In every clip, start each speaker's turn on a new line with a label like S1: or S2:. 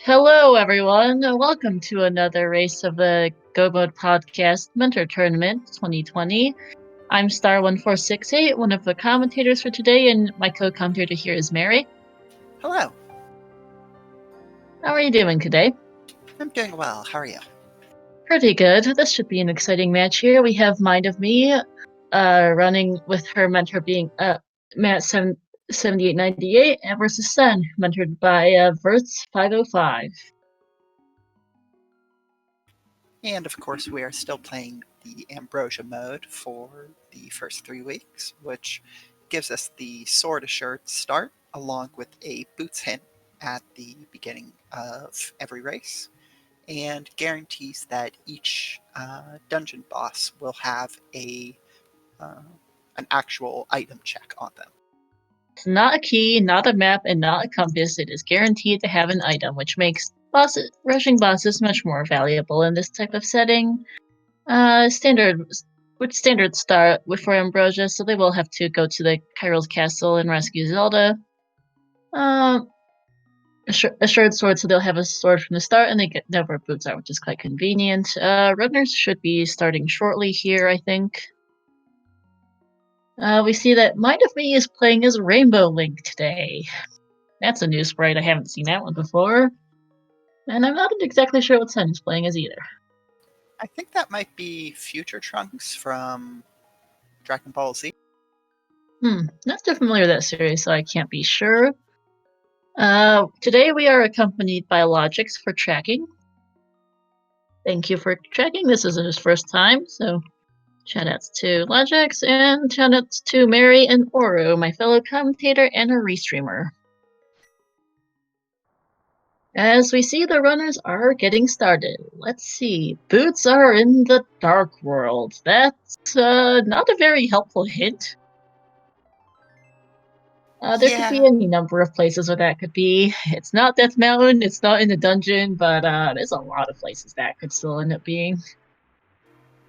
S1: Hello, everyone. Welcome to another race of the Go Mode Podcast Mentor Tournament 2020. I'm Star1468, one of the commentators for today, and my co-commentator here is Mary.
S2: Hello.
S1: How are you doing today?
S2: I'm doing well. How are you?
S1: Pretty good. This should be an exciting match here. We have mindofme running with her mentor being Matt 7898 versus Tsenn, mentored by Vertz505.
S2: And of course, we are still playing the Ambrosia mode for the first 3 weeks, which gives us the sword assured start along with a boots hint at the beginning of every race, and guarantees that each dungeon boss will have an actual item check on them.
S1: It's not a key, not a map, and not a compass. It is guaranteed to have an item, which makes rushing bosses much more valuable in this type of setting. Standard start for Ambrosia, so they will have to go to the Kyrill's castle and rescue Zelda. Assured sword, so they'll have a sword from the start, and they know where boots are, which is quite convenient. Runners should be starting shortly here, I think. We see that mindofme is playing as Rainbow Link today. That's a new sprite. I haven't seen that one before. And I'm not exactly sure what Tsenn is playing as either.
S2: I think that might be Future Trunks from Dragon Ball Z.
S1: Not too familiar with that series, so I can't be sure. Today we are accompanied by Logikz for tracking. Thank you for tracking. This is his first time, so shoutouts to Logikz and shoutouts to Mary and Oru, my fellow commentator and a restreamer. As we see, the runners are getting started. Let's see. Boots are in the dark world. That's not a very helpful hint. There could be any number of places where that could be. It's not Death Mountain, it's not in the dungeon, but there's a lot of places that could still end up being.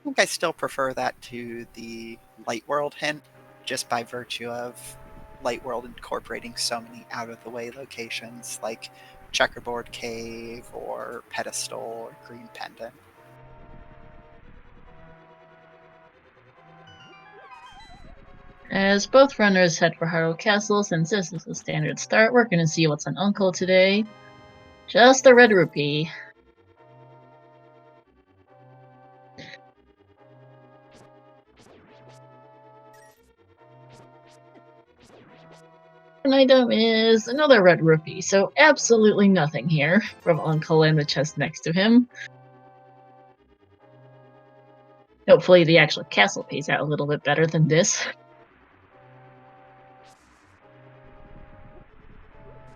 S2: I think I still prefer that to the Light World hint, just by virtue of Light World incorporating so many out-of-the-way locations like Checkerboard Cave or Pedestal or Green Pendant.
S1: As both runners head for Hyrule Castle, since this is a standard start, we're going to see what's on Uncle today. Just a red rupee. An item is another red rupee, so absolutely nothing here from Uncle and the chest next to him. Hopefully the actual castle pays out a little bit better than this.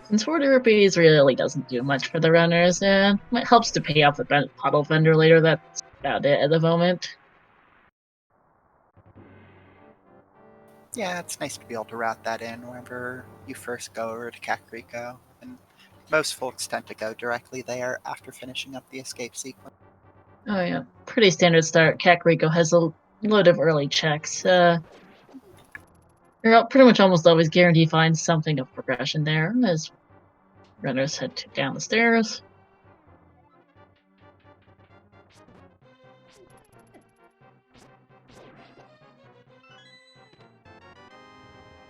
S1: Since 40 rupees really doesn't do much for the runners, and it helps to pay off the puddle vendor later, that's about it at the moment.
S2: Yeah, it's nice to be able to route that in whenever you first go over to Kakariko, and most folks tend to go directly there after finishing up the escape sequence.
S1: Oh yeah, pretty standard start. Kakariko has a load of early checks. You're pretty much almost always guaranteed to find something of progression there as runners head down the stairs.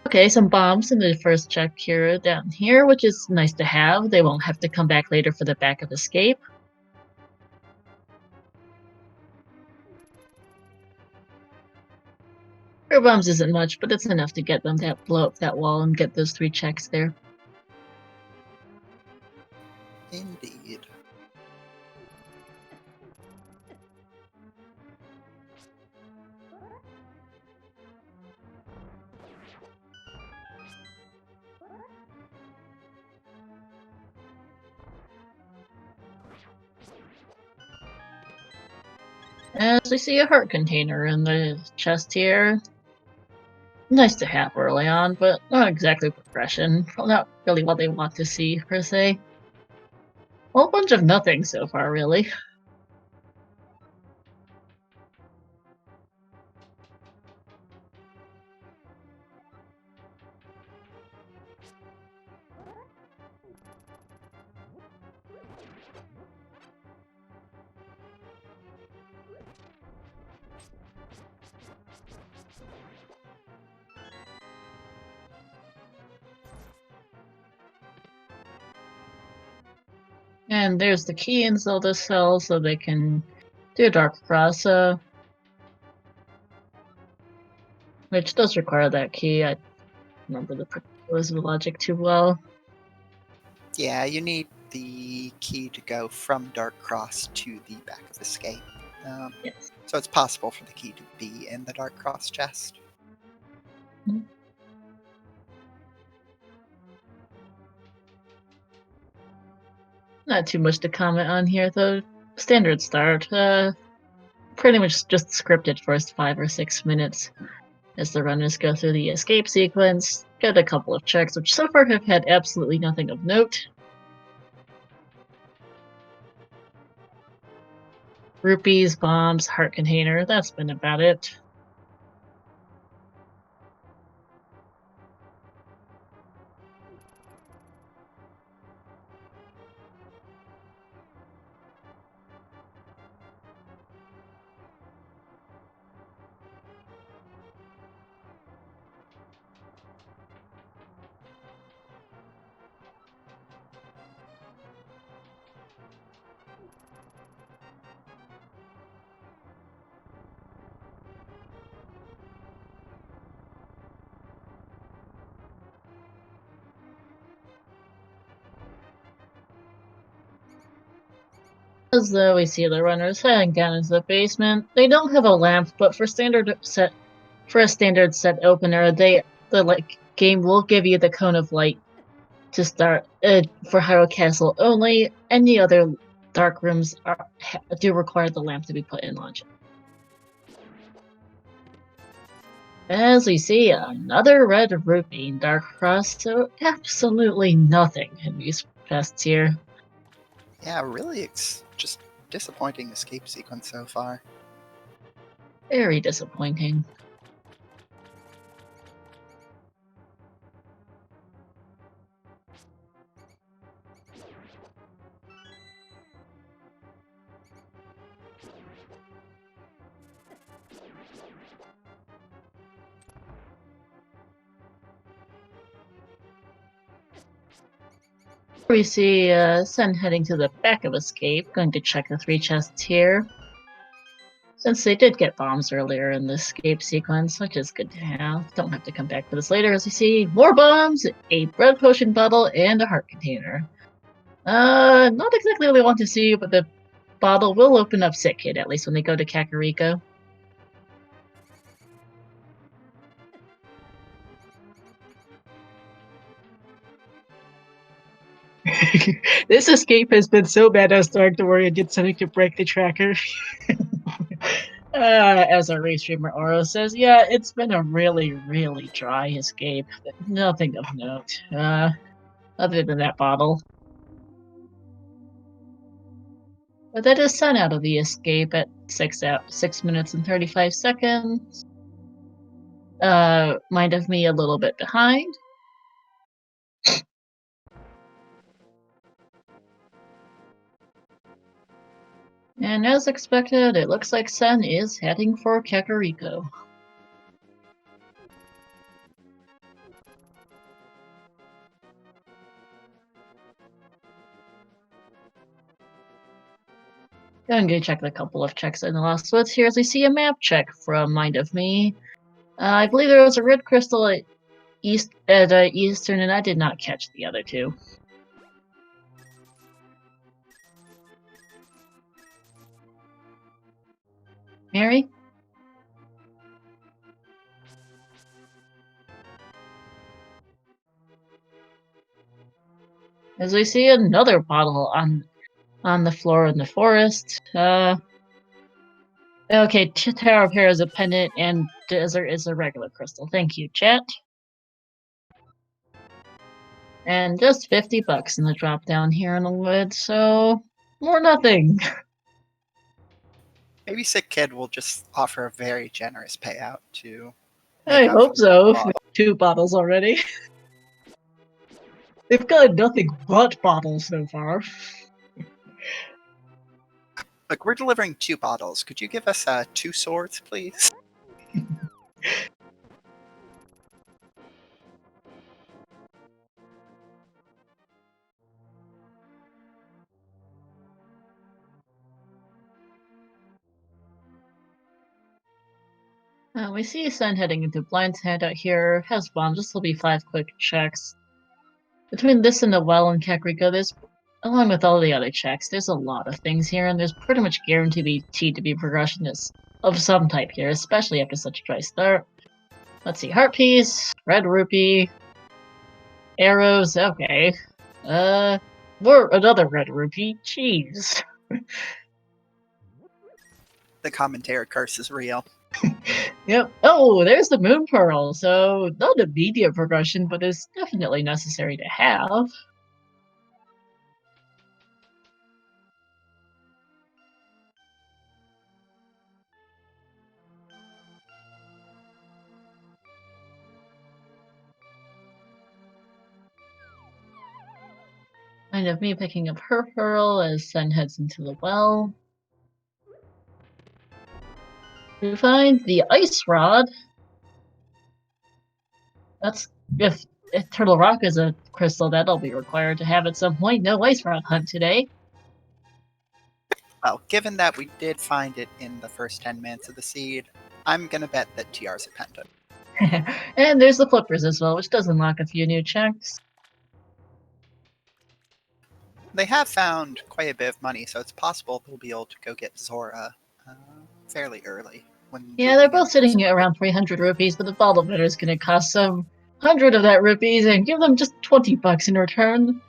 S1: Okay, some bombs in the first check here down here, which is nice to have. They won't have to come back later for the backup escape. Bombs isn't much, but it's enough to get them to blow up that wall and get those 3 checks there.
S2: Indeed.
S1: As we see a heart container in the chest here. Nice to have early on, but not exactly progression. Not really what they want to see, per se. A whole bunch of nothing so far, really. And there's the key in Zelda's cell, so they can do a Dark Cross, which does require that key. I remember the particulars of the logic too well.
S2: Yeah, you need the key to go from Dark Cross to the back of Escape.
S1: Yes.
S2: So it's possible for the key to be in the Dark Cross chest.
S1: Not too much to comment on here, though. Standard start. Pretty much just scripted first 5 or 6 minutes as the runners go through the escape sequence. Get a couple of checks, which so far have had absolutely nothing of note. Rupees, bombs, heart container, that's been about it. As we see the runners heading down into the basement, they don't have a lamp, but for a standard set opener, the game will give you the cone of light to start for Hyrule Castle only. Any other dark rooms do require the lamp to be put in launch. As we see, another red rupee in Dark Cross, so absolutely nothing in these chests here.
S2: Yeah, really, it's just disappointing escape sequence so far.
S1: Very disappointing. We see Tsenn heading to the back of Escape, going to check the 3 chests here. Since they did get bombs earlier in the escape sequence, which is good to have. Don't have to come back for this later, as we see more bombs, a bread potion bottle, and a heart container. Not exactly what we want to see, but the bottle will open up Sick Kid, at least when they go to Kakariko. This escape has been so bad I was starting to worry I did something to break the tracker. As our Restreamer Oro says, yeah, it's been a really, really dry escape. Nothing of note, other than that bottle. But that is Tsenn out of the escape at 6 minutes and 35 seconds. Mind of me a little bit behind. And as expected, it looks like Tsenn is heading for Kakariko. Going to check a couple of checks in the last ones here as we see a map check from Mind of Me. I believe there was a red crystal at Eastern, and I did not catch the other two. Mary? As we see another bottle on the floor in the forest. Okay, Tower of Hair is a pendant, and Desert is a regular crystal. Thank you, chat. And just $50 in the drop down here in the wood, so more nothing.
S2: Maybe Sick Kid will just offer a very generous payout to
S1: I
S2: make up
S1: hope
S2: for
S1: so.
S2: the bottle.
S1: 2 bottles already. They've got nothing but bottles so far.
S2: Look, we're delivering 2 bottles. Could you give us 2 swords, please?
S1: We see Tsenn heading into Blind's handout here. Has bombs. This will be 5 quick checks. Between this and the well and Kakariko, there's, along with all the other checks, there's a lot of things here, and there's pretty much guaranteed to be progression of some type here, especially after such a dry start. Let's see, heart piece, red rupee, arrows, okay. More another red rupee, jeez.
S2: The commentary curse is real.
S1: Yep. Oh, there's the moon pearl. So not immediate progression, but it's definitely necessary to have. Kind of me picking up her pearl as Tsenn heads into the well. We find the ice rod. That's if Turtle Rock is a crystal, that'll be required to have at some point. No ice rod hunt today.
S2: Well, given that we did find it in the first 10 minutes of the seed, I'm gonna bet that TR's a pendant.
S1: And there's the flippers as well, which does unlock a few new checks.
S2: They have found quite a bit of money, so it's possible they'll be able to go get Zora fairly early.
S1: Yeah, they're both sitting at around 300 rupees, but the bottle bidder is going to cost some 100 of that rupees and give them just 20 bucks in return.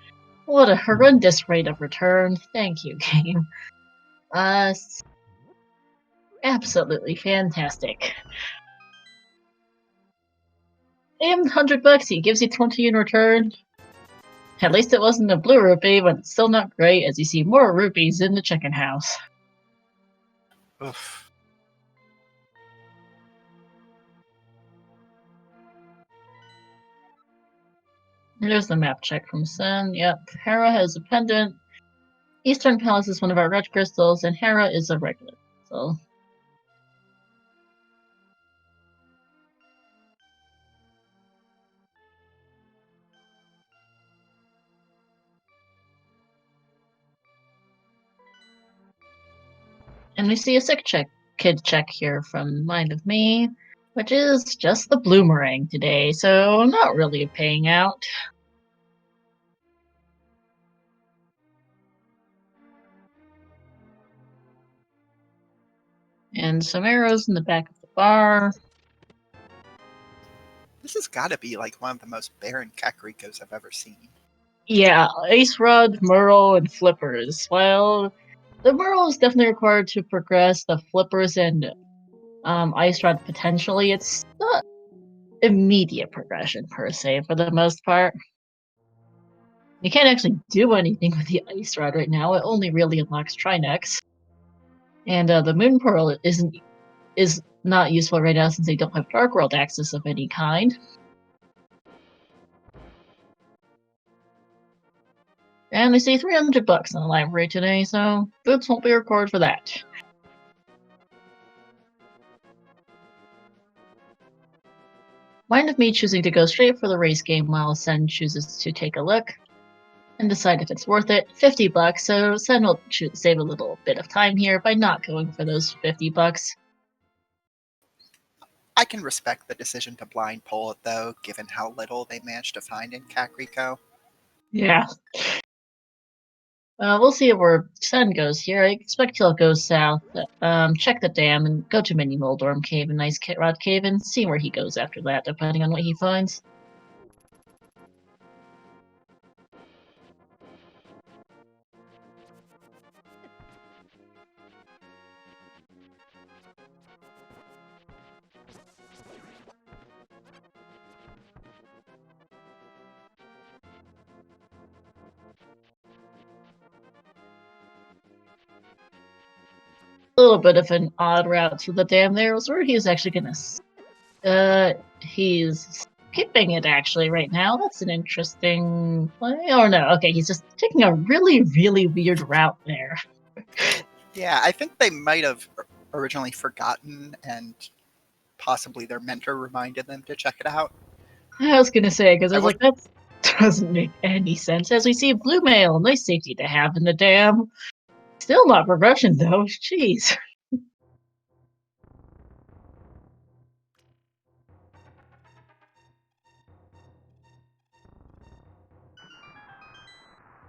S1: What a horrendous rate of return. Thank you, game. Absolutely fantastic. And 100 bucks, he gives you 20 in return. At least it wasn't a blue rupee, but it's still not great as you see more rupees in the chicken house.
S2: Oof.
S1: There's the map check from Tsenn. Yep, Hera has a pendant. Eastern Palace is one of our red crystals, and Hera is a regular crystal. And we see a sick kid check here from Mind of Me, which is just the bloomerang today, so not really paying out. And some arrows in the back of the bar.
S2: This has got to be like one of the most barren Kakarikos I've ever seen.
S1: Yeah, Ace Rod, Merle, and Flippers. Well, the Merle is definitely required to progress. The Flippers and Ice Rod potentially. It's not immediate progression per se for the most part. You can't actually do anything with the Ice Rod right now. It only really unlocks Trinex. And the Moon Pearl is not useful right now since they don't have Dark World access of any kind. And we see 300 bucks in the library today, so boots won't be required for that. Mind of me choosing to go straight for the race game while Tsenn chooses to take a look and decide if it's worth it. 50 bucks, so Tsenn will save a little bit of time here by not going for those 50 bucks.
S2: I can respect the decision to blind pull it, though, given how little they managed to find in Kakariko.
S1: Yeah. We'll see where Tsenn goes here. I expect he'll go south, check the dam, and go to Mini Moldorm Cave and Nice Kit Rod Cave, and see where he goes after that, depending on what he finds. A little bit of an odd route to the dam there. I was worried he was actually gonna. He's skipping it actually right now. That's an interesting play. Oh no, okay, he's just taking a really, really weird route there.
S2: Yeah, I think they might have originally forgotten, and possibly their mentor reminded them to check it out.
S1: I was gonna say, because I was like, that doesn't make any sense. As we see blue mail, nice safety to have in the dam. Still not progression though. Jeez.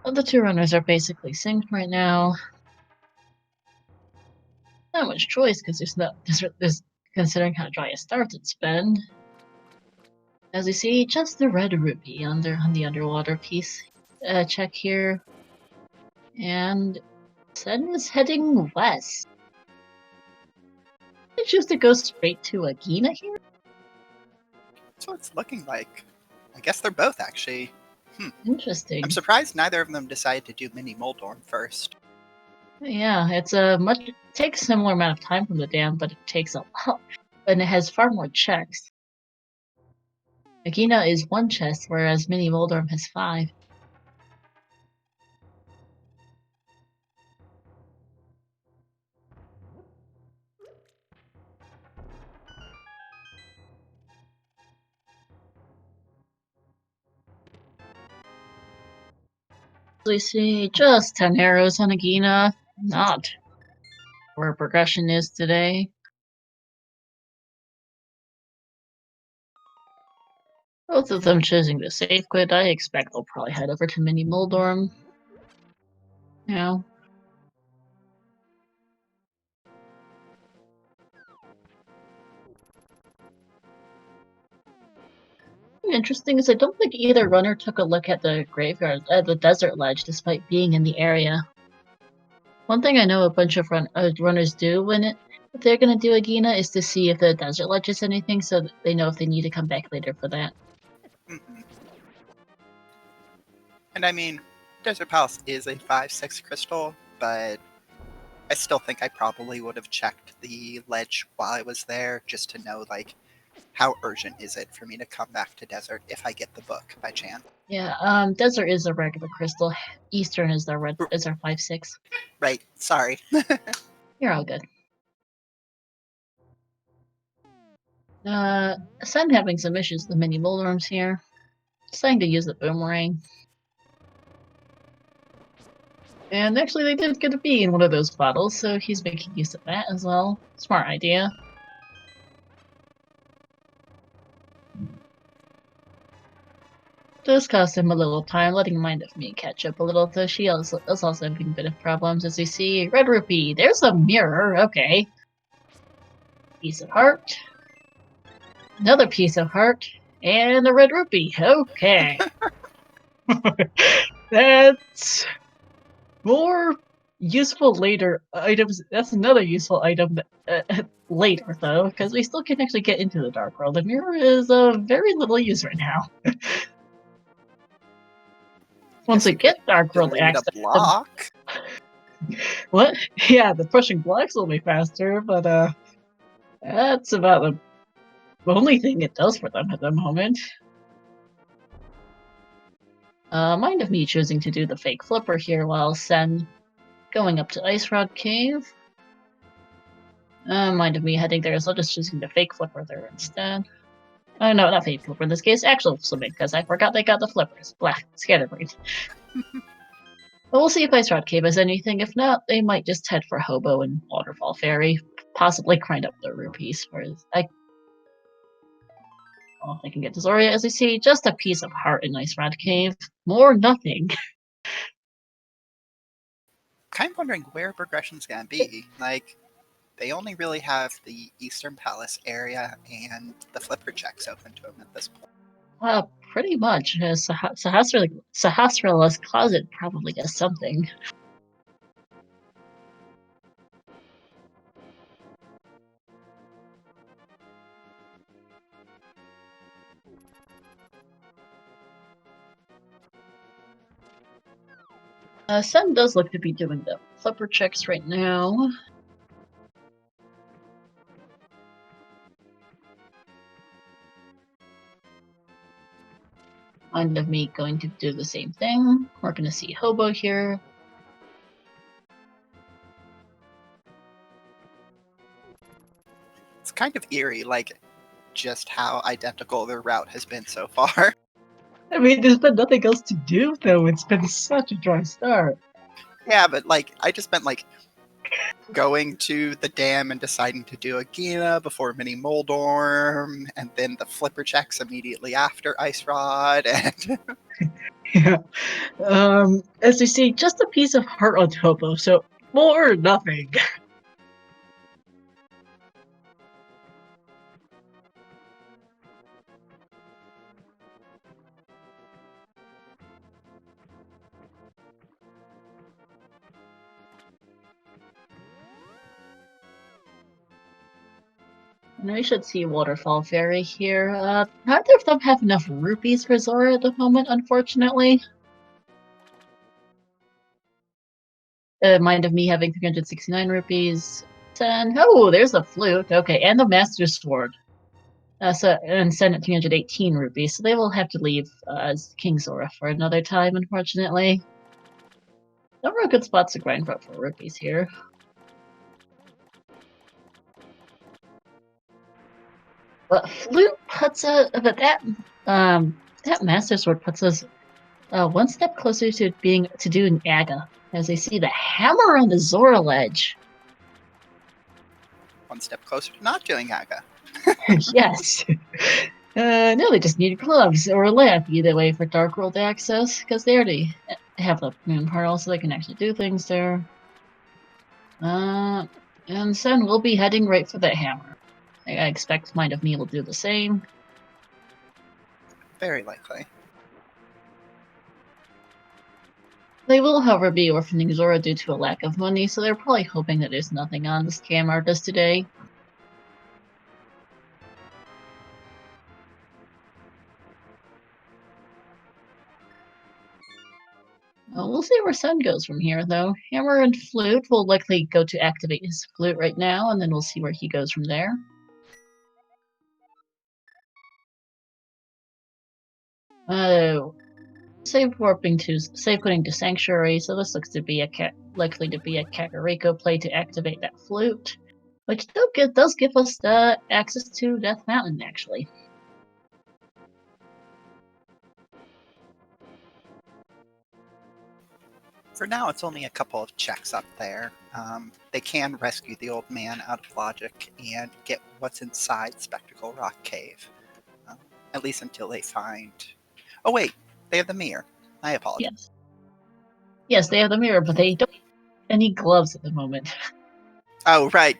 S1: The two runners are basically synced right now. Not much choice because there's considering how dry a start it's been. As you see, just the red rupee on the underwater piece. Check here. And Tsenn is heading west. I choose to go straight to Agina here?
S2: That's what it's looking like. I guess they're both actually.
S1: Interesting.
S2: I'm surprised neither of them decided to do Mini Moldorm first.
S1: Yeah, it takes a similar amount of time from the dam, but it takes a lot, and it has far more checks. Agina is 1 chest, whereas Mini Moldorm has 5. We see just 10 arrows on Agina, not where progression is today. Both of them choosing to safe quit. I expect they'll probably head over to Mini Moldorm. Yeah. Interesting is I don't think either runner took a look at the graveyard, the desert ledge, despite being in the area. One thing I know a bunch of runners do if they're gonna do Agina is to see if the desert ledge is anything, so that they know if they need to come back later for that.
S2: Mm-hmm. And I mean, Desert Palace is a 5/6 crystal, but I still think I probably would have checked the ledge while I was there just to know, like, how urgent is it for me to come back to Desert if I get the book by chance.
S1: Yeah, Desert is a regular crystal. Eastern is our 5/6.
S2: Right, sorry.
S1: You're all good. Tsenn having some issues with the Mini Moldorms here. Deciding to use the boomerang. And actually they did get a bee in one of those bottles, so he's making use of that as well. Smart idea. Does cost him a little time, letting mindofme catch up a little, though she is also having a bit of problems. As we see, red rupee, there's a mirror, okay. Piece of heart. Another piece of heart. And a red rupee, okay. That's more useful later items. That's another useful item later, though, because we still can actually get into the Dark World. The mirror is very little use right now. Once we get Dark World access.
S2: Block.
S1: What? Yeah, the pushing blocks will be faster, but that's about the only thing it does for them at the moment. Mindofme choosing to do the fake flipper here while Tsenn going up to Ice Rod Cave. Mindofme heading there, so just choosing the fake flipper there instead. Oh no, not fake flipper in this case, actual swimming, because I forgot they got the flippers. Blah, scatterbrain. But we'll see if Ice Rod Cave has anything. If not, they might just head for Hobo and Waterfall Ferry. Possibly grind up the rupees. I don't know if they can get to Zoria. As we see, just a piece of heart in Ice Rod Cave. More nothing.
S2: Kind of wondering where progression's gonna be. Like, they only really have the Eastern Palace area and the flipper checks open to them at this point.
S1: Pretty much. Sahasrala's closet probably has something. Tsenn does look to be doing the flipper checks right now. Mindofme going to do the same thing. We're going to see Hobo here.
S2: It's kind of eerie, like, just how identical their route has been so far.
S1: I mean, there's been nothing else to do, though. It's been such a dry start.
S2: Yeah, but, like, I just meant, like, going to the dam and deciding to do Agina before Mini Moldorm, and then the flipper checks immediately after Ice Rod, and...
S1: Yeah. As you see, just a piece of heart on Topo, so more or nothing. And we should see Waterfall Fairy here. Neither of them have enough rupees for Zora at the moment, unfortunately. Mind of me having 369 rupees. Tsenn. Oh, there's a flute. Okay, and the Master Sword. And Sen at 318 rupees, so they will have to leave as King Zora for another time, unfortunately. No real good spots to grind for rupees here. But flute puts that Master Sword puts us one step closer to doing Aga, as they see the hammer on the Zora ledge.
S2: One step closer to not doing Aga.
S1: Yes. No, they just need gloves or a lamp either way for Dark World access, because they already have the moon portal, so they can actually do things there. And Sen will be heading right for that hammer. I expect Mind of Me will do the same.
S2: Very likely.
S1: They will, however, be orphaning Zora due to a lack of money, so they're probably hoping that there's nothing on the scam artist today. We'll see where Sen goes from here, though. Hammer and Flute will likely go to activate his flute right now, and then we'll see where he goes from there. Save putting to Sanctuary, so this looks to be likely to be a Kakariko play to activate that flute, which does give us access to Death Mountain, actually.
S2: For now, it's only a couple of checks up there. They can rescue the old man out of Logic and get what's inside Spectacle Rock Cave. At least until they find... Oh wait, they have the mirror. I apologize.
S1: Yes, they have the mirror, but they don't have any gloves at the moment.
S2: Oh, right.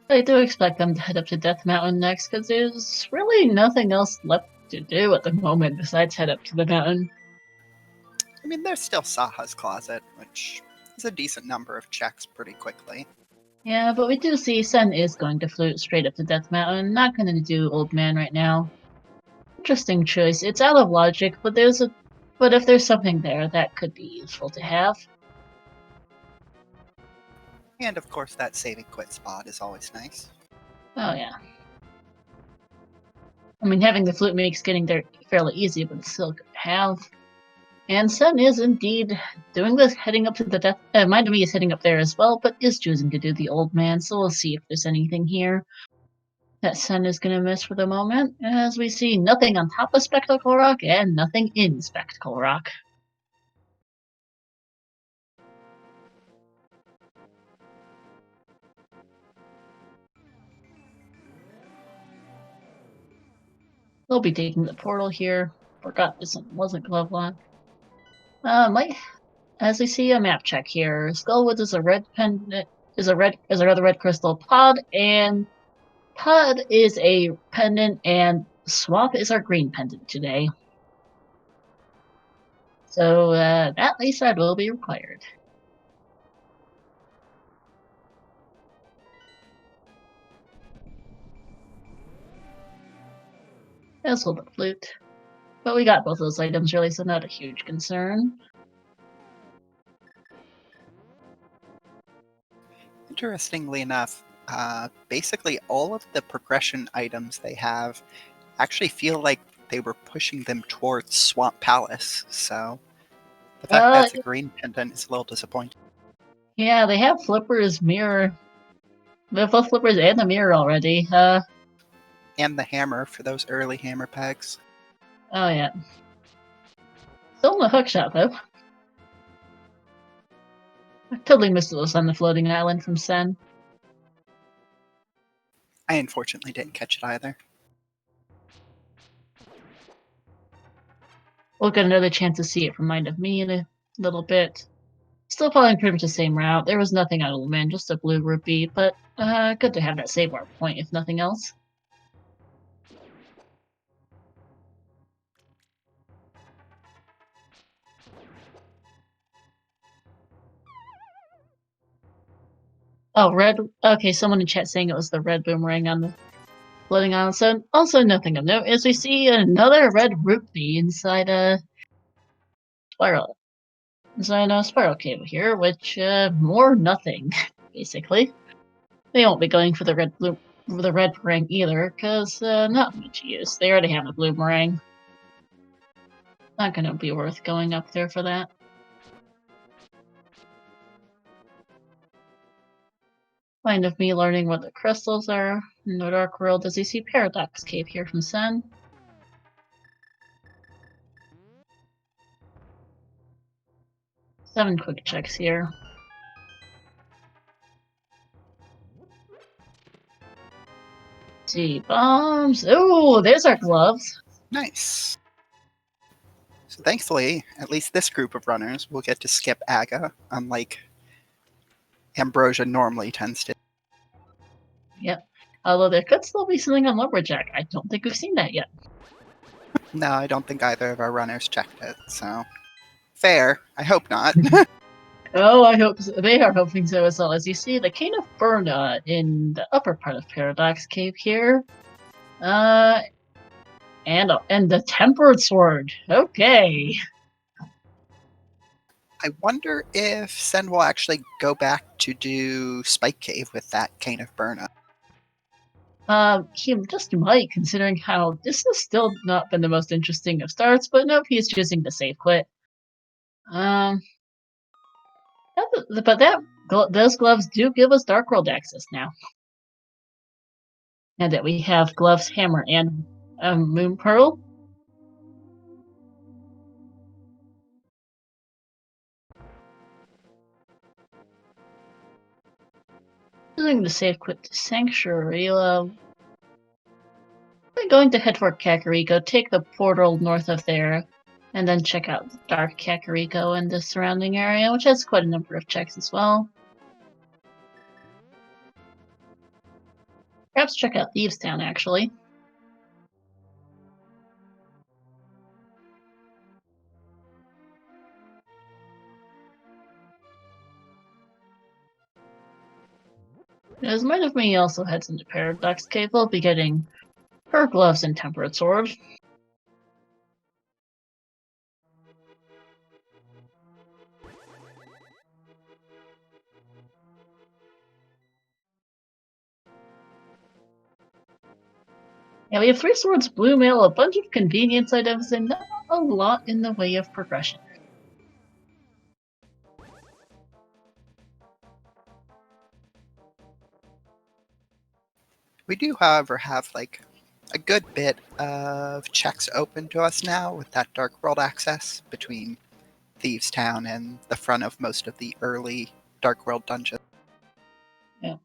S1: I do expect them to head up to Death Mountain next, because there's really nothing else left to do at the moment besides head up to the mountain.
S2: I mean, there's still Saha's Closet, which is a decent number of checks pretty quickly.
S1: Yeah, but we do see Sen is going to flute straight up to Death Mountain, not going to do Old Man right now. Interesting choice. It's out of Logic, but if there's something there, that could be useful to have.
S2: And of course, that save and quit spot is always nice.
S1: Oh yeah. I mean, having the flute makes getting there fairly easy, but it's still good to have. And Sen is indeed doing this, heading up to the Death. Mind of Me is heading up there as well, but is choosing to do the Old Man. So we'll see if there's anything here that Sen is going to miss for the moment, as we see nothing on top of Spectacle Rock and nothing in Spectacle Rock. They'll be taking the portal here. Forgot this wasn't glove lock. As we see a map check here, Skullwoods is a red pendant, is another red crystal. Pod is a pendant, and Swamp is our green pendant today. So that Leyside will be required. As will the flute. But we got both those items really, so not a huge concern.
S2: Interestingly enough, basically all of the progression items they have actually feel like they were pushing them towards Swamp Palace, so the fact that it's a green pendant is a little disappointing.
S1: Yeah, they have Flipper's mirror. They have both Flippers and the mirror already.
S2: And the hammer for those early hammer pegs.
S1: Oh, yeah. Still in the hook shot, though. I totally missed those on the floating island from Tsenn.
S2: I unfortunately didn't catch it either.
S1: We'll get another chance to see it from Mind of Me in a little bit. Still following pretty much the same route. There was nothing out of the wind, just a blue rupee, but good to have that save bar point, if nothing else. Oh, red. Okay, someone in chat saying it was the red boomerang on the floating island. So, also nothing of note is we see another red rupee inside a spiral. Inside a spiral cave here, which more nothing, basically. They won't be going for the red boomerang either, because not much use. They already have a boomerang. Not gonna be worth going up there for that. Mind of me learning what the crystals are in the dark world as you see Paradox Cave here from Tsenn. Seven quick checks here. See, bombs. Oh, there's our gloves.
S2: Nice. So thankfully, at least this group of runners will get to skip Aga, unlike Ambrosia normally tends to.
S1: Yep. Although there could still be something on Lumberjack. I don't think we've seen that yet.
S2: No, I don't think either of our runners checked it, so fair. I hope not.
S1: Oh, I hope so. They are hoping so as well. As you see, the Cane of Burna in the upper part of Paradox Cave here. And the Tempered Sword. Okay.
S2: I wonder if Tsenn will actually go back to do Spike Cave with that Cane of Burna.
S1: He just might, considering how this has still not been the most interesting of starts, but nope, he's choosing to save quit. But those gloves do give us Dark World access now. Now that we have Gloves, Hammer, and Moon Pearl. Using the save quit to Sanctuary, we're going to head for Kakariko, take the portal north of there, and then check out Dark Kakariko and the surrounding area, which has quite a number of checks as well. Perhaps check out Thieves Town, actually. As Might of Me also heads into Paradox Cave, we'll be getting her gloves and Tempered Sword. Yeah, we have 3 swords, blue mail, a bunch of convenience items, and not a lot in the way of progression.
S2: We do, however, have like a good bit of checks open to us now with that Dark World access between Thieves Town and the front of most of the early Dark World dungeons.
S1: Yeah.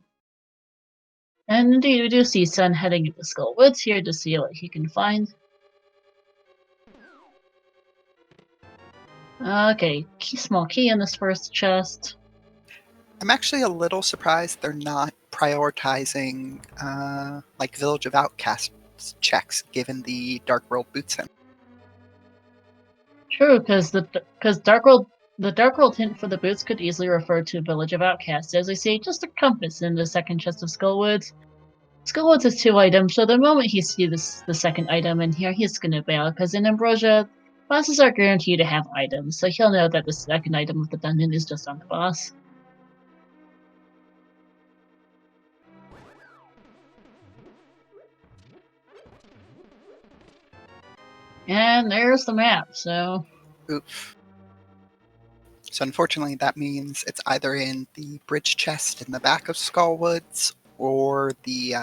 S1: And indeed, we do see Tsenn heading into Skull Woods here to see what he can find. Okay, small key in this first chest.
S2: I'm actually a little surprised they're not prioritizing like Village of Outcasts checks given the Dark World boots in.
S1: True, because the Dark World hint for the boots could easily refer to Village of Outcasts. As we see, just a compass in the second chest of Skullwoods. Skullwoods has 2 items, so the moment he sees the second item in here, he's gonna bail, because in Ambrosia, bosses are guaranteed to have items, so he'll know that the second item of the dungeon is just on the boss. And there's the map, so...
S2: Oof. So unfortunately that means it's either in the bridge chest in the back of Skullwoods or the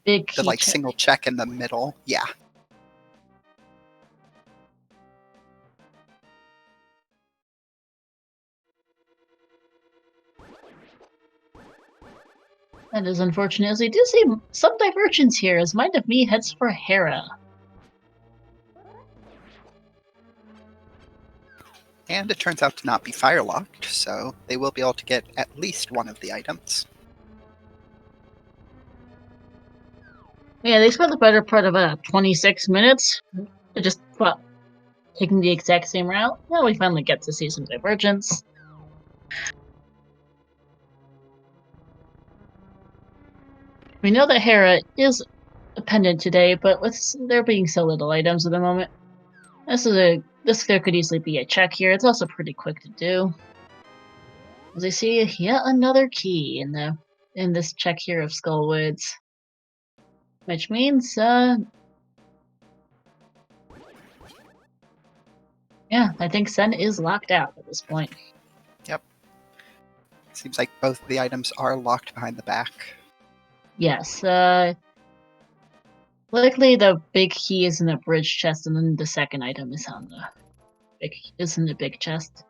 S1: big key
S2: like
S1: check.
S2: single check in the middle. Yeah.
S1: That is unfortunate, as we do see some divergence here, as Mind of Me heads for Hera.
S2: And it turns out to not be fire-locked, so they will be able to get at least one of the items.
S1: Yeah, they spent the better part of 26 minutes to just taking the exact same route. Now we finally get to see some divergence. We know that Hera is a pendant today, but with there being so little items at the moment, there could easily be a check here. It's also pretty quick to do. As I see yet another key in this check here of Skullwoods, which means yeah, I think Tsenn is locked out at this point.
S2: Yep. Seems like both of the items are locked behind the back.
S1: Yes, likely the big key is in the bridge chest, and then the second item is in the big chest.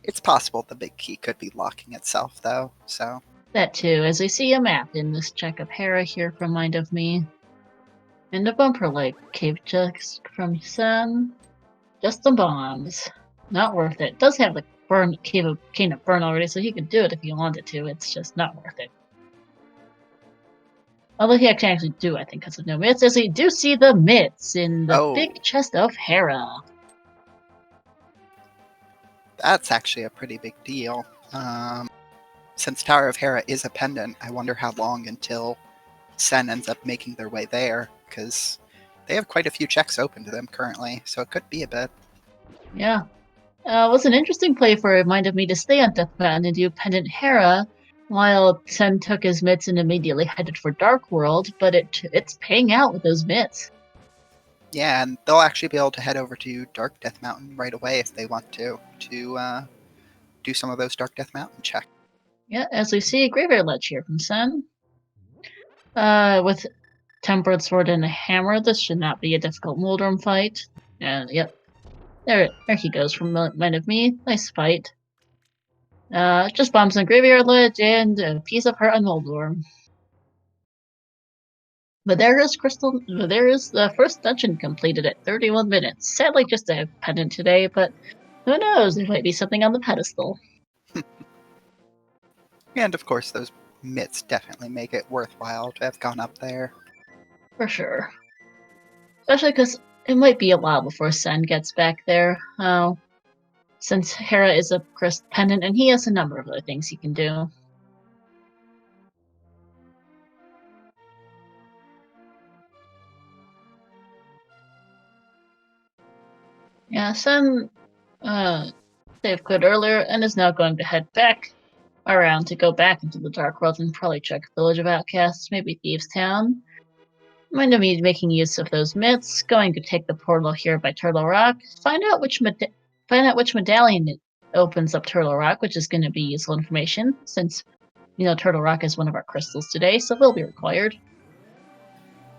S2: It's possible the big key could be locking itself, though, so...
S1: That too, as we see a map in this check of Hera here from Mind of Me. And a bumper-like cave chest from Tsenn. Just some bombs. Not worth it. Does have the cave of burn already, so he could do it if he wanted to. It's just not worth it. Although he can actually do, I think, because of no mitts, as we do see the mitts in the big chest of Hera.
S2: That's actually a pretty big deal. Since Tower of Hera is a pendant, I wonder how long until Tsenn ends up making their way there, because they have quite a few checks open to them currently, so it could be a bit.
S1: Yeah. It was an interesting play for Mind of Me to stay on Death Mountain and do Pendant Hera, while Tsenn took his mitts and immediately headed for Dark World, but it's paying out with those mitts.
S2: Yeah, and they'll actually be able to head over to Dark Death Mountain right away if they want to do some of those Dark Death Mountain checks.
S1: Yeah, as we see a Graveyard Ledge here from Tsenn. With Tempered Sword and a Hammer, this should not be a difficult Muldrum fight. And yep, there he goes from Mind of Me. Nice fight. Just bombs on Graveyard Ledge and a piece of Heart on Muldrum. But there is the first dungeon completed at 31 minutes. Sadly, just a pendant today, but who knows? There might be something on the pedestal.
S2: And of course, those mitts definitely make it worthwhile to have gone up there.
S1: For sure. Especially because it might be a while before Tsenn gets back there. Since Hera is a cursed pendant, and he has a number of other things he can do. Yeah, Tsenn saved quit earlier and is now going to head back around to go back into the Dark World and probably check Village of Outcasts, maybe Thieves Town. Mind of Me making use of those mitts, going to take the portal here by Turtle Rock, find out which medallion it opens up Turtle Rock, which is going to be useful information, since, Turtle Rock is one of our crystals today, so will be required.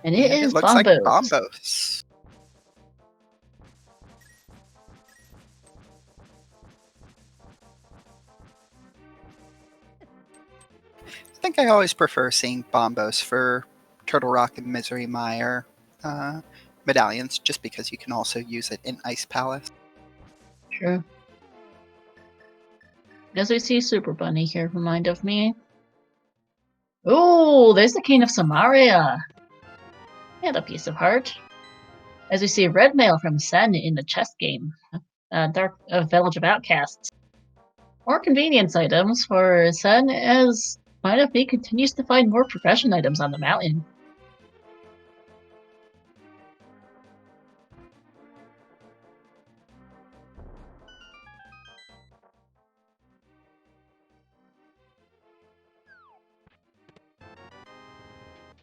S1: And it
S2: looks
S1: Bombos.
S2: like Bombos. I think I always prefer seeing Bombos for Turtle Rock and Misery Mire medallions, just because you can also use it in Ice Palace.
S1: True. As we see Super Bunny here from Mind of Me. Oh, there's the King of Samaria! And a piece of heart. As we see Red Mail from Tsenn in the chess game. Village of Outcasts. More convenience items for Tsenn as Mind of Me continues to find more progression items on the mountain.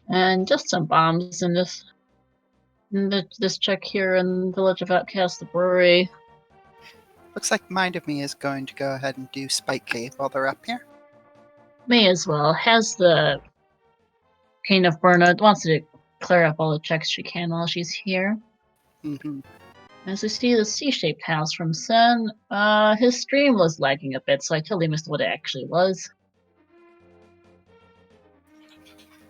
S1: And just some bombs in this check here in Village of Outcasts, the brewery.
S2: Looks like Mind of Me is going to go ahead and do Spike Cave while they're up here.
S1: May as well. Has the Cane of Burnout, wants to clear up all the checks she can while she's here.
S2: Mm-hmm.
S1: As we see the C-shaped house from Tsenn, his stream was lagging a bit, so I totally missed what it actually was.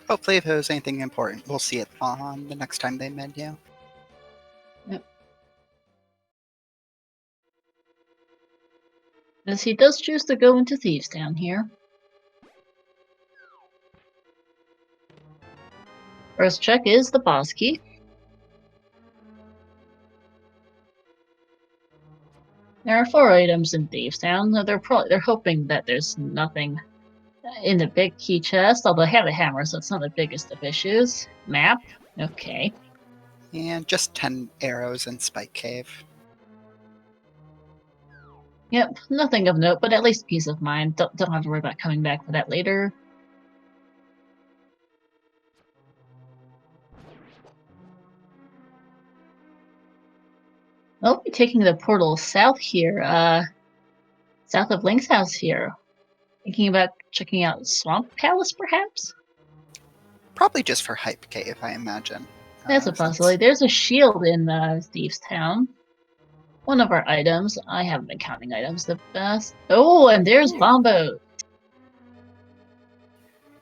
S2: Hopefully, if it was anything important, we'll see it on the next time they menu.
S1: Yep. As he does choose to go into Thieves Town here. First check is the boss key. There are 4 items in Thieves Town. They're hoping that there's nothing in the big key chest, although I have a hammer, so it's not the biggest of issues. Map, okay.
S2: And just 10 arrows in Spike Cave.
S1: Yep, nothing of note, but at least peace of mind. Don't have to worry about coming back for that later. I'll be taking the portal south here, south of Link's house here. Thinking about checking out Swamp Palace, perhaps?
S2: Probably just for Hype Cave, I imagine.
S1: That's a possibility. There's a shield in Thieves Town. One of our items. I haven't been counting items the best. Oh, and there's Bombo.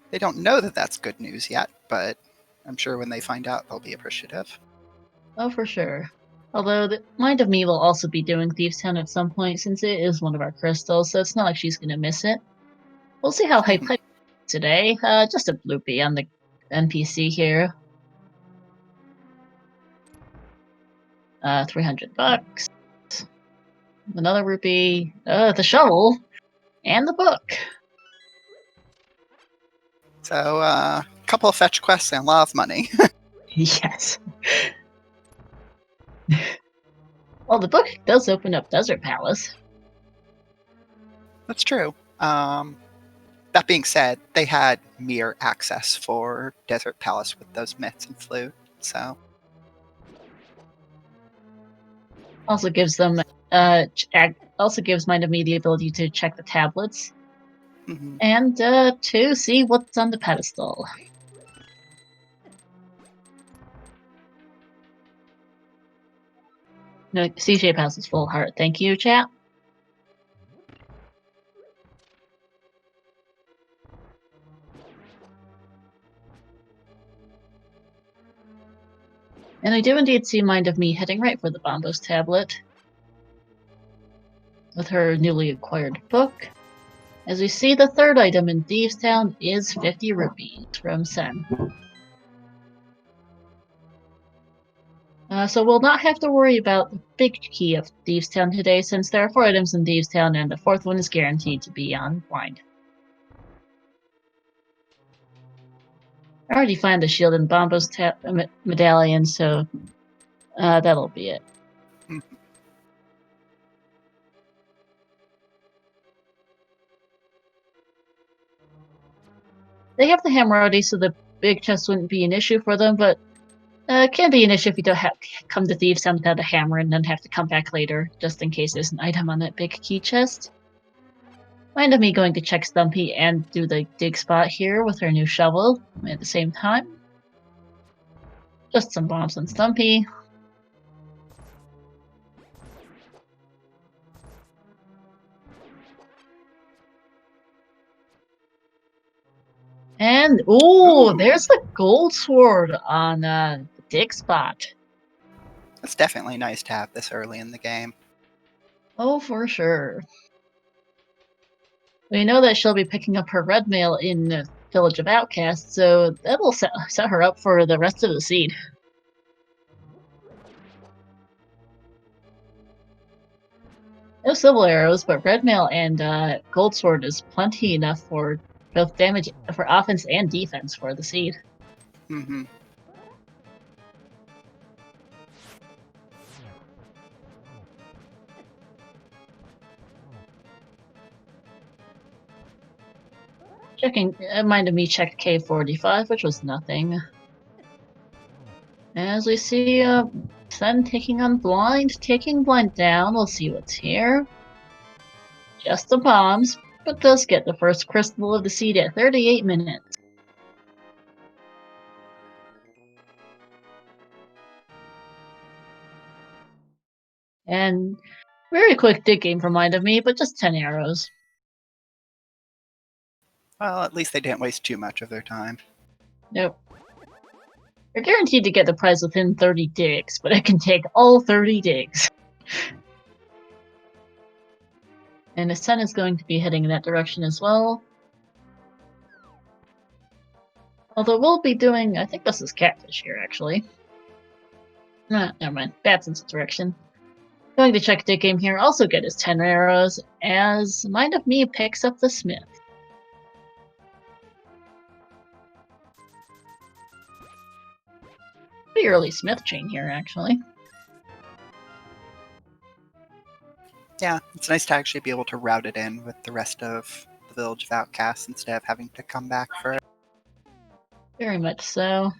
S2: They don't know that that's good news yet, but I'm sure when they find out, they'll be appreciative.
S1: Oh, for sure. Although, the Mind of Me will also be doing Thieves Town at some point, since it is one of our crystals, so it's not like she's gonna miss it. We'll see how hype today. Just a bloopy on the NPC here. $300. Another rupee. The shovel. And the book.
S2: So, a couple of fetch quests and a lot of money.
S1: Yes. Well, the book does open up Desert Palace.
S2: That's true. That being said, they had mere access for Desert Palace with those myths and flute, so...
S1: Also gives them, also gives Mind of Me the ability to check the tablets.
S2: Mm-hmm.
S1: And, to see what's on the pedestal. No, CJ passes full heart. Thank you, chat. And I do indeed see Mind of Me heading right for the Bombos tablet. With her newly acquired book. As we see, the third item in Thieves Town is 50 rupees from Tsenn. So we'll not have to worry about the big key of Thieves Town today, since there are 4 items in Thieves Town, and the 4th one is guaranteed to be on blind. I already find the shield and Bombo's medallion, so that'll be it. They have the hammer already, so the big chest wouldn't be an issue for them, but it can be an issue if you don't have come to Thieves Town without a hammer and then have to come back later, just in case there's an item on that big key chest. Mind of Me going to check Stumpy and do the dig spot here with her new shovel at the same time. Just some bombs on Stumpy. And, ooh, there's the gold sword on the dig spot.
S2: It's definitely nice to have this early in the game.
S1: Oh, for sure. We know that she'll be picking up her red mail in the Village of Outcasts, so that'll set her up for the rest of the seed. No civil arrows, but red mail and gold sword is plenty enough for both damage for offense and defense for the seed.
S2: Mm-hmm.
S1: Checking, Mind of Me checked K45, which was nothing. As we see, Tsenn taking blind down. We'll see what's here. Just the bombs, but does get the first crystal of the seed at 38 minutes. And very quick dig game for Mind of Me, but just 10 arrows.
S2: Well, at least they didn't waste too much of their time.
S1: Nope. You're guaranteed to get the prize within 30 digs, but it can take all 30 digs. And the Tsenn is going to be heading in that direction as well. Although we'll be doing, I think this is catfish here, actually. Never mind. That's in this direction. Going to check dig game here, also get his 10 arrows, as Mind of Me picks up the Smith. Pretty early Smith chain here, actually.
S2: Yeah, it's nice to actually be able to route it in with the rest of the Village of Outcasts instead of having to come back for it.
S1: Very much so.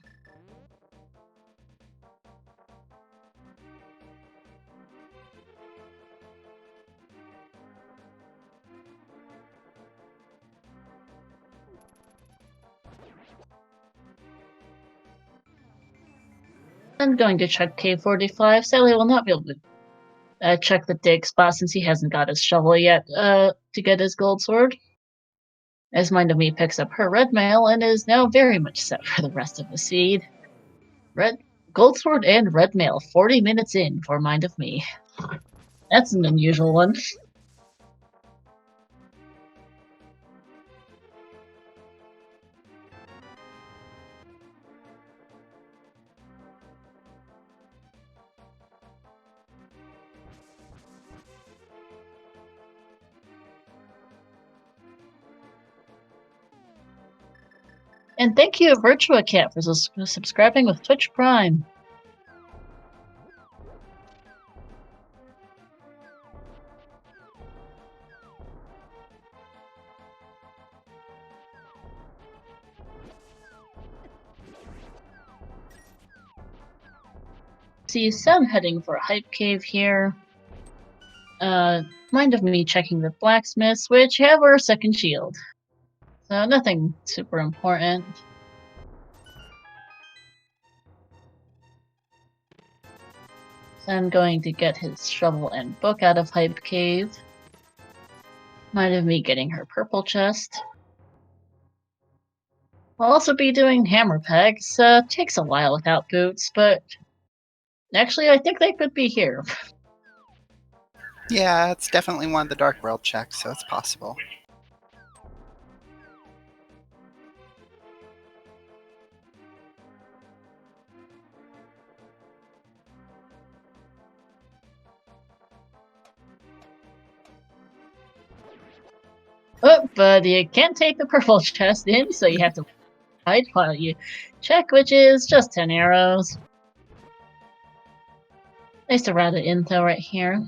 S1: I'm going to check K45. Sadly, I will not be able to check the dig spot since he hasn't got his shovel yet to get his gold sword. As Mind of Me picks up her red mail and is now very much set for the rest of the seed. Gold sword and red mail 40 minutes in for Mind of Me. That's an unusual one. And thank you, Virtua Cat, for subscribing with Twitch Prime. See Tsenn heading for a hype cave here. Mind of Me checking the blacksmiths, which have our second shield. So nothing super important. Tsenn going to get his shovel and book out of hype cave. Mind of Me getting her purple chest. I'll also be doing hammer pegs. Takes a while without boots, but actually I think they could be here.
S2: Yeah, it's definitely one of the Dark World checks, so it's possible.
S1: Oh, but you can't take the purple chest in, so you have to hide while you check, which is just 10 arrows. Nice to route it in though right here.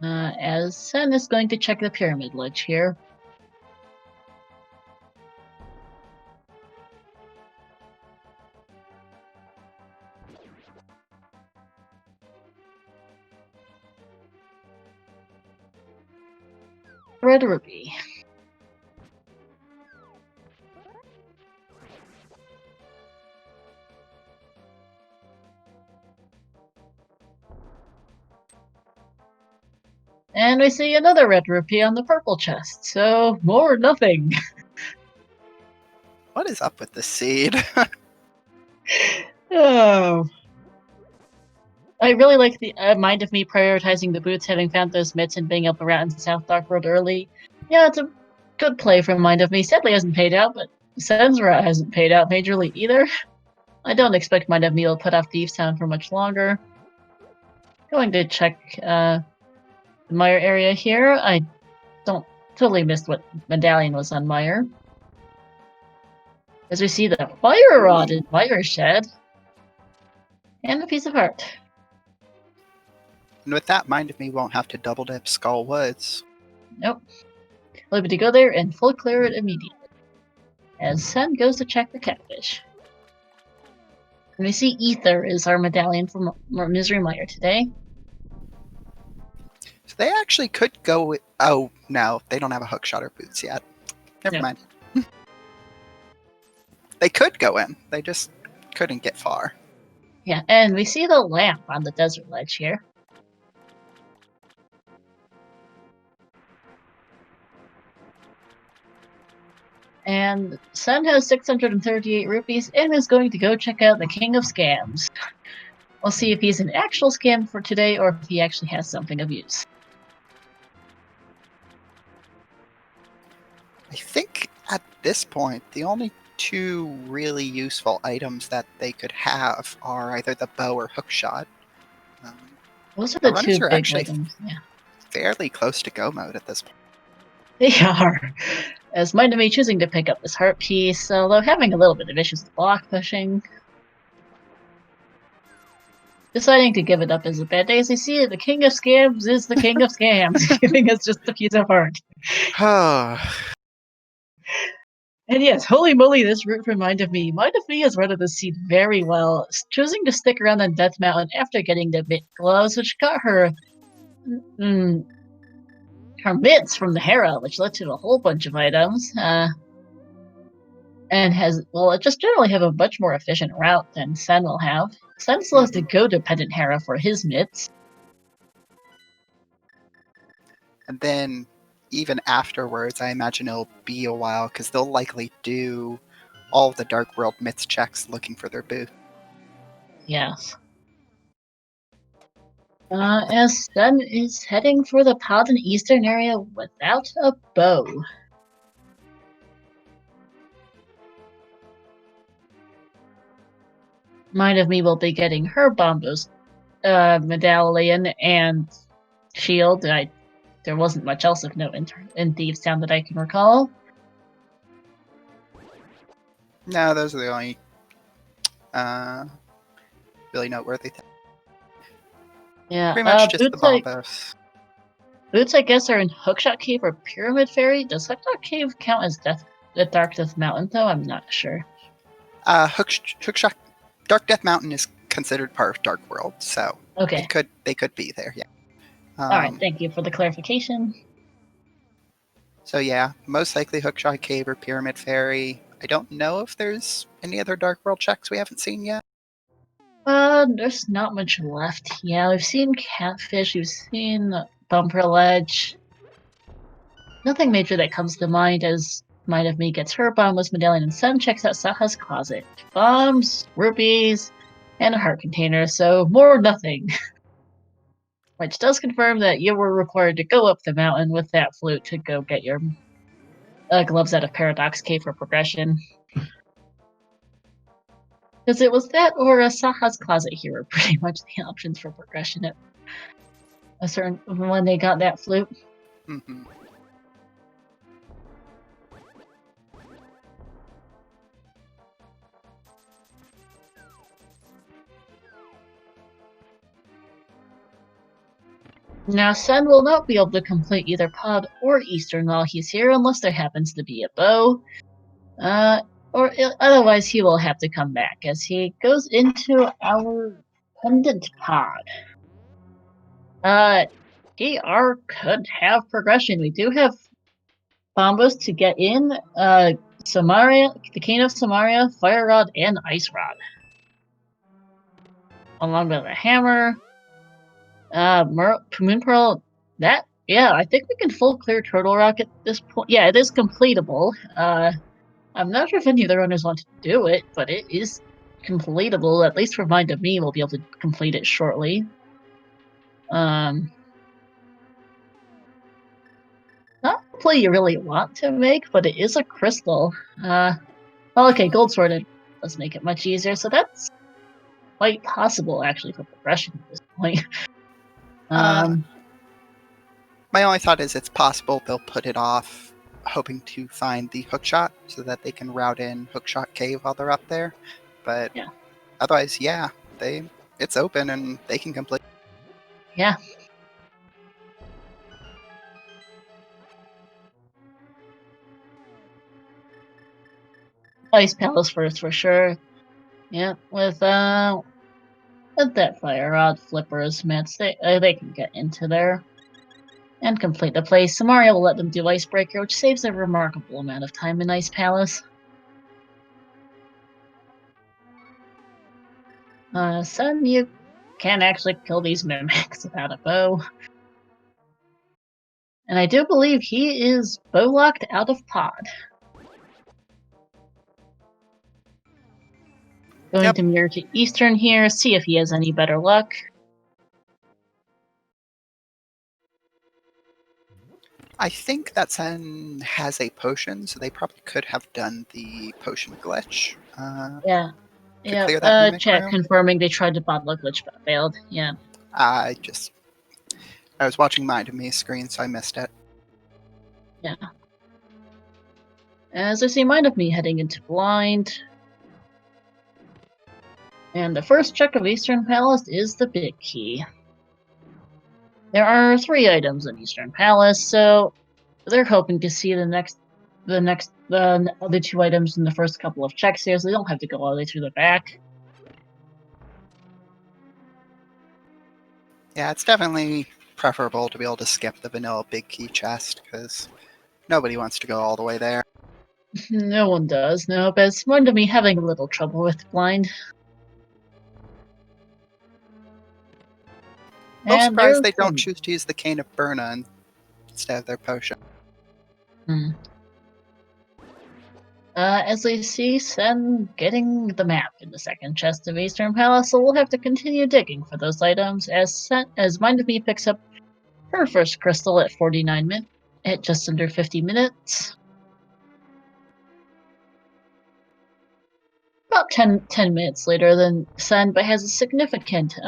S1: As Tsenn is going to check the pyramid ledge here. Red ruby. And we see another red rupee on the purple chest, so more or nothing.
S2: What is up with this seed?
S1: Oh. I really like the Mind of Me prioritizing the boots, having found those mitts and being able to route in South Dark World early. Yeah, it's a good play from Mind of Me. Sadly hasn't paid out, but Tsen's route hasn't paid out majorly either. I don't expect Mind of Me will put off Thieves Town for much longer. Going to check the Mire area here. I don't totally missed what medallion was on Mire. As we see the fire rod in Mire Shed. And a piece of heart.
S2: And with that, Mind of Me won't have to double dip Skull Woods.
S1: Nope. Able to go there and full clear it immediately. As Tsenn goes to check the catfish. And we see Ether is our medallion from Misery Mire today.
S2: So they actually could go with... Oh, no, they don't have a hookshot or boots yet. Never mind. They could go in. They just couldn't get far.
S1: Yeah, and we see the lamp on the desert ledge here. And Tsenn has 638 rupees and is going to go check out the King of Scams. We'll see if he's an actual scam for today or if he actually has something of use.
S2: I think at this point, the only two really useful items that they could have are either the bow or hookshot.
S1: Those are
S2: The
S1: the
S2: runners
S1: two
S2: are
S1: big
S2: actually
S1: items. Yeah,
S2: fairly close to go mode at this point.
S1: they are. As mindofme choosing to pick up this heart piece, although having a little bit of issues with block pushing. Deciding to give it up is a bad day. As you see, the King of Scams is the King of Scams, giving us just a piece of heart. And yes, holy moly, this route reminded me. Mindofme has run this seed very well, choosing to stick around on Death Mountain after getting the Mint gloves, which got her her mitts from the Hera, which led to a whole bunch of items. And it just generally have a much more efficient route than Tsenn will have. Tsenn still has to go dependent Hera for his mitts.
S2: And then even afterwards, I imagine it'll be a while because they'll likely do all of the Dark World myths checks looking for their booth.
S1: Yes. As Tsenn is heading for the Paladin Eastern area without a bow. Mindofme will be getting her Bombos medallion and shield. There wasn't much else of note in Thieves Town that I can recall.
S2: No, those are the only really noteworthy things.
S1: Yeah,
S2: Pretty much just the Bombos.
S1: Boots, I guess, are in Hookshot Cave or Pyramid Fairy. Does Hookshot Cave count as the Dark Death Mountain, though? I'm not sure.
S2: Hookshot Dark Death Mountain is considered part of Dark World, so
S1: okay,
S2: they could be there. Yeah.
S1: All right. Thank you for the clarification.
S2: So yeah, most likely Hookshot Cave or Pyramid Fairy. I don't know if there's any other Dark World checks we haven't seen yet.
S1: There's not much left. Yeah, we've seen Catfish, we've seen Bumper Ledge. Nothing major that comes to mind as Mindofme gets her bombless medallion and Tsenn checks out Saha's closet. Bombs, rupees, and a heart container, so more nothing. Which does confirm that you were required to go up the mountain with that flute to go get your gloves out of Paradox Cave for progression. Because it was that or Saha's closet here were pretty much the options for progression at a certain when they got that flute.
S2: Mm-hmm.
S1: Now, Tsenn will not be able to complete either Pod or Eastern while he's here unless there happens to be a bow. Otherwise he will have to come back as he goes into our Pendant Pod. DR could have progression. We do have combos to get in. Samaria, the King of Samaria, Fire Rod, and Ice Rod. Along with a hammer. Moon Pearl, I think we can full clear Turtle Rock at this point. Yeah, it is completable. I'm not sure if any of the runners want to do it, but it is completable. At least for Mindofme, we'll be able to complete it shortly. Not a play you really want to make, but it is a crystal. Okay, Gold Sword does make it much easier, so that's quite possible actually for progression at this point.
S2: My only thought is it's possible they'll put it off, hoping to find the hookshot so that they can route in Hookshot Cave while they're up there. But
S1: yeah.
S2: Otherwise, yeah, it's open and they can complete.
S1: Yeah. Ice Palace first for sure. Yeah, with that Fire Rod, Flippers, Mitts, they can get into there and complete the place. Samaria will let them do Icebreaker, which saves a remarkable amount of time in Ice Palace. Tsenn, you can actually kill these mimics without a bow. And I do believe he is bow locked out of pod. Going to mirror to Eastern here, see if he has any better luck.
S2: I think that Tsenn has a potion, so they probably could have done the potion glitch.
S1: Yeah.
S2: To clear that mimic
S1: chat
S2: room.
S1: confirming they tried to bottle a glitch but failed. Yeah.
S2: I was watching mindofme screen, so I missed it.
S1: Yeah. As I see mindofme heading into blind. And the first check of Eastern Palace is the big key. There are 3 items in Eastern Palace, so they're hoping to see the other 2 items in the first couple of checks here, so they don't have to go all the way through the back.
S2: Yeah, it's definitely preferable to be able to skip the vanilla big key chest, because nobody wants to go all the way there.
S1: No one does, no, but it's more to me having a little trouble with blind.
S2: No surprise they don't choose to use the Cane of Burna instead of their potion.
S1: As we see Tsenn getting the map in the second chest of Eastern Palace, so we'll have to continue digging for those items as mindofme picks up her first crystal at 49 minutes, at just under 50 minutes. About 10 minutes later than Tsenn, but has a significant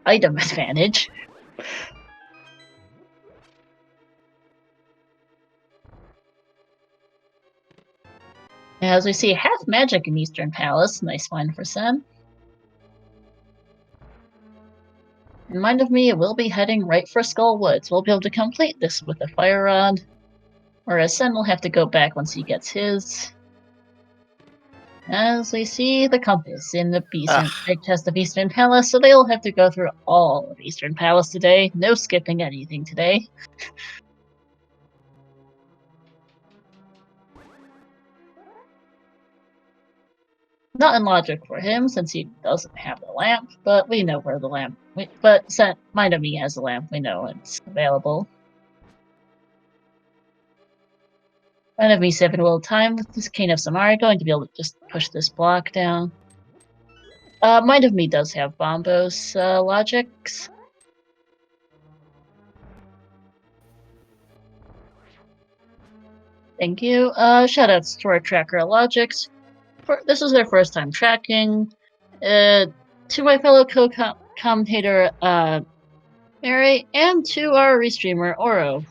S1: item advantage. As we see half magic in Eastern Palace, nice find for Tsenn. And mindofme will be heading right for Skull Woods. We'll be able to complete this with a fire rod, whereas Tsenn will have to go back once he gets his. As we see the compass in the big chest of Eastern Palace, so they'll have to go through all of Eastern Palace today. No skipping anything today. Not in logic for him, since he doesn't have the lamp, but we know where the lamp... But mindofme has the lamp, we know it's available. mindofme saving a little time with this Cane of Samari, going to be able to just push this block down. mindofme does have Bombos Logikz. Thank you. Shoutouts to our tracker Logikz. This is their first time tracking. To my fellow co-commentator Mary, and to our Restreamer Oro.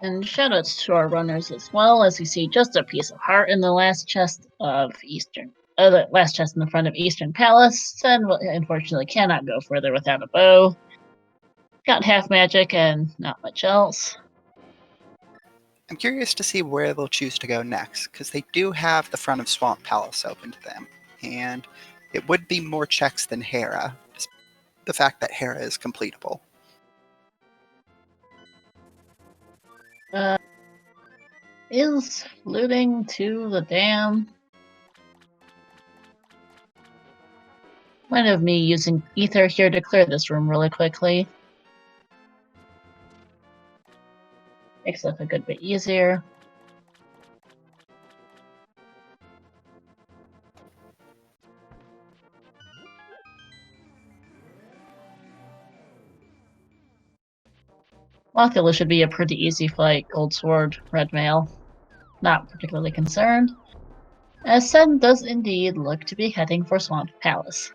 S1: And shoutouts to our runners as well, as we see just a piece of heart in the last chest of the last chest in the front of Eastern Palace, and unfortunately cannot go further without a bow. Got half magic and not much else.
S2: I'm curious to see where they'll choose to go next, because they do have the front of Swamp Palace open to them, and it would be more checks than Hera, just the fact that Hera is completable.
S1: Is looting to the dam. mindofme using ether here to clear this room really quickly. Makes life a good bit easier. Mothula should be a pretty easy fight, Gold Sword, Red Mail. Not particularly concerned. As Tsenn does indeed look to be heading for Swamp Palace.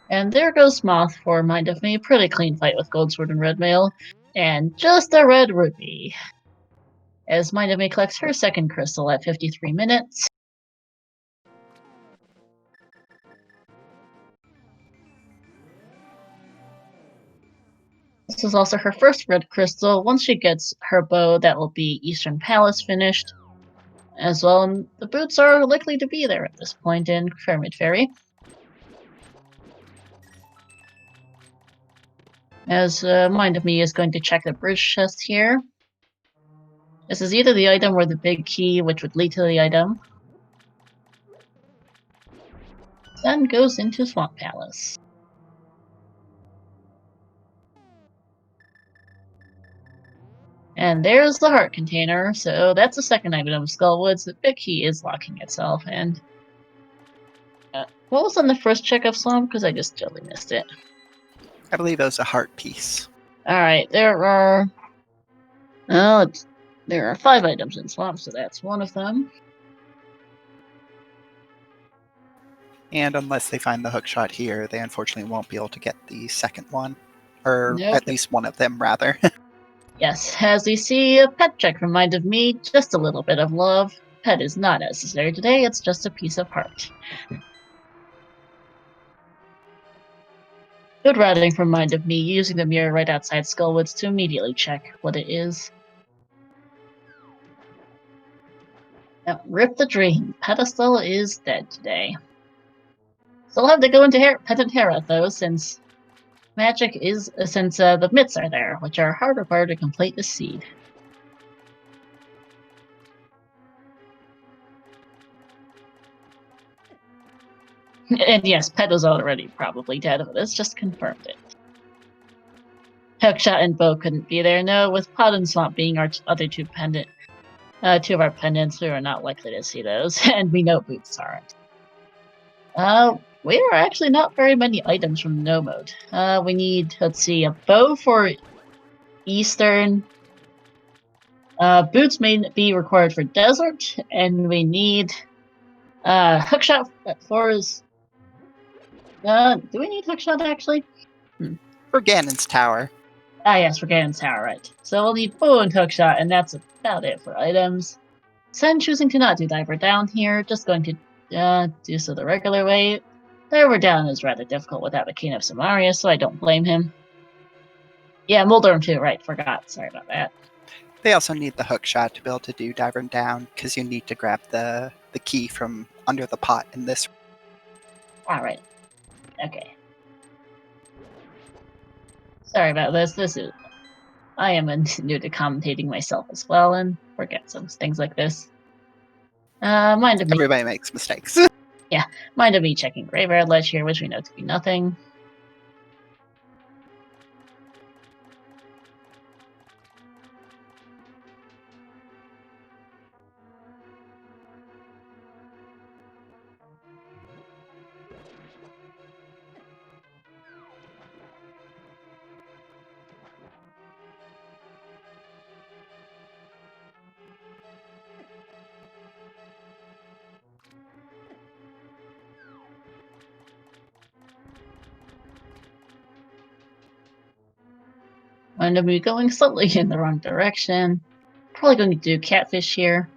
S1: And there goes Moth for mindofme. Pretty clean fight with Goldsword and Red Mail. And just a red rupee. As mindofme collects her second crystal at 53 minutes. This is also her first red crystal. Once she gets her bow, that will be Eastern Palace finished as well, and the boots are likely to be there at this point in Pyramid Fairy. As Mind of Me is going to check the bridge chest here. This is either the item or the big key, which would lead to the item. Then goes into Swamp Palace. And there's the heart container, so that's the second item of Skullwoods. The big key is locking itself, and what was on the first check of Swamp? Because I just totally missed it.
S2: I believe it was a heart piece.
S1: Alright, there are 5 items in Swamp, so that's one of them.
S2: And unless they find the hookshot here, they unfortunately won't be able to get the second one. Or
S1: Nope.
S2: at least one of them, rather.
S1: Yes, as we see, a pet check from Mind of Me, just a little bit of love. Pet is not necessary today, it's just a piece of heart. Good routing from Mind of Me, using the mirror right outside Skullwoods to immediately check what it is. Now, rip the dream. Pedestal is dead today. Still have to go into Pendant Hera, though, since the mitts are there, which are hard required to complete the seed. And yes, Pet is already probably dead, but this just confirmed it. Hookshot and Bow couldn't be there. No, with Pod and Swamp being our other two of our pendants, we are not likely to see those, and we know Boots aren't. We are actually not very many items from No Mode. We need, let's see, a bow for Eastern. Boots may be required for Desert, and we need Hookshot for his. Do we need Hookshot actually?
S2: For Ganon's Tower.
S1: Ah, yes, for Ganon's Tower, right. So we'll need bow and Hookshot, and that's about it for items. Tsenn choosing to not do Diver Down here, just going to do so the regular way. Diver Down is rather difficult without the King of Samaria, so I don't blame him. Yeah, Muldorm too, right, forgot, sorry about that.
S2: They also need the hookshot to be able to do Diver Down, because you need to grab the key from under the pot in this.
S1: Alright. Okay. Sorry about this. I am new to commentating myself as well, and forget some things like this. Mind of me.
S2: Everybody makes mistakes.
S1: Yeah, mind of me checking Graveyard Ledge here, which we know to be nothing. Mind of me going slightly in the wrong direction. Probably going to do Catfish here.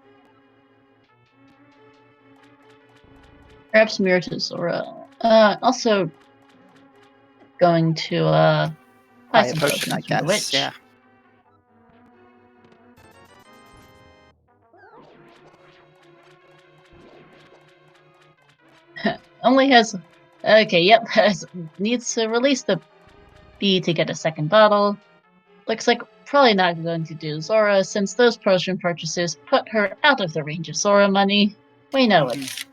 S1: Perhaps Mirror to Zora. Also going to buy some
S2: Potion, I
S1: potions from the
S2: guess.
S1: witch.
S2: Yeah.
S1: Only has. Okay, yep, needs to release the bee to get a second bottle. Looks like probably not going to do Zora, since those potion purchases put her out of the range of Zora money. We know it.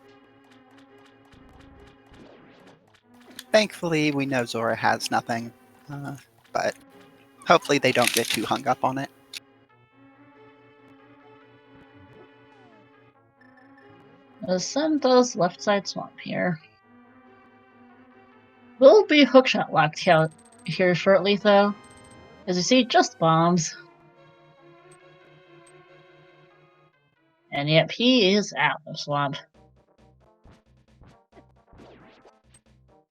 S2: Thankfully, we know Zora has nothing, but hopefully they don't get too hung up on it.
S1: The sun does left side swamp here. Will be hookshot locked out here shortly, though. As you see, just bombs. And yep, he is out of swamp.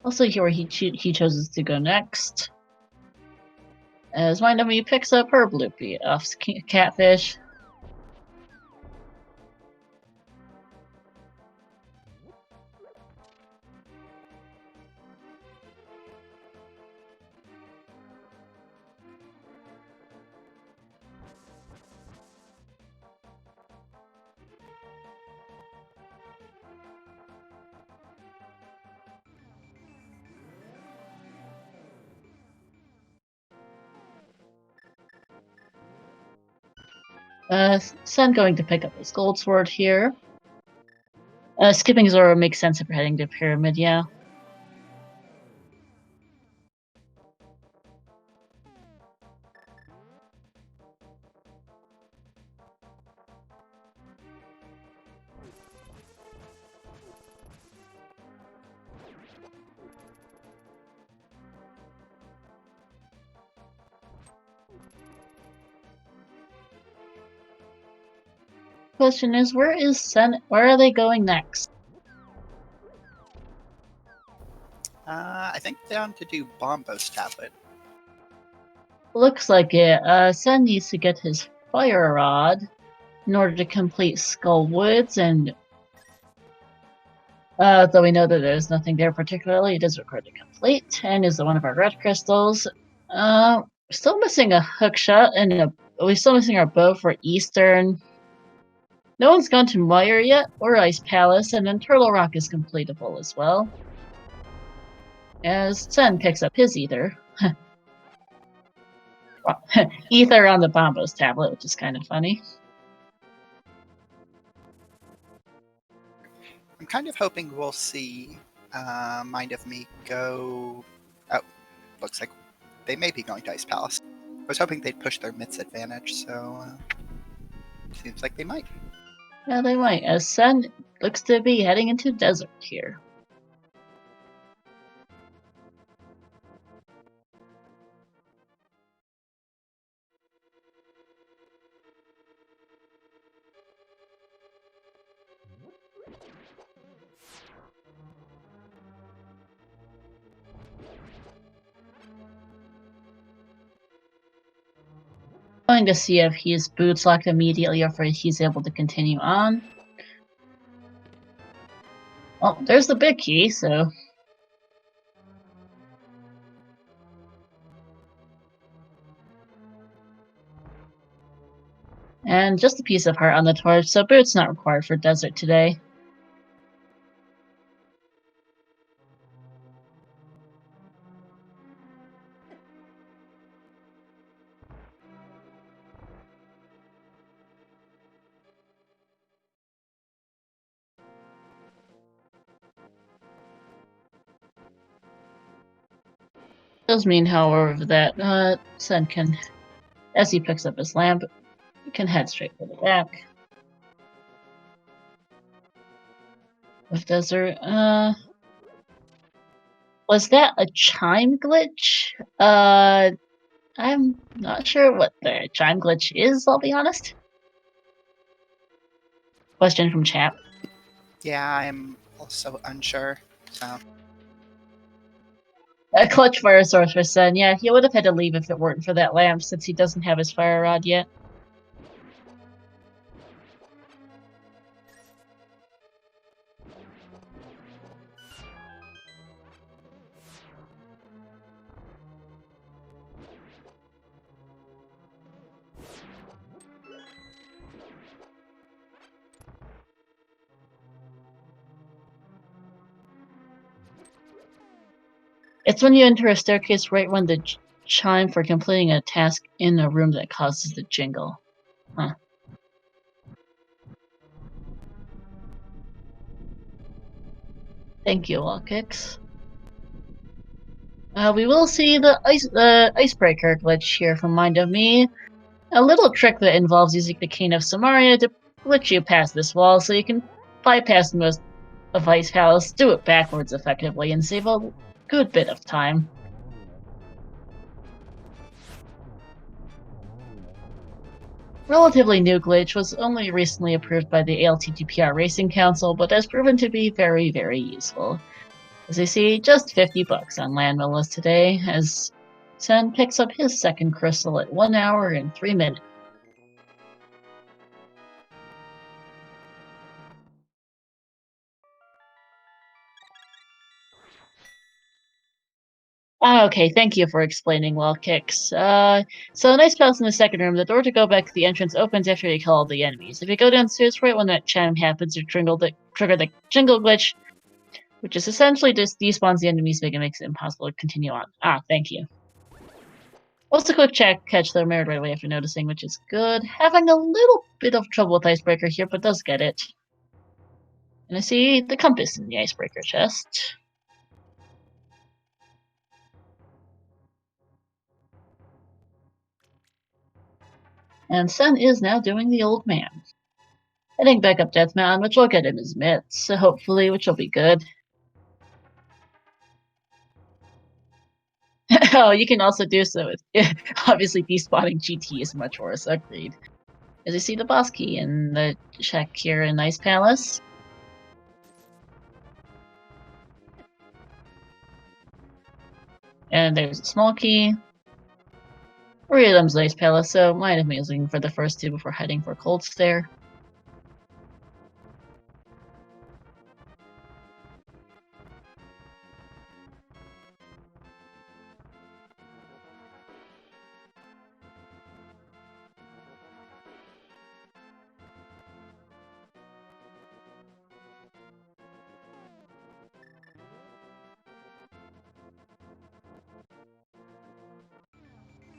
S1: Also here where he chooses to go next. As Mind of Me picks up her bloopy off Catfish. Tsenn going to pick up his gold sword here. Skipping Zoro makes sense if we're heading to Pyramid, yeah. Question is, where is Tsenn? Where are they going next?
S2: I think down to do Bombo's tablet.
S1: Looks like it. Tsenn needs to get his fire rod in order to complete Skull Woods, and though we know that there's nothing there particularly, it is required to complete. 10 is one of our red crystals. Still missing a hook shot, and we're still missing our bow for Eastern. No one's gone to Meyer yet, or Ice Palace, and then Turtle Rock is completable as well. As Tsenn picks up his ether. Ether on the Bombo's tablet, which is kind of funny.
S2: I'm kind of hoping we'll see Mind of Me go... Oh, looks like they may be going to Ice Palace. I was hoping they'd push their myths advantage, so seems like they might.
S1: Yeah, they might, as Tsenn looks to be heading into desert here. Going to see if he's boots locked immediately or if he's able to continue on. Oh, there's the big key, so... And just a piece of heart on the torch, so boots not required for desert today. Does mean, however, that Tsenn can, as he picks up his lamp, can head straight for the back of desert. Was that a chime glitch? I'm not sure what the chime glitch is, I'll be honest. Question from chat.
S2: Yeah, I'm also unsure, so...
S1: A clutch fire source for Tsenn. Yeah, he would have had to leave if it weren't for that lamp, since he doesn't have his fire rod yet. It's when you enter a staircase right when the chime for completing a task in a room that causes the jingle. Huh. Thank you, Logikz. We will see the icebreaker glitch here from Mind of Me. A little trick that involves using the Cane of Samaria to glitch you past this wall so you can bypass most of Ice Palace, do it backwards effectively, and save a good bit of time. Relatively new glitch, was only recently approved by the ALTTPR Racing Council, but has proven to be very, very useful. As you see, just 50 bucks on Landmillas today, as Tsenn picks up his second crystal at 1 hour and 3 minutes. Okay, thank you for explaining, Logikz. So nice palace in the second room. The door to go back to the entrance opens after you kill all the enemies. If you go downstairs right when that chime happens, you trigger the jingle glitch, which is essentially just despawns the enemies, making it impossible to continue on. Thank you. Also, quick catch though, married right away after noticing, which is good. Having a little bit of trouble with icebreaker here, but does get it. And I see the compass in the icebreaker chest. And Tsenn is now doing the old man. Heading back up Death Mountain, which will get him his mitts, so hopefully, which will be good. Oh, you can also do so with obviously despawning GT is much worse. Agreed. As you see the boss key in the check here in Ice Palace. And there's a small key. 3 of them's Ice Palace, so might have been looking for the first 2 before heading for Cold Stare.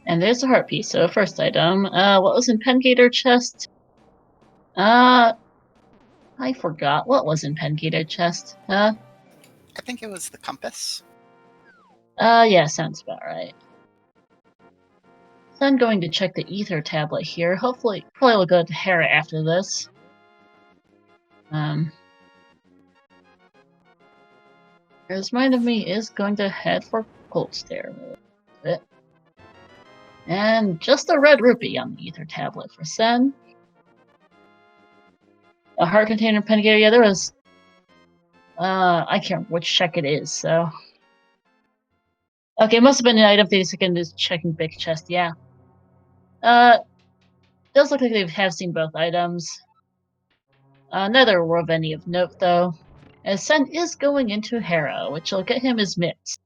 S1: And there's the heart piece, so first item. What was in Pengator chest? I forgot what was in Pengator chest.
S2: I think it was the compass.
S1: Yeah, sounds about right. So I'm going to check the ether tablet here. Hopefully, probably will go to Hera after this. As Mind of Me is going to head for Cold Stare. And just a red rupee on the ether tablet for Tsenn. A heart container Pengator. Yeah, there was. I can't remember which check it is, so. Okay, it must have been an item they second is checking big chest, yeah. Does look like they have seen both items. Neither were of any of note, though. As Tsenn is going into Hera, which will get him his mitts.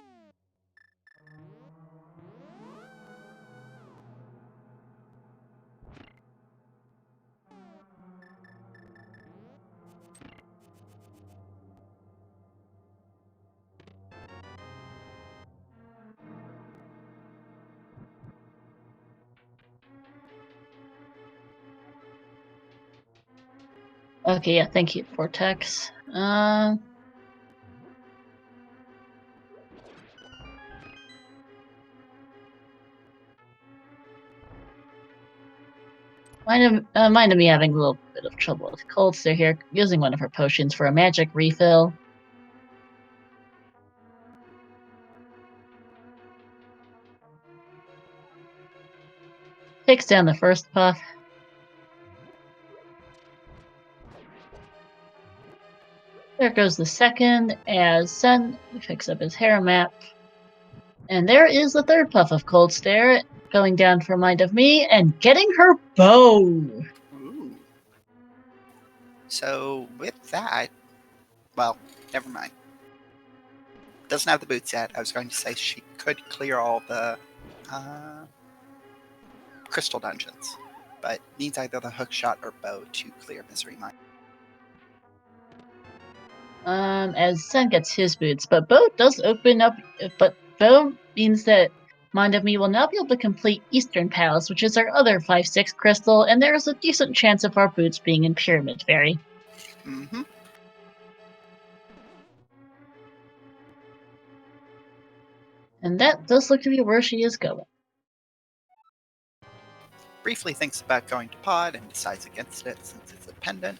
S1: Okay, yeah, thank you, Vortex. Mind of me having a little bit of trouble with Cold Stare here, using one of her potions for a magic refill. Takes down the first puff. There goes the second, as Tsenn picks up his hair map. And there is the third puff of Cold Stare, going down for Mind of Me, and getting her bow!
S2: Ooh. So, with that, well, never mind. Doesn't have the boots yet. I was going to say she could clear all the crystal dungeons, but needs either the hookshot or bow to clear Misery Mine.
S1: As Tsenn gets his boots, but bow does open up, but bow means that Mind of Me will now be able to complete Eastern Palace, which is our other 5/6 crystal, and there is a decent chance of our boots being in Pyramid Fairy.
S2: Mm-hmm.
S1: And that does look to be where she is going.
S2: Briefly thinks about going to pod and decides against it since it's a pendant.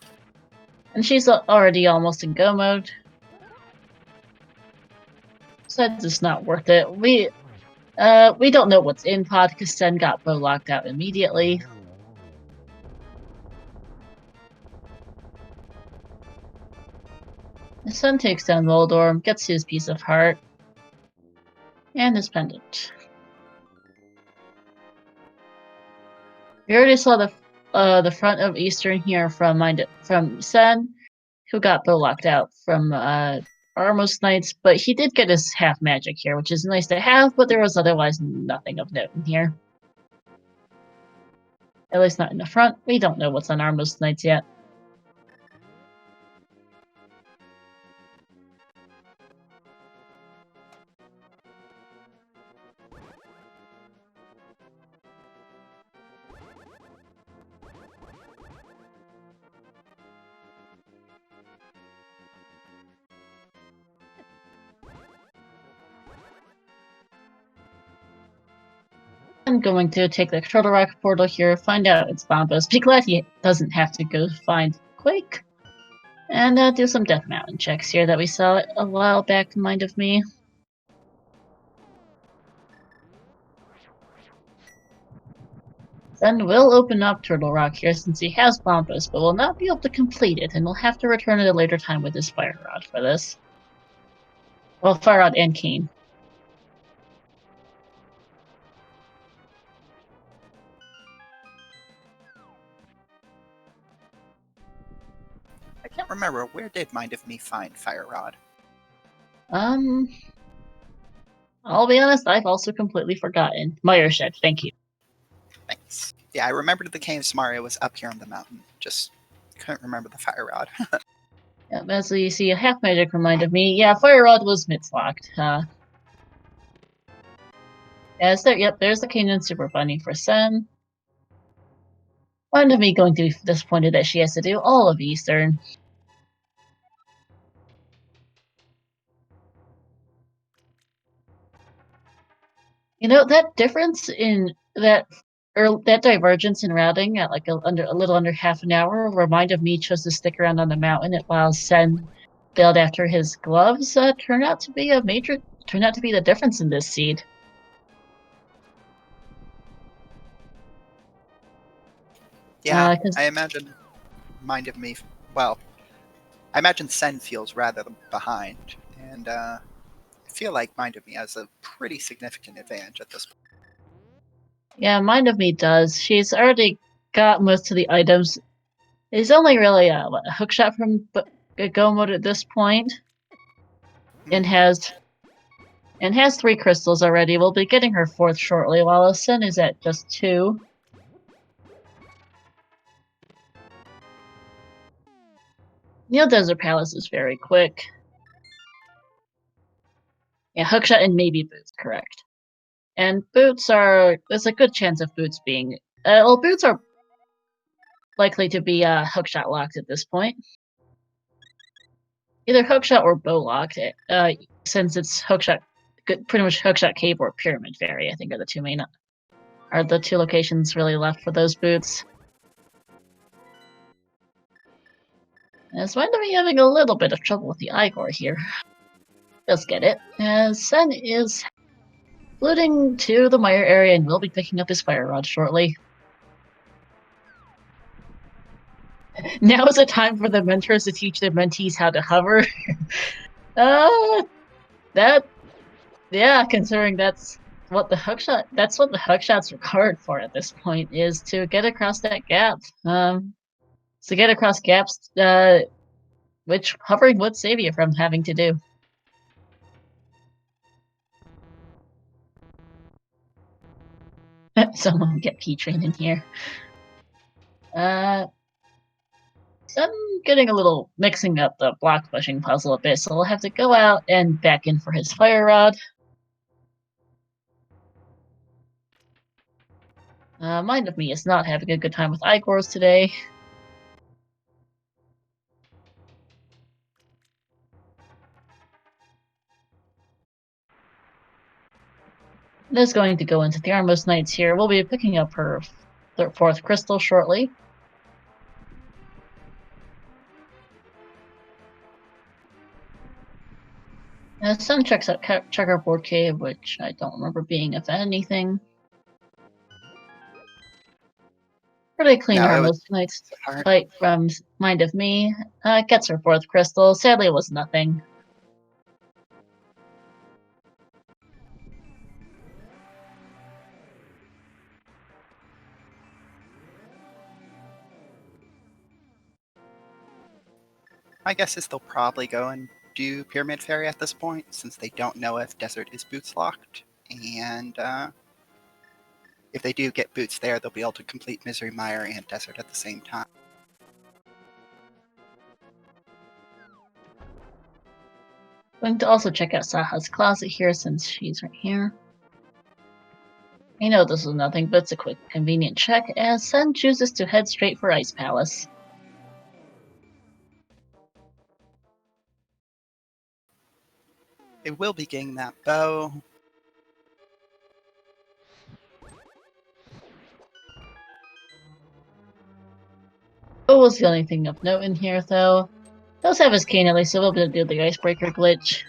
S1: And she's already almost in go mode. Besides, it's not worth it. We don't know what's in pod because Tsenn got bow locked out immediately. The Tsenn takes down Moldorm, gets his piece of heart, and his pendant. We already saw the front of Eastern here from Tsenn, who got bow locked out from Armos Knights, but he did get his half magic here, which is nice to have, but there was otherwise nothing of note in here. At least not in the front. We don't know what's on Armos Knights yet. I'm going to take the Turtle Rock portal here, find out it's Bombos. Be glad he doesn't have to go find Quake. And do some Death Mountain checks here that we saw a while back, Mind of Me. Then we'll open up Turtle Rock here since he has Bombos, but will not be able to complete it, and we'll have to return at a later time with his Fire Rod for this. Well, Fire Rod and Cane.
S2: I can't remember, where did Mind of Me find Fire Rod?
S1: I'll be honest, I've also completely forgotten. Meyer Shed, thank you.
S2: Thanks. Yeah, I remembered the Caves Mario was up here on the mountain. Just couldn't remember the Fire Rod.
S1: Yep, as you see, a half magic reminded me. Yeah, Fire Rod was Mitz-locked. There's the Canaan Super Bunny for Sen. Mind of me going to be disappointed that she has to do all of Eastern. You know, that difference in that divergence in routing at like a little under half an hour reminded me chose to stick around on the mountain while Sen bailed after his gloves turned out to be the difference in this seed.
S2: Yeah, I imagine Mind of Me, well, I imagine Sen feels rather behind, and I feel like Mind of Me has a pretty significant advantage at this point.
S1: Yeah, Mind of Me does. She's already got most of the items. It's only really a hookshot from Go Mode at this point, and has 3 crystals already. We'll be getting her 4th shortly, while Sen is at just 2. Neo Desert Palace is very quick. Yeah, hookshot and maybe boots, correct. And boots there's a good chance of boots being, boots are likely to be hookshot locked at this point. Either hookshot or bow locked, since it's hookshot, pretty much hookshot cave or pyramid fairy, I think are the two locations really left for those boots. As Mind of Me having a little bit of trouble with the Igor here. Does get it, as Sen is floating to the mire area and will be picking up his Fire Rod shortly. Now is a time for the mentors to teach their mentees how to hover. Considering that's what the hookshot's required for at this point, is to get across that gap. To get across gaps, which hovering would save you from having to do. Someone get P-Train in here. So I'm getting a little mixing up the block pushing puzzle a bit, so we'll have to go out and back in for his Fire Rod. Mind of Me is not having a good time with Igors today. Is going to go into the Armos Knights here. We'll be picking up her 4th crystal shortly. Sun checks out Checkerboard Cave, which I don't remember being, if anything. Pretty clean Armos Knights fight from Mind of Me. Gets her 4th crystal. Sadly, it was nothing.
S2: My guess is they'll probably go and do Pyramid Fairy at this point, since they don't know if Desert is boots locked, and if they do get boots there, they'll be able to complete Misery Mire and Desert at the same time.
S1: Going to also check out Saha's closet here, since she's right here. I know this is nothing, but it's a quick, convenient check, as Sen chooses to head straight for Ice Palace.
S2: They will be getting that bow.
S1: was the only thing of note in here, though. Does have his cane at least, so we'll be able to do the icebreaker glitch.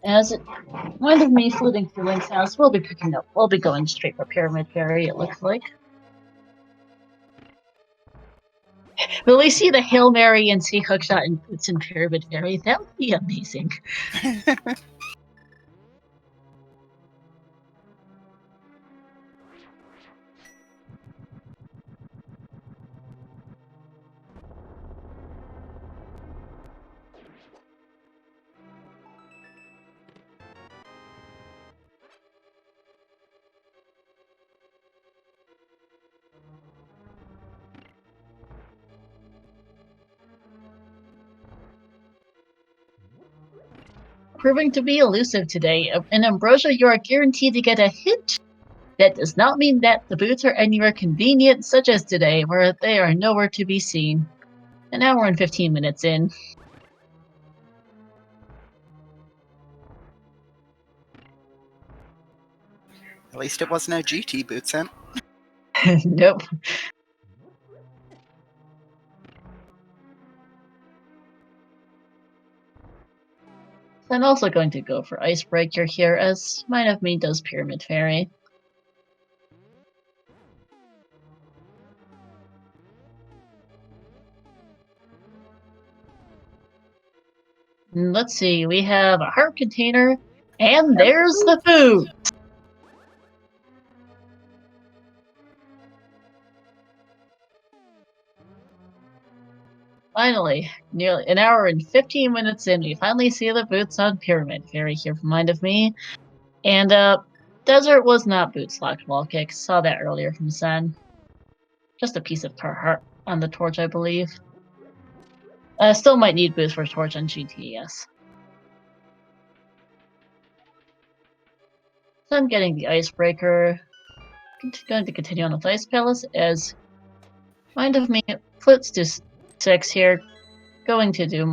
S1: As it mind of me fluting through Link's house, we'll be picking up. We'll be going straight for Pyramid Fairy, it looks like. Will we see the Hail Mary and see Hookshot and Boots in Pyramid Fairy? That would be amazing. Proving to be elusive today. In Ambrosia, you are guaranteed to get a hint. That does not mean that the boots are anywhere convenient, such as today, where they are nowhere to be seen. An hour and 15 minutes in.
S2: At least it wasn't a GT boot scent.
S1: Nope. I'm also going to go for Icebreaker here, as Mind of Me does Pyramid Fairy. Let's see, we have a heart container, and there's the food! Finally, nearly an hour and 15 minutes in, we finally see the boots on Pyramid Fairy here from Mind of Me. And, Desert was not boots locked Logikz. Saw that earlier from Tsenn. Just a piece of heart on the torch, I believe. Still might need boots for torch on GTS. So I'm getting the Icebreaker. Going to continue on with Ice Palace as Mind of Me flips to 6 here. Going to do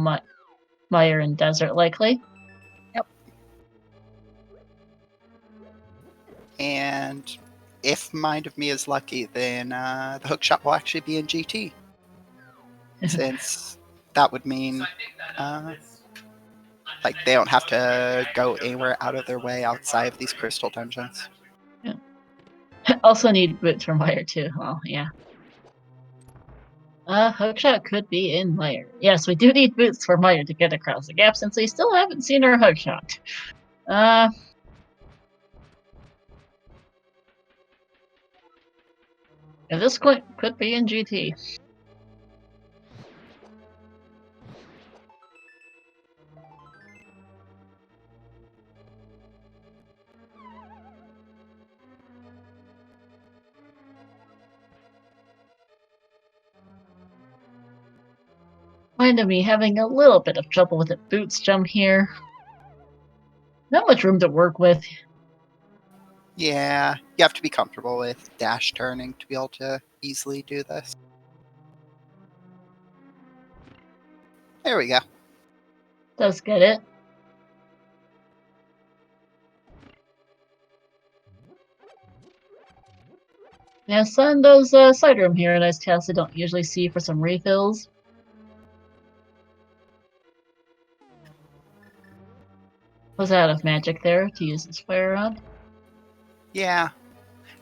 S1: Mire and Desert likely.
S2: Yep. And if Mind of Me is lucky, then the hookshot will actually be in GT. Since that would mean like they don't have to go anywhere out of their way outside of these crystal dungeons.
S1: Yeah. Also need boots for Mire too. Well, yeah. Hookshot could be in Mire. Yes, we do need boots for Mire to get across the gap since we still haven't seen her Hookshot. At this point, could be in GT. Mind of me having a little bit of trouble with the boots jump here. Not much room to work with.
S2: Yeah, you have to be comfortable with dash turning to be able to easily do this. There we go.
S1: Does get it. Now, Sun does side room here, a nice task I don't usually see for some refills. Was out of magic there to use this fire rod.
S2: Yeah.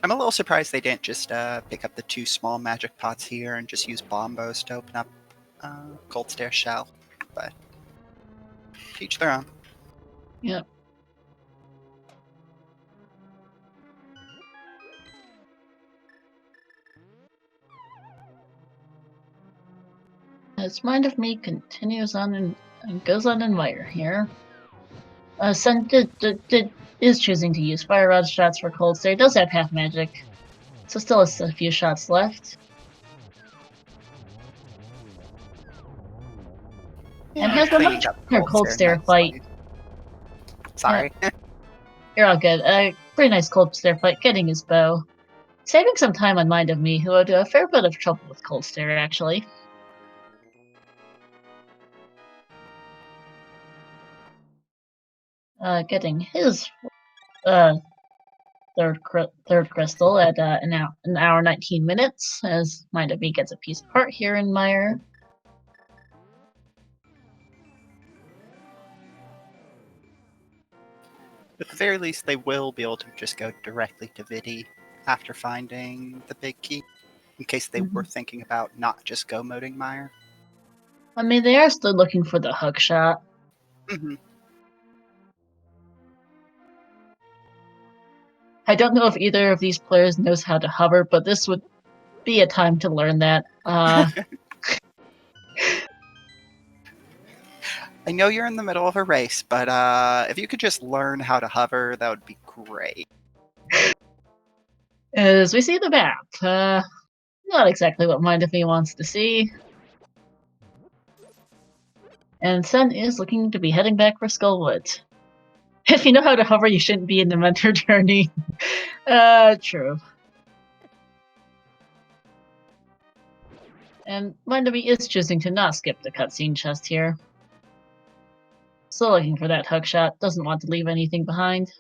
S2: I'm a little surprised they didn't just pick up the 2 small magic pots here and just use bombos to open up Cold Stare Shell. But each their own.
S1: Yep. As Mind of Me continues on and goes on in Mire here. Sun is choosing to use fire rod shots for Cold Stare. Does have half magic, so still has a few shots left.
S2: Yeah,
S1: and has a much better Cold Stare fight.
S2: Sorry.
S1: You're all good. Pretty nice Cold Stare fight, getting his bow. Saving some time on Mind of Me, who had a fair bit of trouble with Cold Stare, actually. Getting his third crystal at an hour 19 minutes, as Mind of Me gets a piece apart here in Meyer.
S2: At the very least, they will be able to just go directly to Vidi after finding the big key, in case they were thinking about not just go moding Meyer.
S1: I mean, they are still looking for the hook shot. I don't know if either of these players knows how to hover, but this would be a time to learn that.
S2: I know you're in the middle of a race, but if you could just learn how to hover, that would be great.
S1: As we see the map, not exactly what Mind of Me wants to see. And Tsenn is looking to be heading back for Skullwoods. If you know how to hover, you shouldn't be in the mentor journey. True. And Mind of Me is choosing to not skip the cutscene chest here. Still looking for that hook shot, doesn't want to leave anything behind.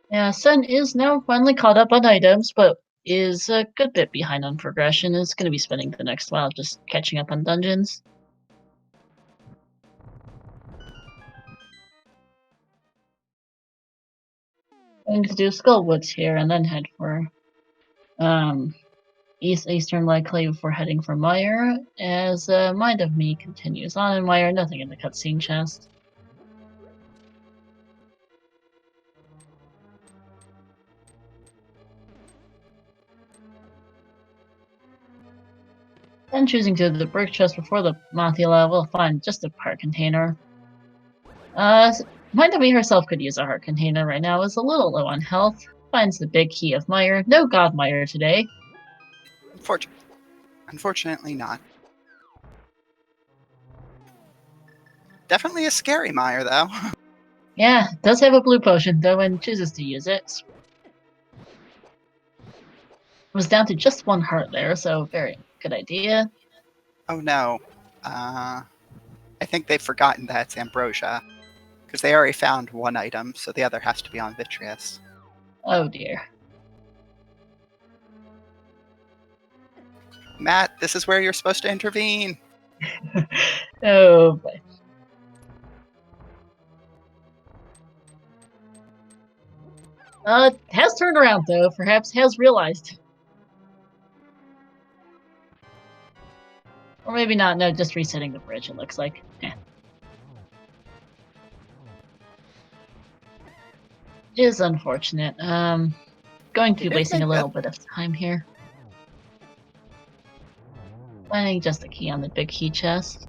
S1: Yeah, Tsenn is now finally caught up on items, but is a good bit behind on progression. Is going to be spending the next while just catching up on dungeons. Going to do Skullwoods here and then head for Eastern likely before heading for Meyer, as Mind of Me continues on in Meyer, nothing in the cutscene chest. Then choosing to do the brick chest before the Mothula will find just a heart container. Mind of Me herself could use a heart container right now, is a little low on health. Finds the big key of Meyer. No God Meyer today.
S2: Unfortunately not. Definitely a scary Meyer, though.
S1: Yeah, does have a blue potion, though, and chooses to use it. Was down to just one heart there, so very good idea.
S2: Oh no. I think they've forgotten that it's Ambrosia, because they already found one item, so the other has to be on Vitreous.
S1: Oh dear.
S2: Matt, this is where you're supposed to intervene.
S1: Oh boy. Has turned around though, perhaps has realized. Or maybe not, no, just resetting the bridge, it looks like. It is unfortunate. Going to be wasting a little bit of time here. Finding just a key on the big key chest.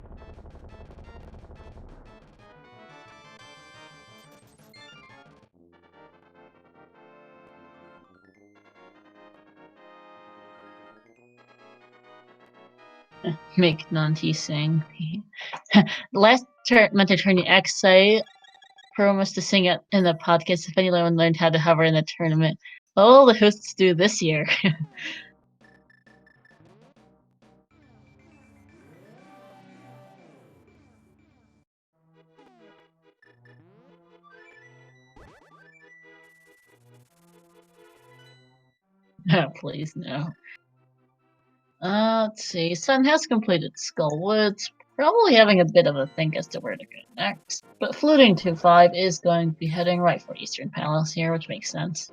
S1: Make Nanti sing. Last Mentor Tourney X, I promised to sing it in the podcast if anyone learned how to hover in the tournament. All the hosts do this year. Oh, please, no. Let's see. Tsenn has completed Skullwoods, probably having a bit of a think as to where to go next. But Fluting 2-5 is going to be heading right for Eastern Palace here, which makes sense.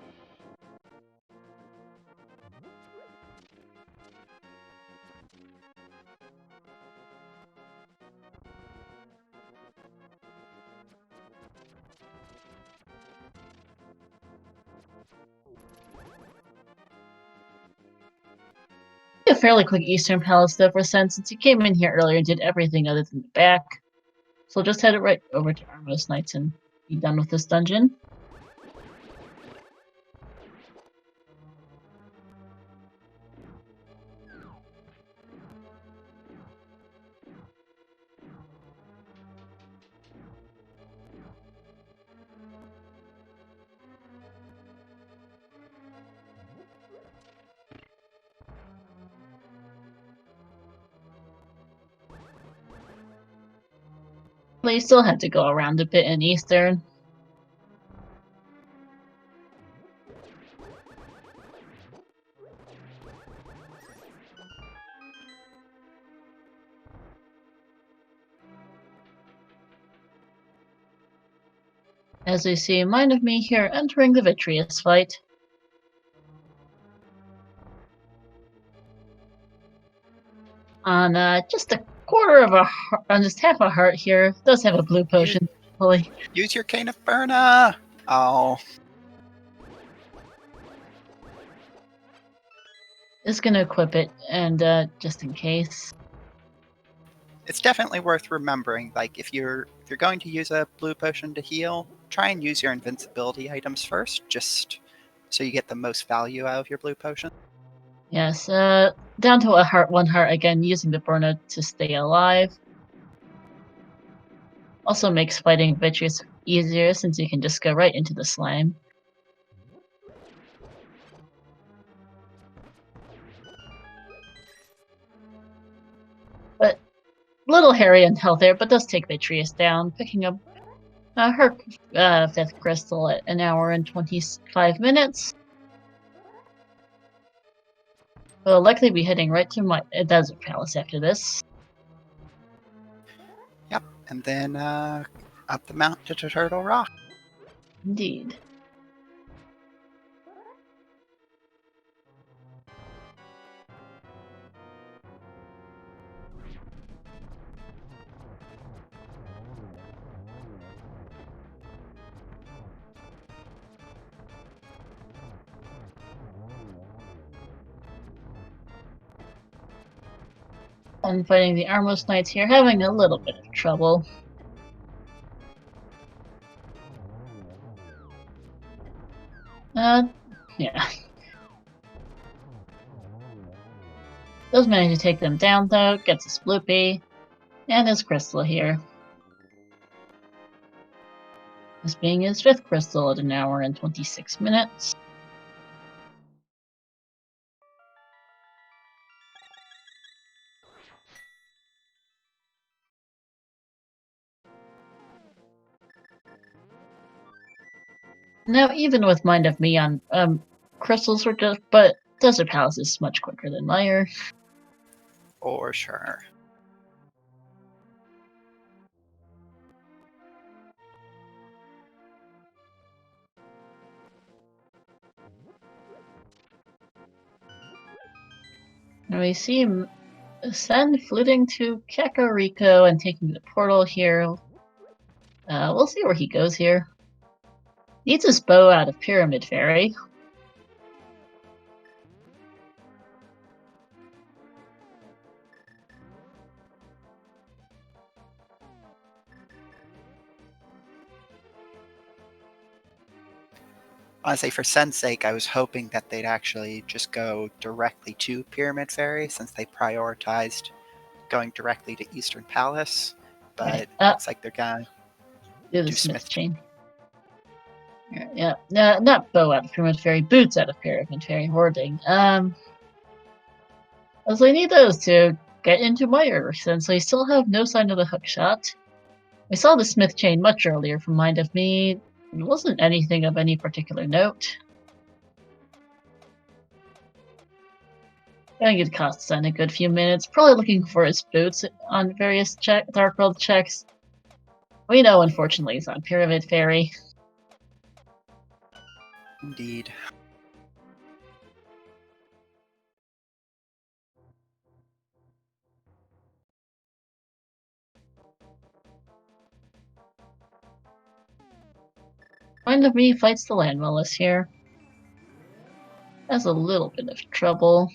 S1: A fairly quick Eastern Palace though for Tsenn, since he came in here earlier and did everything other than the back. So we'll just head it right over to Armos Knights and be done with this dungeon. But you still have to go around a bit in Eastern. As we see Mind of Me here entering the Vitreous fight. On just a quarter of a heart, on just half a heart here, does have a blue potion.
S2: Use your Cane of Burna! Oh.
S1: Just gonna equip it, and just in case.
S2: It's definitely worth remembering, like, if you're going to use a blue potion to heal, try and use your invincibility items first, just so you get the most value out of your blue potion.
S1: Yes, down to a heart, 1 heart again, using the burner to stay alive. Also makes fighting Vitreous easier since you can just go right into the slime. But little hairy and health there, but does take Vitreous down, picking up her 5th crystal at 1 hour and 25 minutes. We'll likely be heading right to my Desert Palace after this.
S2: Yep, and then up the mountain to Turtle Rock.
S1: Indeed. And fighting the Armos Knights here, having a little bit of trouble. Yeah. Does manage to take them down though, gets his Bloopy, and his crystal here. This being his 5th crystal at 1 hour and 26 minutes. Now, even with Mind of Me on crystals were just, but Desert Palace is much quicker than Mire.
S2: For sure.
S1: And we see Tsenn fluting to Kakariko and taking the portal here. We'll see where he goes here. Needs his bow out of Pyramid Fairy.
S2: Honestly, for Tsenn's sake, I was hoping that they'd actually just go directly to Pyramid Fairy, since they prioritized going directly to Eastern Palace. But looks like they're gonna
S1: do the Smith Chain. Yeah, not bow out of Pyramid Fairy, boots out of Pyramid Fairy hoarding. As we need those to get into Mire, since we still have no sign of the hookshot. We saw the Smith Chain much earlier from Mind of Me. It wasn't anything of any particular note. I think it costs Tsenn a good few minutes, probably looking for his boots on various Dark World checks. We know, unfortunately, he's on Pyramid Fairy.
S2: Indeed.
S1: Mind of Me fights the Land Mollusk here. Has a little bit of trouble.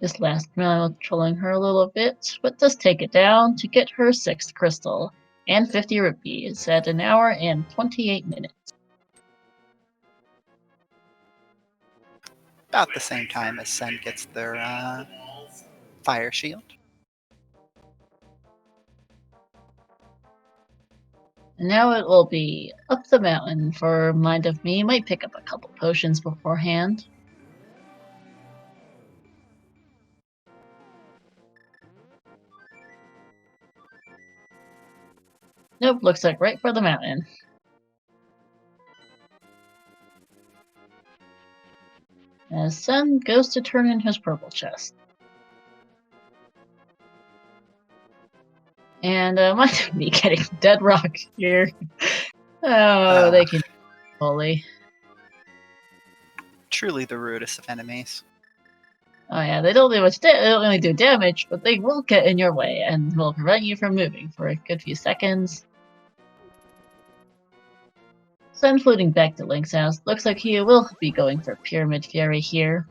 S1: This last round trolling her a little bit, but does take it down to get her 6th crystal and 50 rupees at 1 hour and 28 minutes.
S2: About the same time as Tsenn gets their fire shield.
S1: And now it will be up the mountain for Mind of Me. Might pick up a couple potions beforehand. Nope, looks like right for the mountain. As Tsenn goes to turn in his purple chest. And might be getting dead rock here. Oh, they can fully.
S2: Truly the rudest of enemies.
S1: Oh yeah, they don't do much. They don't really do damage, but they will get in your way and will prevent you from moving for a good few seconds. Sun floating back to Link's house. Looks like he will be going for Pyramid Fury here.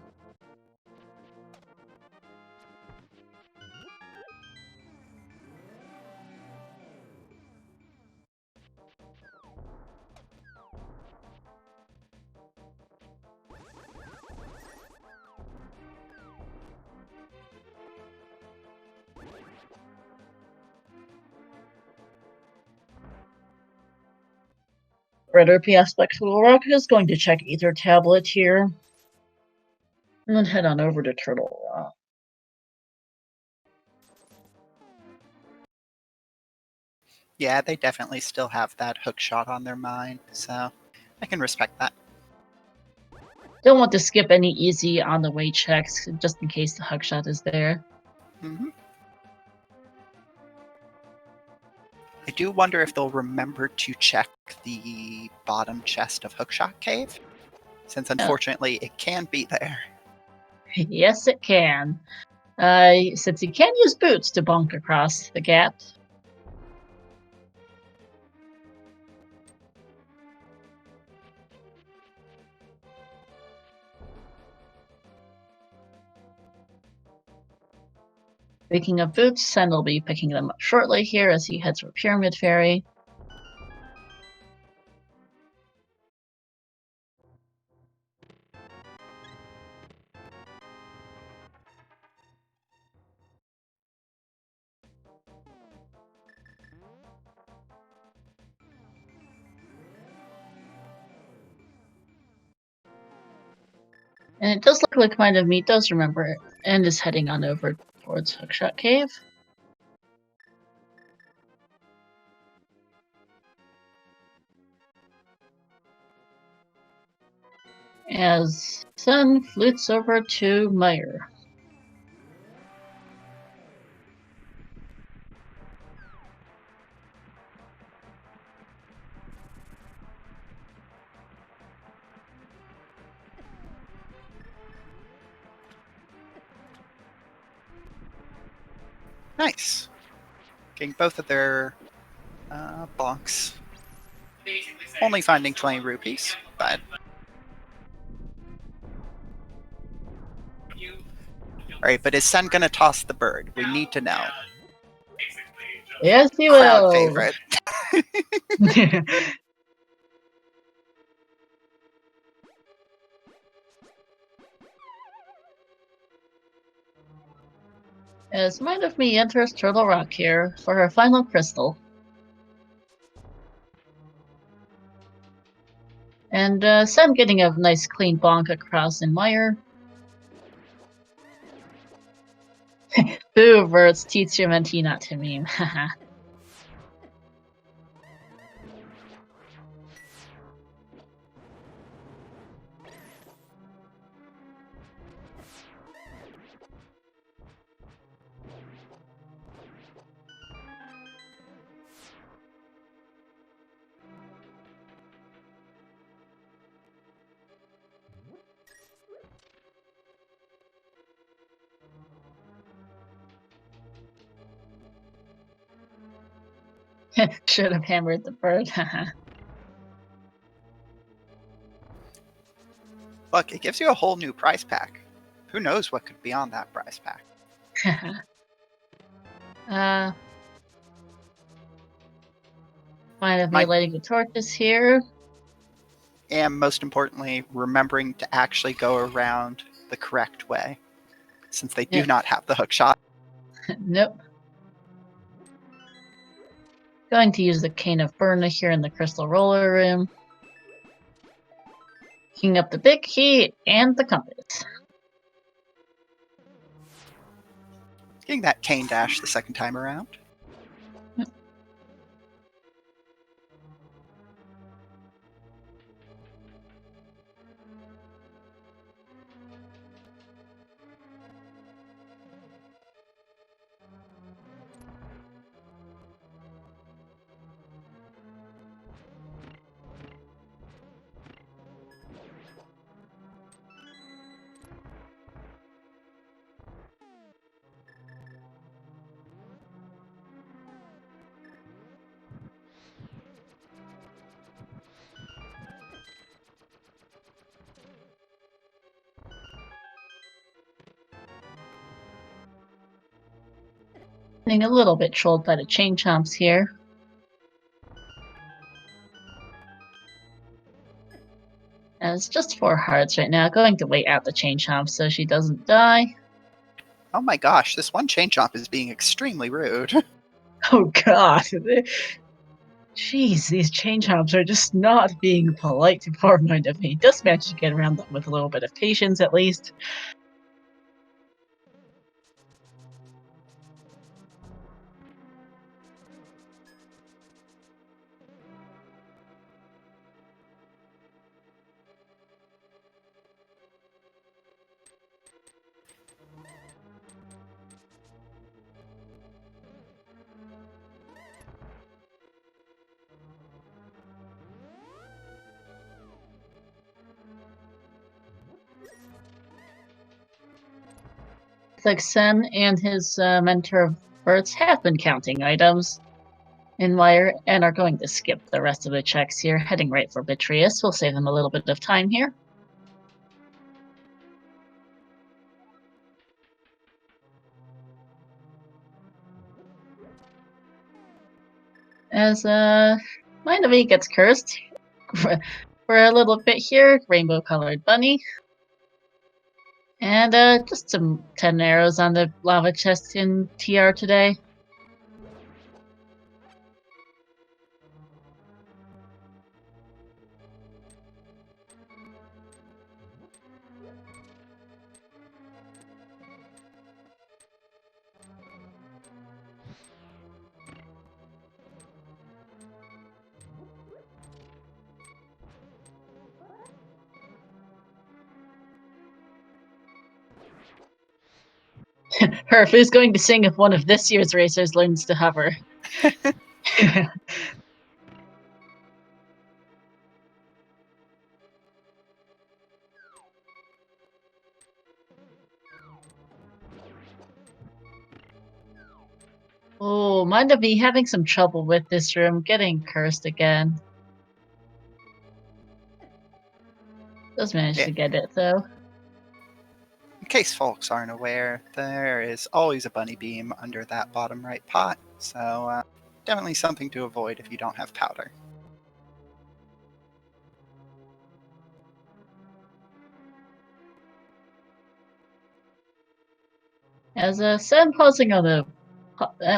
S1: Redder P Aspect Rock is going to check Ether Tablet here. And then head on over to Turtle Rock.
S2: Yeah, they definitely still have that hook shot on their mind, so I can respect that.
S1: Don't want to skip any easy on the way checks, just in case the hook shot is there.
S2: I do wonder if they'll remember to check the bottom chest of Hookshot Cave, since unfortunately it can be there.
S1: Yes, it can. Since you can use boots to bonk across the gap. Speaking of boots, Tsenn will be picking them up shortly here as he heads for Pyramid Fairy. And it does look like Mind of Me does remember it and is heading on over towards Hookshot Cave. As Tsenn flutes over to Meyer.
S2: Nice. Getting both of their bonks. Only finding 20 rupees, but... Alright, but is Tsenn gonna toss the bird? We need to know.
S1: Yes, he
S2: Crowd
S1: will!
S2: favorite.
S1: As Mind of Me enters Turtle Rock here for her final crystal. And Tsenn getting a nice clean bonk across in Meyer. Boo, Vertz, teach your mentee not to meme. Haha. Should have hammered the bird.
S2: Look, it gives you a whole new prize pack. Who knows what could be on that prize pack?
S1: Mind of Me lighting the torches here.
S2: And most importantly, remembering to actually go around the correct way, since they do not have the hook shot.
S1: Nope. Going to use the Cane of Burna here in the Crystal Roller Room. Picking up the big key and the compass.
S2: Getting that cane dash the second time around.
S1: Being a little bit trolled by the chain chomps here. And it's just 4 hearts right now. Going to wait out the chain chomp so she doesn't die.
S2: Oh my gosh, this one chain chomp is being extremely rude.
S1: Oh god. Jeez, these chain chomps are just not being polite to poor mindofme. He does manage to get around them with a little bit of patience at least. It's like Tsenn and his mentor Vertz have been counting items in wire and are going to skip the rest of the checks here, heading right for Vitreous. We'll save them a little bit of time here. As mindofme gets cursed for a little bit here, rainbow colored bunny. And just some 10 arrows on the lava chest in TR today. Herf is going to sing if one of this year's racers learns to hover. Oh, mindofme having some trouble with this room, getting cursed again. Does manage to get it though.
S2: In case folks aren't aware, there is always a bunny beam under that bottom right pot, so definitely something to avoid if you don't have powder.
S1: As Tsenn pausing on the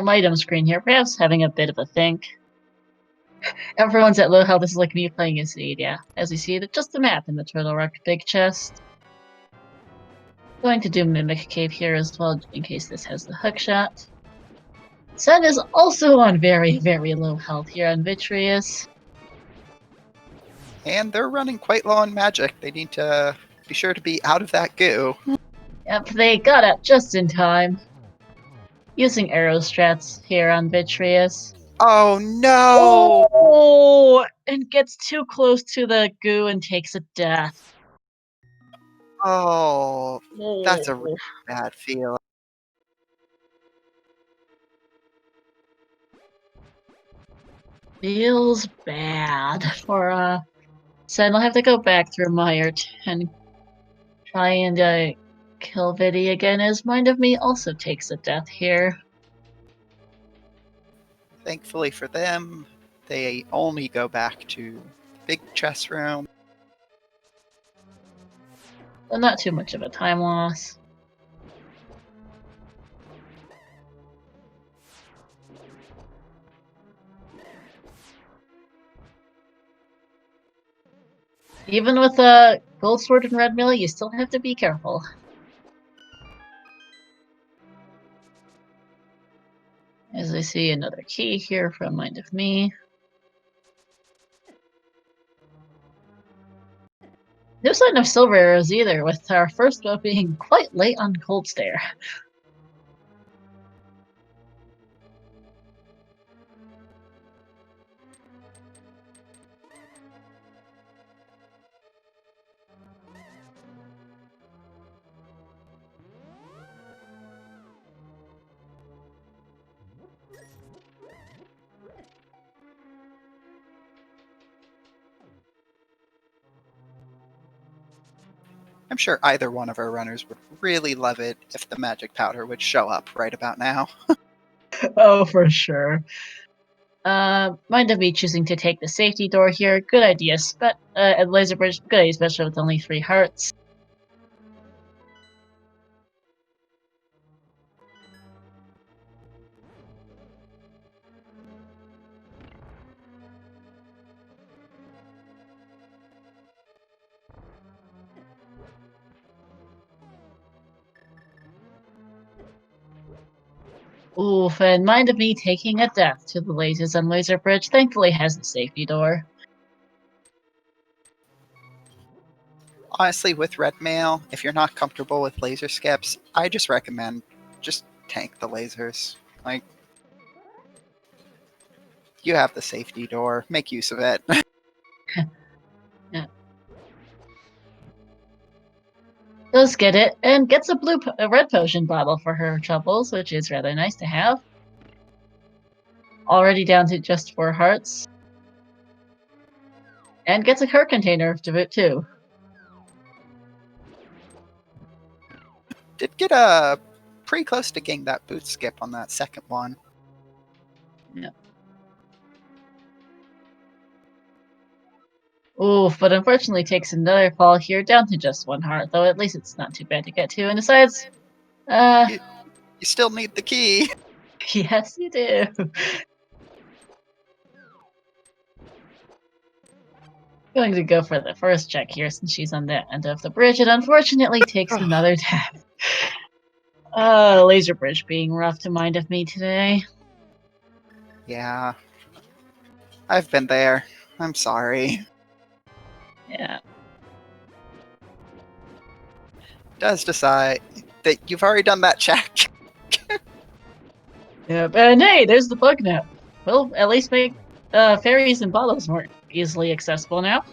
S1: item screen here, perhaps having a bit of a think. Everyone's at low health. This is like me playing a seed, yeah. As we see, just the map in the Turtle Rock big chest. Going to do Mimic Cave here as well, in case this has the hook shot. Tsenn is also on very, very low health here on Vitreous.
S2: And they're running quite low on magic. They need to be sure to be out of that goo.
S1: Yep, they got up just in time. Using arrow strats here on Vitreous.
S2: Oh no!
S1: Oh, and gets too close to the goo and takes a death.
S2: Oh, that's a really bad feeling.
S1: Feels bad for Tsenn. I'll have to go back through Meyer and try and kill Vidi again, as mindofme also takes a death here.
S2: Thankfully for them, they only go back to the big chess room.
S1: So not too much of a time loss. Even with a gold sword and red melee, you still have to be careful. As I see another key here from mindofme. No sign of silver arrows either, with our first bow being quite late on Cold Stare.
S2: I'm sure either one of our runners would really love it if the magic powder would show up right about now.
S1: Oh, for sure. Mind of me choosing to take the safety door here. Good idea. Laser bridge. Good idea, especially with only 3 hearts. Oof, and mind of me taking a death to the lasers on laser bridge. Thankfully has the safety door.
S2: Honestly, with red mail, if you're not comfortable with laser skips, I just recommend just tank the lasers. Like, you have the safety door, make use of it.
S1: Yeah. Does get it, and gets a red potion bottle for her troubles, which is rather nice to have. Already down to just 4 hearts. And gets a cart container to boot too.
S2: Did get pretty close to getting that boot skip on that second one.
S1: Yeah. Oof, but unfortunately takes another fall here, down to just 1 heart, though at least it's not too bad to get to. And besides,
S2: You still need the key.
S1: yes you do. Going to go for the first check here since she's on the end of the bridge. It unfortunately takes another death. Laser bridge being rough to mind of me today.
S2: Yeah. I've been there. I'm sorry.
S1: Yeah.
S2: Does decide that you've already done that check.
S1: Yep, and hey, there's the bug now. We'll at least make fairies and bottles more easily accessible now.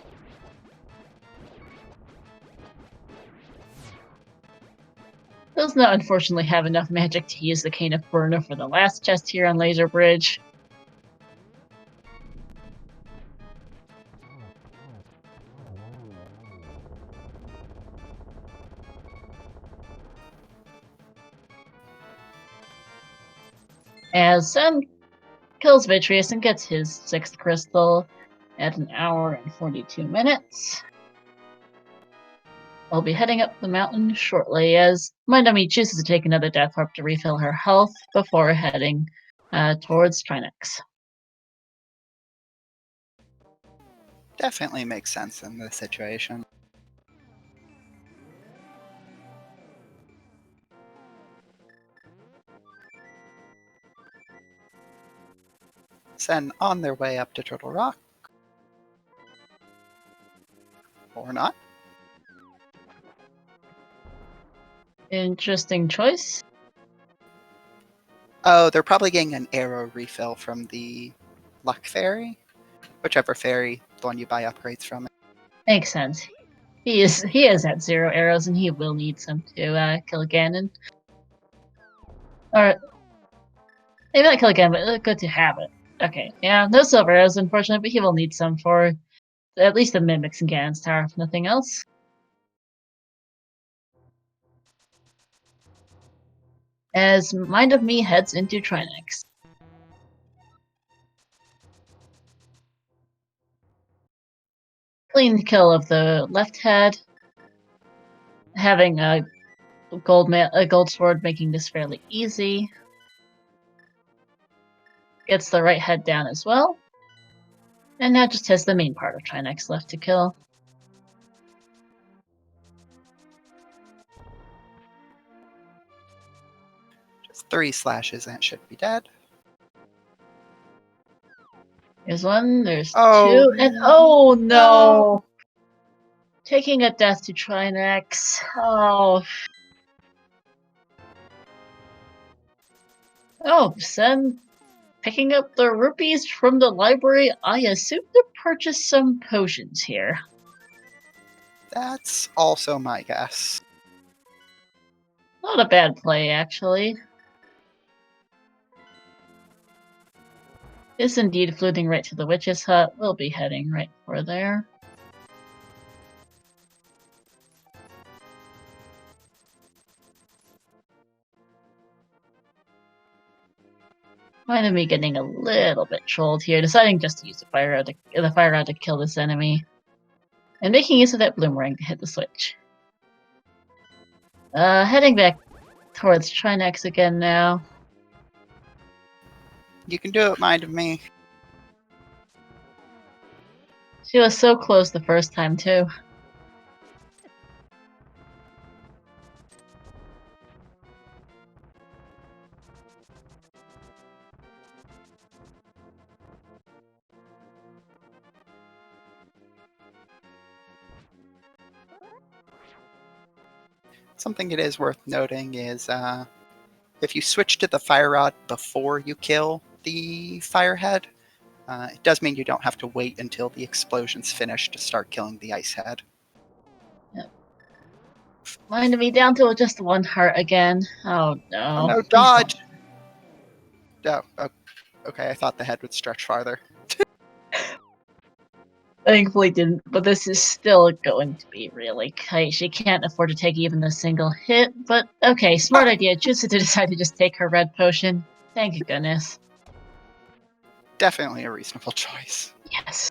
S1: Does not unfortunately have enough magic to use the Cane of Burner for the last chest here on Laser Bridge. As Tsenn kills Vitreous and gets his 6th crystal at 1 hour and 42 minutes. I'll be heading up the mountain shortly as Mindami chooses to take another death harp to refill her health before heading towards Trinex.
S2: Definitely makes sense in this situation. Tsenn on their way up to Turtle Rock. Or not.
S1: Interesting choice.
S2: Oh, they're probably getting an arrow refill from the Luck Fairy. Whichever fairy, the one you buy upgrades from.
S1: Makes sense. He is at 0 arrows and he will need some to kill Ganon. Or maybe not kill again, but good to have it. Okay, yeah, no silver arrows, unfortunately, but he will need some for at least the mimics in Ganon's tower, if nothing else. As Mind of Me heads into Trinex. Clean kill of the left head, having a gold sword making this fairly easy. Gets the right head down as well. And now just has the main part of Trinex left to kill.
S2: Just 3 slashes and it should be dead.
S1: There's 1, there's 2, and
S2: no.
S1: no! Taking a death to Trinex. Oh. Oh, Tsenn picking up the rupees from the library, I assume to purchase some potions here.
S2: That's also my guess.
S1: Not a bad play, actually. Is indeed floating right to the witch's hut. We'll be heading right for there. Mind of me getting a little bit trolled here, deciding just to use the fire rod to kill this enemy. And making use of that boomerang to hit the switch. Heading back towards Trinex again now.
S2: You can do it, Mind of Me.
S1: She was so close the first time, too.
S2: Something it is worth noting is if you switch to the fire rod before you kill the firehead, it does mean you don't have to wait until the explosion's finished to start killing the ice head.
S1: Yep. Mind of me down to just one heart again. Oh no.
S2: Oh no, dodge! Oh, okay, I thought the head would stretch farther.
S1: Thankfully didn't, but this is still going to be really tight. She can't afford to take even a single hit, but okay, smart idea. Choose to decide to just take her red potion. Thank goodness.
S2: Definitely a reasonable choice.
S1: Yes.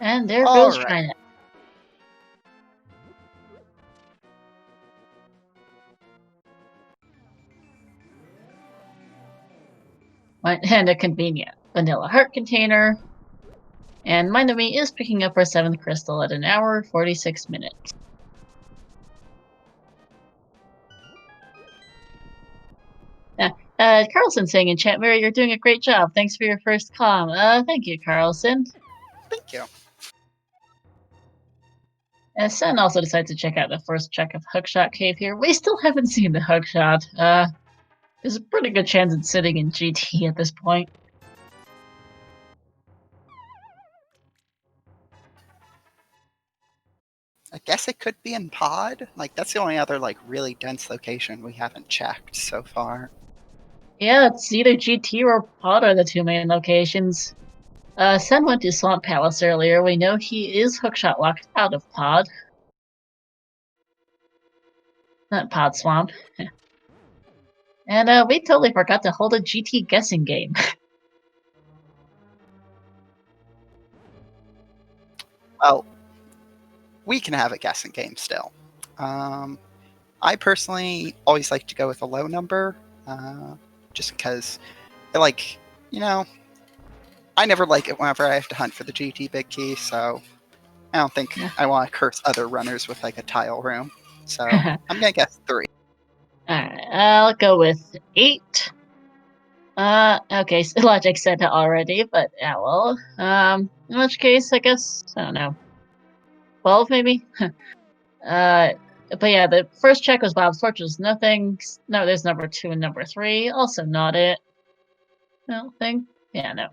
S1: And there goes Trinex. And a convenient vanilla heart container. And Mind of Me is picking up our 7th crystal at 1 hour 46 minutes. Carlson saying in chat, Mary, you're doing a great job. Thanks for your first comm. Thank you, Carlson.
S2: Thank you.
S1: Sen also decided to check out the first check of Hookshot Cave here. We still haven't seen the Hookshot. There's a pretty good chance it's sitting in GT at this point.
S2: I guess it could be in Pod. Like, that's the only other, like, really dense location we haven't checked so far.
S1: Yeah, it's either GT or Pod are the two main locations. Sen went to Swamp Palace earlier. We know he is Hookshot locked out of Pod. Not Pod Swamp. And we totally forgot to hold a GT guessing game.
S2: Well, we can have a guessing game still. I personally always like to go with a low number, just because I like, I never like it whenever I have to hunt for the GT big key, so I don't think I want to curse other runners with like a tile room. So I'm gonna guess 3.
S1: Alright, I'll go with 8. Okay, so Logic said it already, but yeah, well, in which case, I guess, I don't know, 12 maybe? But yeah, the first check was Bob's Torch was nothing. No, there's number 2 and number 3, also not it. No thing? Yeah, no.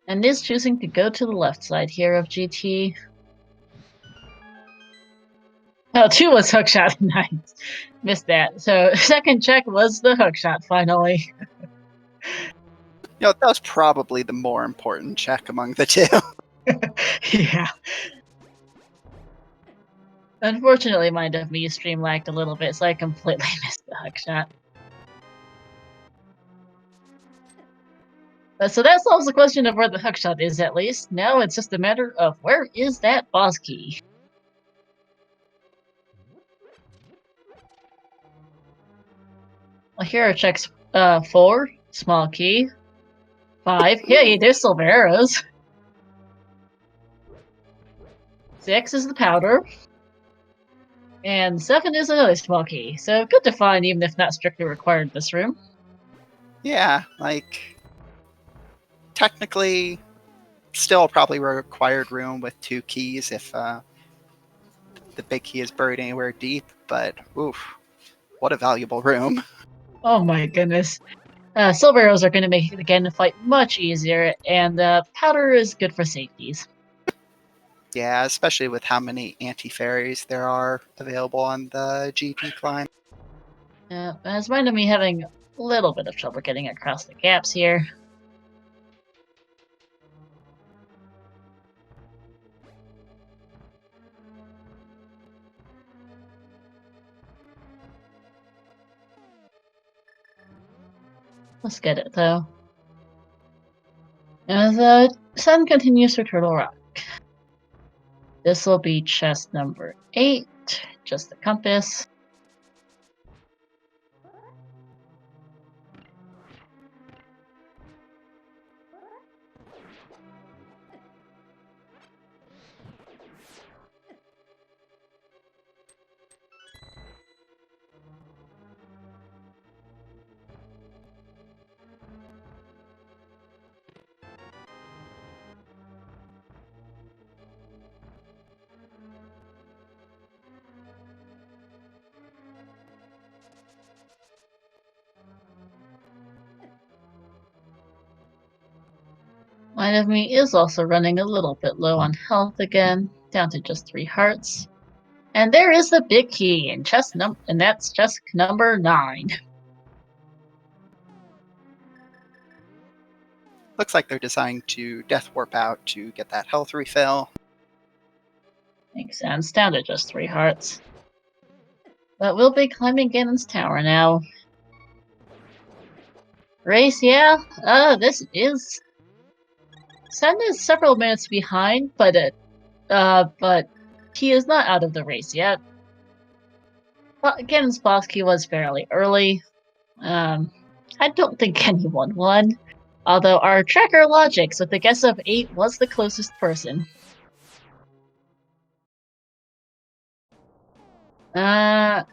S1: And is choosing to go to the left side here of GT. Oh, 2 was Hookshot. Nice. Missed that. So, second check was the Hookshot, finally.
S2: That was probably the more important check among the two.
S1: Yeah. Unfortunately, Mind of Me stream lagged a little bit, so I completely missed the Hookshot. So that solves the question of where the Hookshot is, at least. Now it's just a matter of where is that boss key? Well, here are checks 4, small key. 5, hey, there's Silveros. 6 is the powder. And 7 is another small key, so good to find even if not strictly required in this room.
S2: Yeah, like, technically, still probably a required room with 2 keys if the big key is buried anywhere deep, but oof, what a valuable room.
S1: Oh my goodness. Silveros are going to make the fight much easier, and powder is good for safeties.
S2: Yeah, especially with how many anti-fairies there are available on the GP climb.
S1: It's reminded me having a little bit of trouble getting across the gaps here. Let's get it, though. As the sun continues to Turtle Rock. This will be chest number 8, just the compass. Mindofme is also running a little bit low on health again, down to just 3 hearts. And there is the big key in and that's chest number 9.
S2: Looks like they're deciding to death warp out to get that health refill.
S1: Makes sense, down to just 3 hearts. But we'll be climbing Ganon's tower now. Race, yeah. This is... Tsenn is several minutes behind, but he is not out of the race yet. Ganon's boss key was fairly early. I don't think anyone won. Although our tracker Logikz with a guess of 8 was the closest person. And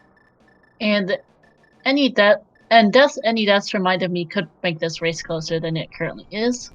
S1: any deaths reminded me could make this race closer than it currently is.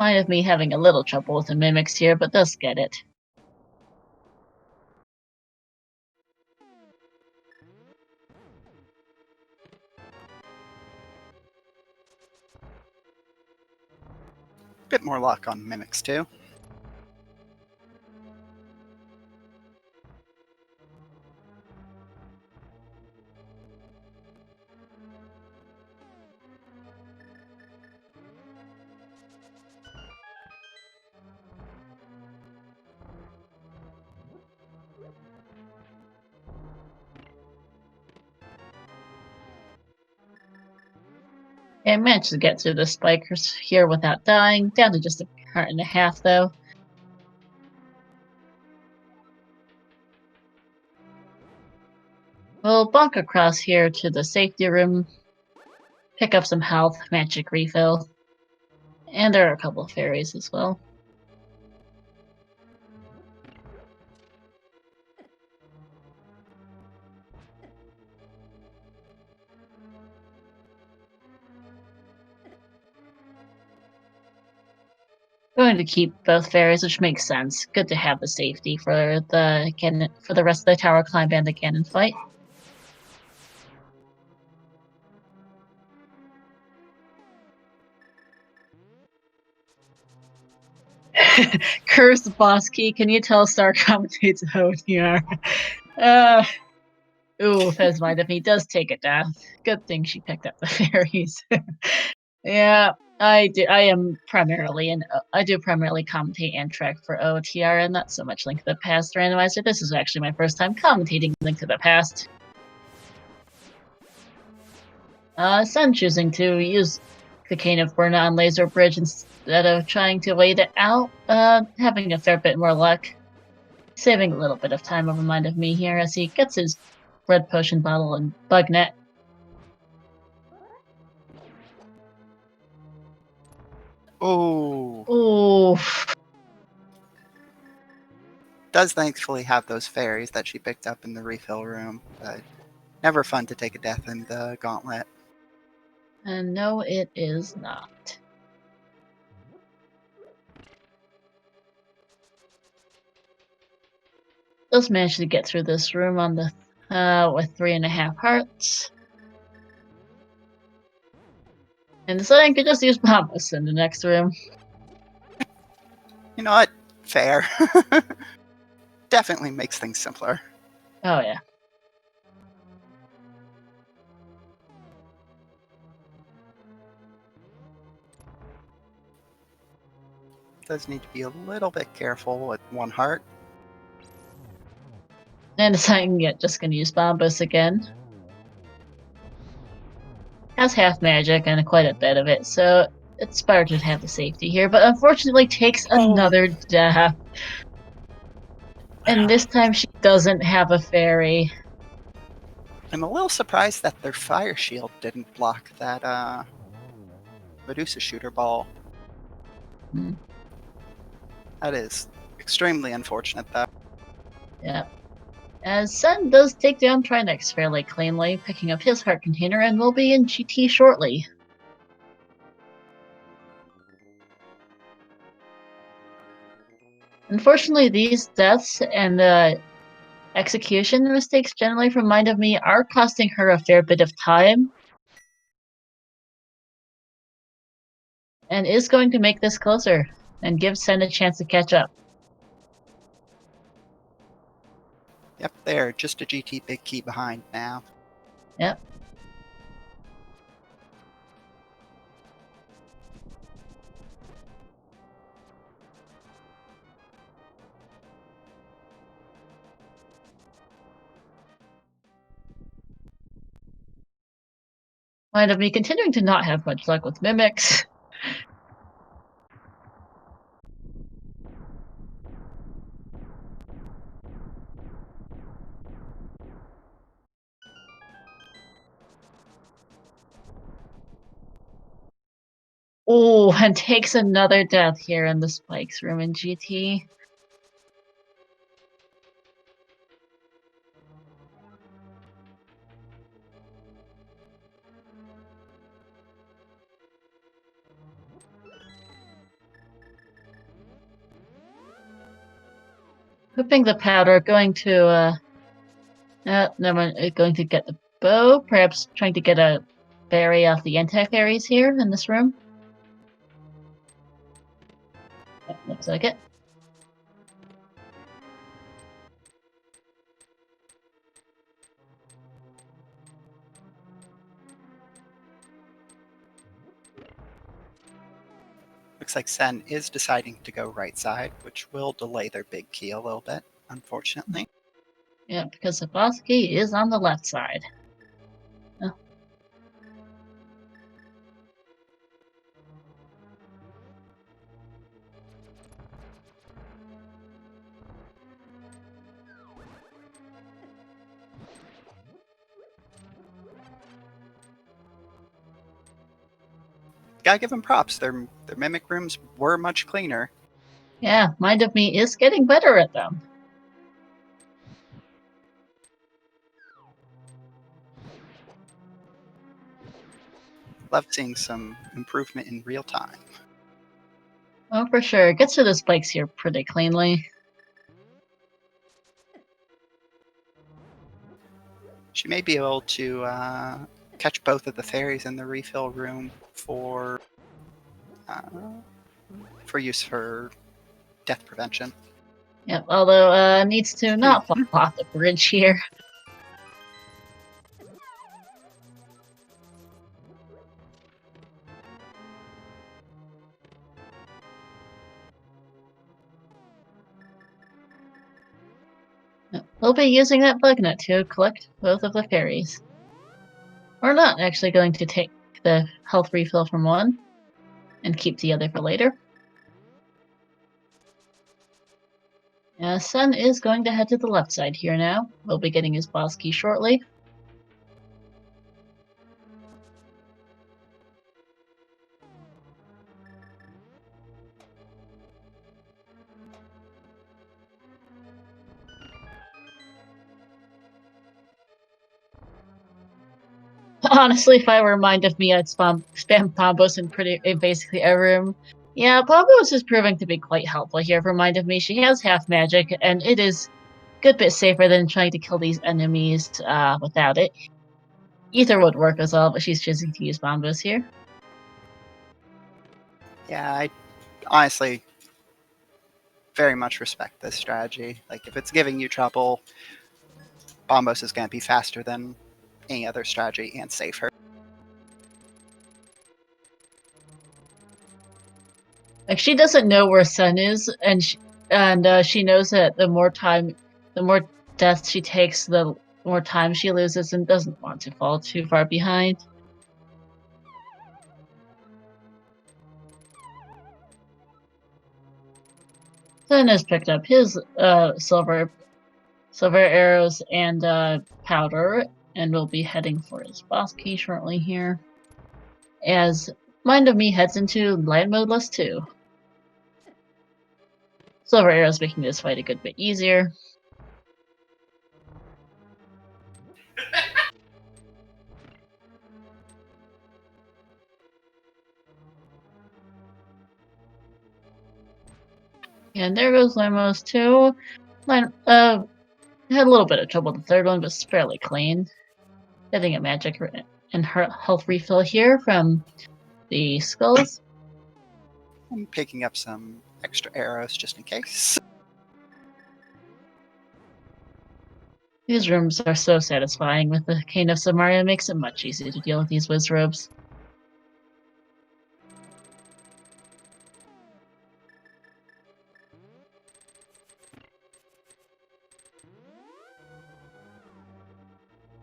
S1: Might have me having a little trouble with the mimics here, but does get it.
S2: Bit more luck on mimics too.
S1: And managed to get through the spikers here without dying, down to just a heart and a half though. We'll bonk across here to the safety room, pick up some health, magic refill, and there are a couple of fairies as well. Going to keep both fairies, which makes sense. Good to have the safety for the rest of the tower climb and the Ganon fight. Curse boss key. Can you tell Star commentates OTR? Ooh, Fez mind if he does take it down. Good thing she picked up the fairies. Yeah, I do. I do primarily commentate and track for OTR, and not so much Link to the Past randomizer. This is actually my first time commentating Link to the Past. Sun choosing to use the Cane of Burna on Laser Bridge instead of trying to wait it out, having a fair bit more luck. Saving a little bit of time over mind of me here as he gets his red potion bottle and bug net.
S2: Oh.
S1: Ooh.
S2: does thankfully have those fairies that she picked up in the refill room, but never fun to take a death in the gauntlet.
S1: And no, it is not. Just managed to get through this room on the with 3.5 hearts. And deciding to just use Bombus in the next room.
S2: You know what? Fair. Definitely makes things simpler.
S1: Oh yeah.
S2: Does need to be a little bit careful with one heart.
S1: And deciding just gonna use Bombus again. Has half magic and quite a bit of it, so it's better to have the safety here, but unfortunately takes another death. And this time she doesn't have a fairy.
S2: I'm a little surprised that their fire shield didn't block that Medusa shooter ball.
S1: Hmm.
S2: That is extremely unfortunate, though.
S1: Yeah. As Tsenn does take down Trinex fairly cleanly, picking up his heart container and will be in GT shortly. Unfortunately, these deaths and execution mistakes generally from mindofme are costing her a fair bit of time. And is going to make this closer and give Tsenn a chance to catch up.
S2: Yep, they're just a GT big key behind now.
S1: Yep. mindofme continuing to not have much luck with mimics. Oh, and takes another death here in the spikes room in GT. Whipping the powder, going to never mind, going to get the bow, perhaps trying to get a fairy off the anti-fairies here in this room. Yep, looks like it.
S2: Looks like Tsenn is deciding to go right side, which will delay their big key a little bit, unfortunately.
S1: Yeah, because the boss key is on the left side. Oh.
S2: Gotta give them props. Their mimic rooms were much cleaner.
S1: Yeah, mindofme is getting better at them.
S2: Love seeing some improvement in real time.
S1: Oh, for sure. Gets to the spikes here pretty cleanly.
S2: She may be able to catch both of the fairies in the refill room for use for death prevention.
S1: Yep, although needs to not fall off the bridge here. We'll be using that bug nut to collect both of the fairies. We're not actually going to take the health refill from one and keep the other for later. Tsenn is going to head to the left side here now. We'll be getting his boss key shortly. Honestly, if I were Mind of Me, I'd spam Bombos in basically every room. Yeah, Bombos is proving to be quite helpful here for Mind of Me. She has half magic, and it is a good bit safer than trying to kill these enemies without it. Ether would work as well, but she's choosing to use Bombos here.
S2: Yeah, I honestly very much respect this strategy. Like, if it's giving you trouble, Bombos is going to be faster than any other strategy and safer.
S1: Like, she doesn't know where Tsenn is, and she knows that the more death she takes, the more time she loses, and doesn't want to fall too far behind. Tsenn has picked up his silver arrows and powder, and will be heading for his boss key shortly here. As Mind of Me heads into Land Mode List 2. Silver arrows making this fight a good bit easier. And there goes Lamos too. Had a little bit of trouble with the third one, but it's fairly clean. Getting a magic and health refill here from the skulls.
S2: I'm picking up some extra arrows just in case.
S1: These rooms are so satisfying with the Cane of Samaria. It makes it much easier to deal with these wizrobes.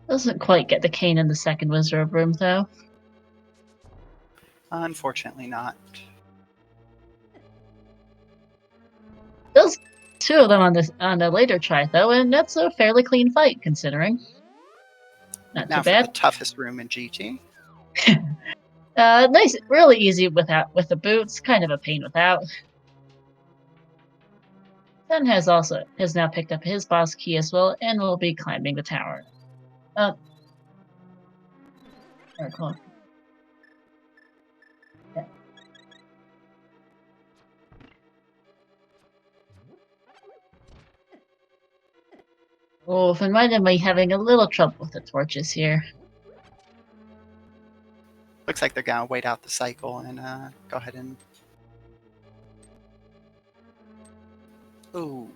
S1: Doesn't quite get the cane in the second wizard room, though.
S2: Unfortunately not.
S1: Does two of them on the later try, though, and that's a fairly clean fight, considering. Not
S2: now
S1: too bad.
S2: For the toughest room in GT.
S1: Nice, really easy with the boots. Kind of a pain without. Tsenn has now picked up his boss key as well, and will be climbing the tower. Cool. Yeah. Oh, if I might have been having a little trouble with the torches here.
S2: Looks like they're gonna wait out the cycle and go ahead and. Ooh.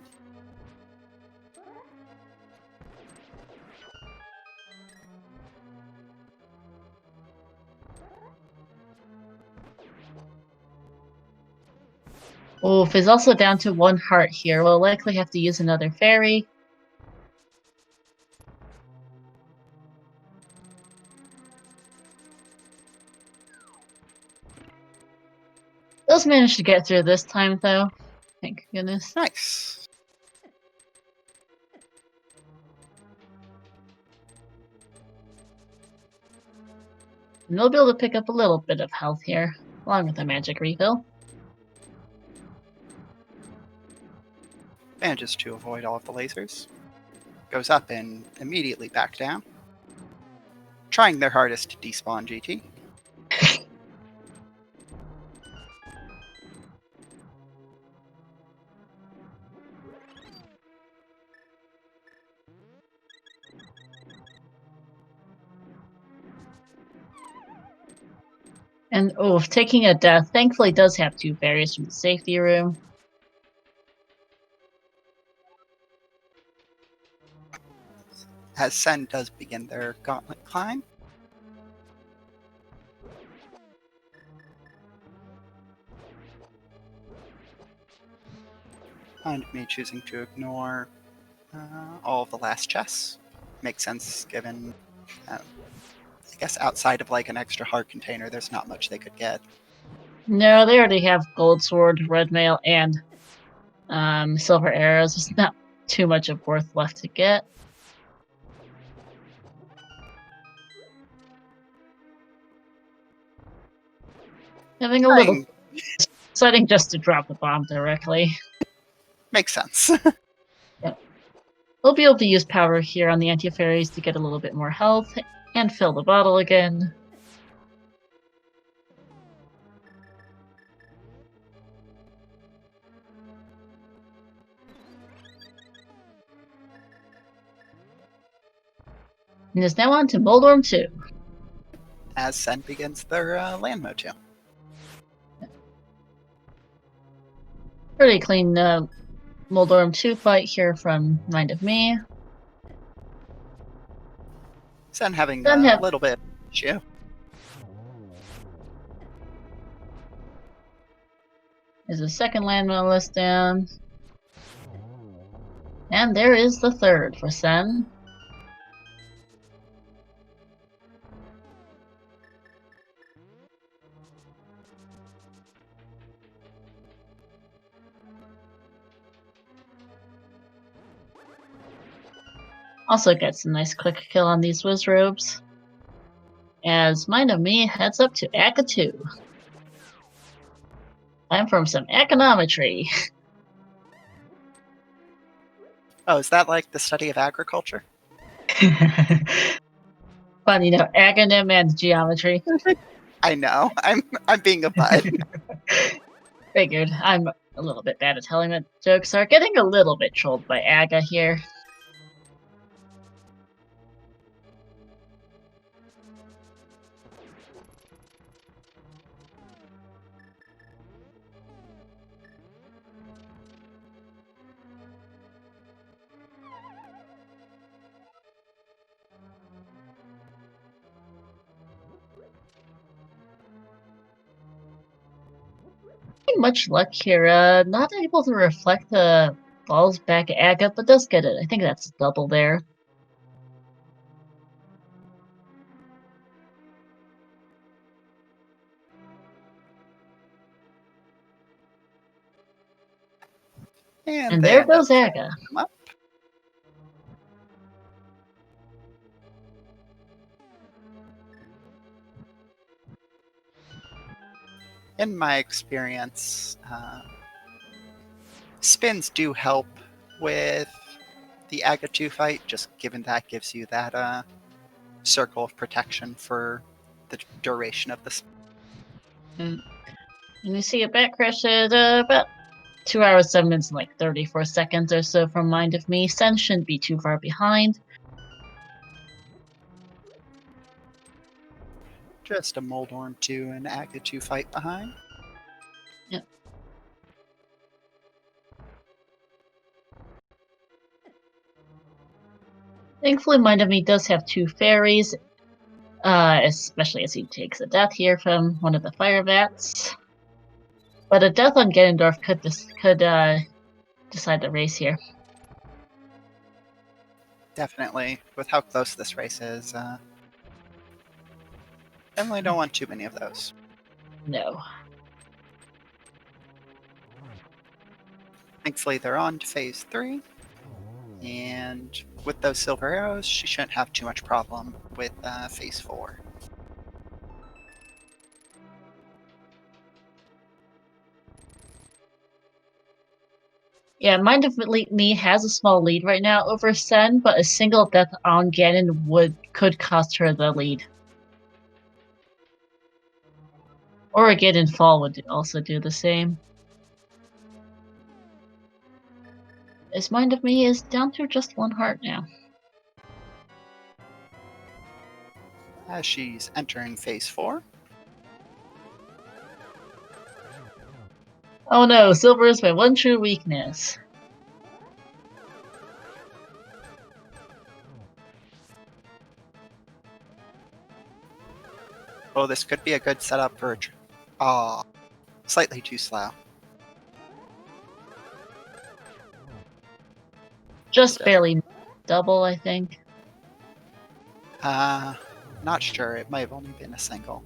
S1: Oof is also down to 1 heart here. We'll likely have to use another fairy. Does manage to get through this time, though. Thank goodness.
S2: Nice.
S1: And they'll be able to pick up a little bit of health here, along with a magic refill.
S2: Manages to avoid all of the lasers. Goes up and immediately back down. Trying their hardest to despawn GT.
S1: And taking a death thankfully does have 2 fairies from the safety room.
S2: As Tsenn does begin their gauntlet climb. And me choosing to ignore all of the last chests. Makes sense given, I guess outside of like an extra heart container, there's not much they could get.
S1: No, they already have gold sword, red mail, and silver arrows. There's not too much of worth left to get. Having a little deciding just to drop the bomb directly.
S2: Makes sense.
S1: Yep. We'll be able to use power here on the anti-fairies to get a little bit more health. And fill the bottle again. And is now on to Moldorm 2.
S2: As Tsenn begins their land mode 2.
S1: Pretty clean Moldorm 2 fight here from Mind of Me.
S2: Tsenn having a little bit of issue.
S1: There's a second land on the list down. And there is the third for Tsenn. Also gets a nice quick kill on these Wizrobes. As Mind of Me heads up to Aka 2. Time for some econometry.
S2: Oh, is that like the study of agriculture?
S1: Fun, you know, acronym and geometry.
S2: I know. I'm being a bud.
S1: Figured. I'm a little bit bad at telling the jokes. Are getting a little bit trolled by Aga here. Much luck here. Not able to reflect the balls back at Aga, but does get it. I think that's double there. And there goes Aga.
S2: In my experience, spins do help with the Aga 2 fight, just given that gives you that circle of protection for the duration of the spin.
S1: And you see a back crash at about 2 hours, 7 minutes, and like 34 seconds or so from Mind of Me. Tsenn shouldn't be too far behind.
S2: Just a Moldorm 2 and Aga 2 fight behind.
S1: Yep. Thankfully, Mind of Me does have 2 fairies, especially as he takes a death here from one of the fire vats. But a death on Ganondorf could decide the race here.
S2: Definitely, with how close this race is. Definitely don't want too many of those.
S1: No.
S2: Thankfully, they're on to phase 3. And with those silver arrows, she shouldn't have too much problem with phase 4.
S1: Yeah, Mind of Me has a small lead right now over Tsenn, but a single death on Ganon could cost her the lead. Or a Ganon fall would also do the same. As Mind of Me is down to just 1 heart now.
S2: As she's entering phase 4.
S1: Oh no, silver is my one true weakness.
S2: Oh, this could be a good setup for slightly too slow.
S1: Just barely double, I think.
S2: Not sure. It might have only been a single.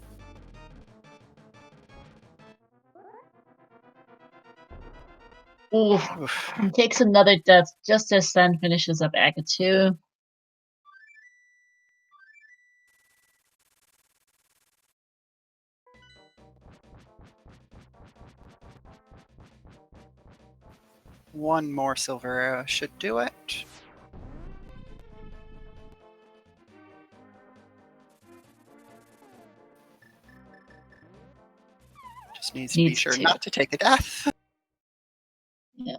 S1: Oof. He takes another death just as Tsenn finishes up Aga 2.
S2: One more silver arrow should do it. needs to be sure not to take a death.
S1: Yeah.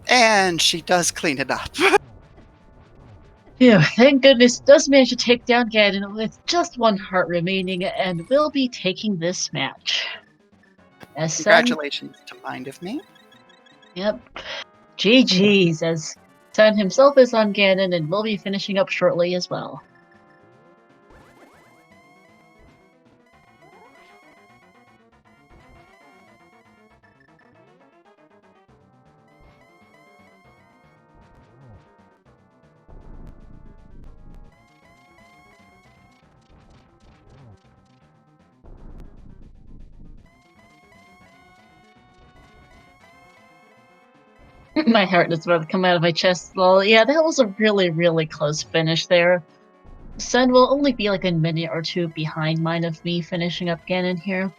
S2: And she does clean it up.
S1: Yeah, thank goodness does manage to take down Ganon with just 1 heart remaining, and will be taking this match. As
S2: Congratulations to mindofme.
S1: Yep. GG's, as Tsenn himself is on Ganon and will be finishing up shortly as well. My heart is about to come out of my chest. Well, yeah, that was a really, really close finish there. Tsenn will only be like a minute or 2 behind mindofme finishing up Ganon here.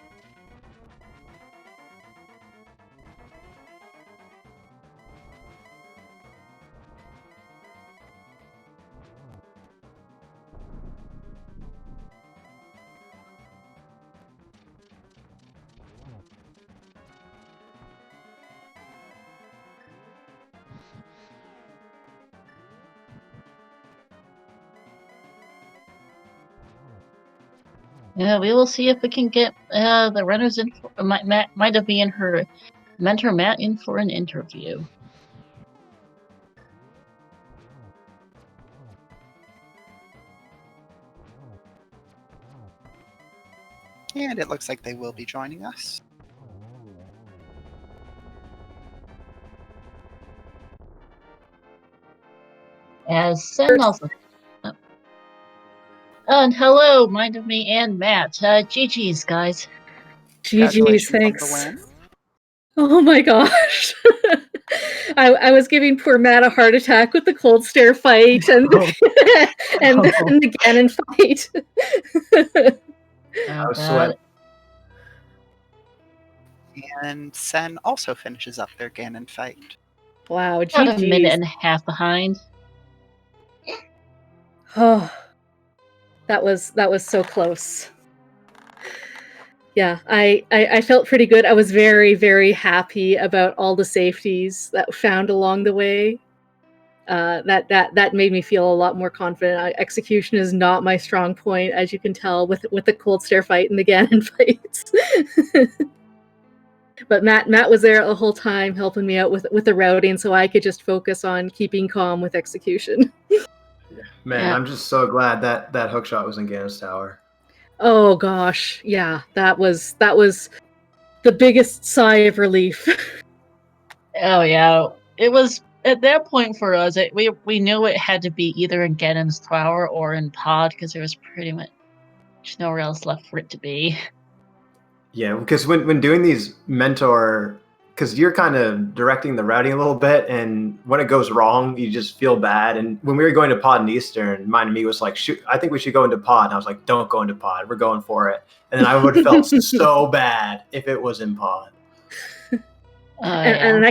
S1: Yeah, we will see if we can get the runners in. Mindofme and her mentor Matt in for an interview.
S2: And it looks like they will be joining us.
S1: As Tsenn also. And hello, mindofme and Matt. GG's, guys.
S3: GG's, thanks. Oh my gosh. I was giving poor Matt a heart attack with the cold stare fight and and the Ganon fight.
S1: I was sweating.
S2: And Tsenn also finishes up their Ganon fight.
S3: Wow, GG's.
S1: About a minute and a half behind.
S3: Oh, that was so close. Yeah, I felt pretty good. I was very, very happy about all the safeties that found along the way. That made me feel a lot more confident. Execution is not my strong point, as you can tell with the cold stare fight and the Ganon fights. But Matt was there the whole time helping me out with the routing, so I could just focus on keeping calm with execution.
S4: Man, I'm just so glad that hookshot was in Ganon's tower.
S3: Oh gosh, yeah, that was the biggest sigh of relief.
S1: Oh yeah, it was at that point for us. We knew it had to be either in Ganon's tower or in Pod because there was pretty much nowhere else left for it to be.
S4: Yeah, because when doing these mentor, because you're kind of directing the routing a little bit, and when it goes wrong, you just feel bad. And when we were going to Pod and Eastern, mindofme was like, "Shoot, I think we should go into Pod." And I was like, "Don't go into Pod. We're going for it." And then I would have felt so bad if it was in Pod.
S3: And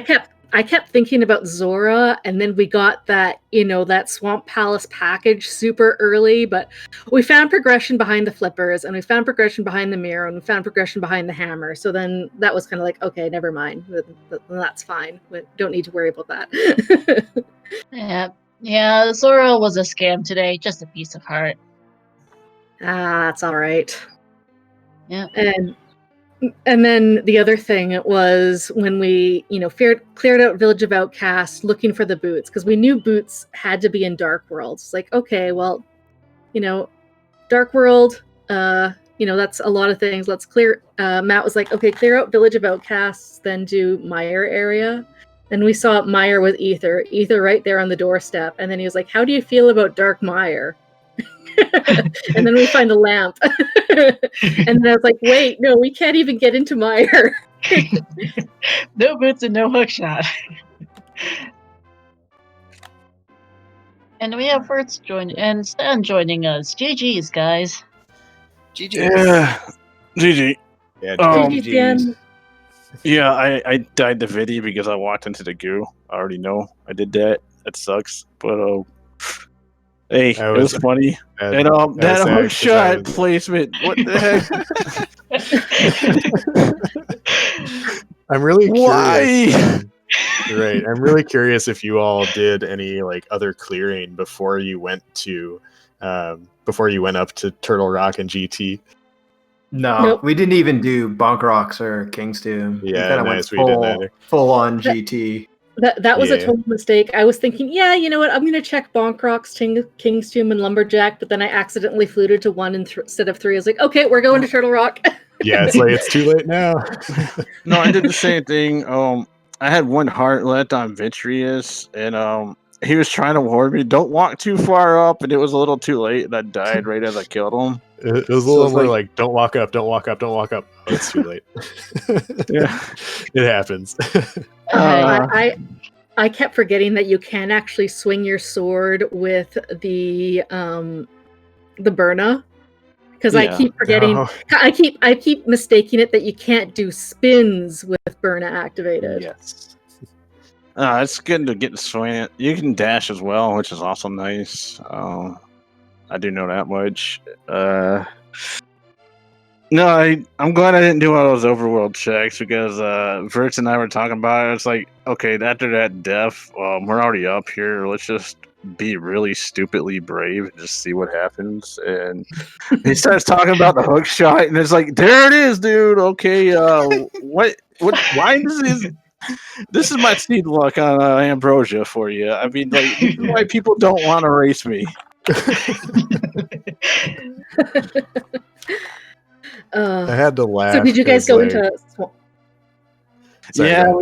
S3: I kept thinking about Zora, and then we got that, that Swamp Palace package super early, but we found progression behind the flippers, and we found progression behind the mirror, and we found progression behind the hammer. So then that was kind of like, okay, never mind. That's fine. We don't need to worry about that.
S1: Yeah, Zora was a scam today. Just a piece of heart.
S3: That's all right.
S1: Yeah.
S3: And then the other thing was when we, cleared out Village of Outcasts looking for the boots, because we knew boots had to be in Dark World. It's like, okay, well, Dark World, that's a lot of things. Let's clear. Matt was like, okay, clear out Village of Outcasts, then do Mire area. And we saw Mire with Ether right there on the doorstep. And then he was like, how do you feel about Dark Mire? And then we find a lamp. And then I was like, wait, no, we can't even get into Mire.
S1: No boots and no hookshot. And we have Vertz and Tsenn joining us. GG's, guys.
S2: GG.
S5: Yeah. GG.
S4: Yeah,
S3: GG.
S5: Yeah, I died the video because I walked into the goo. I already know I did that. That sucks. But hey, it was funny. And that hook shot placement. What the
S6: heck? I'm really curious. Right. I'm really curious if you all did any like other clearing before you went up to Turtle Rock and GT.
S4: No, nope. We didn't even do Bonk Rocks or King's Tomb.
S6: Yeah,
S4: nice. We didn't either. Full on GT.
S3: That was a total mistake. I was thinking, yeah, you know what? I'm going to check Bonk Rocks, King's Tomb, and Lumberjack, but then I accidentally fluted to 1 instead of 3. I was like, okay, we're going to Turtle Rock.
S6: Yeah, it's like it's too late now.
S5: No, I did the same thing. I had 1 heart left on Vitreous, and he was trying to warn me, don't walk too far up, and it was a little too late, and I died right as I killed him.
S6: It was a little more like, don't walk up, don't walk up, don't walk up. Oh, it's too late.
S5: Yeah,
S6: it happens.
S3: I kept forgetting that you can actually swing your sword with the Burna, because I keep forgetting. I keep mistaking it that you can't do spins with Burna activated.
S5: Yes. It's good to get to swing it. You can dash as well, which is also nice. I do know that much. No, I'm glad I didn't do all those overworld checks because Vertz and I were talking about it. It's like, okay, after that death, we're already up here. Let's just be really stupidly brave and just see what happens. And he starts talking about the hook shot, and it's like, there it is, dude. Okay, why this is my seed luck on Ambrosia for you. I mean, like, why people don't want to race me.
S6: I had to laugh.
S3: So did you guys go into Swamp?
S5: Yeah,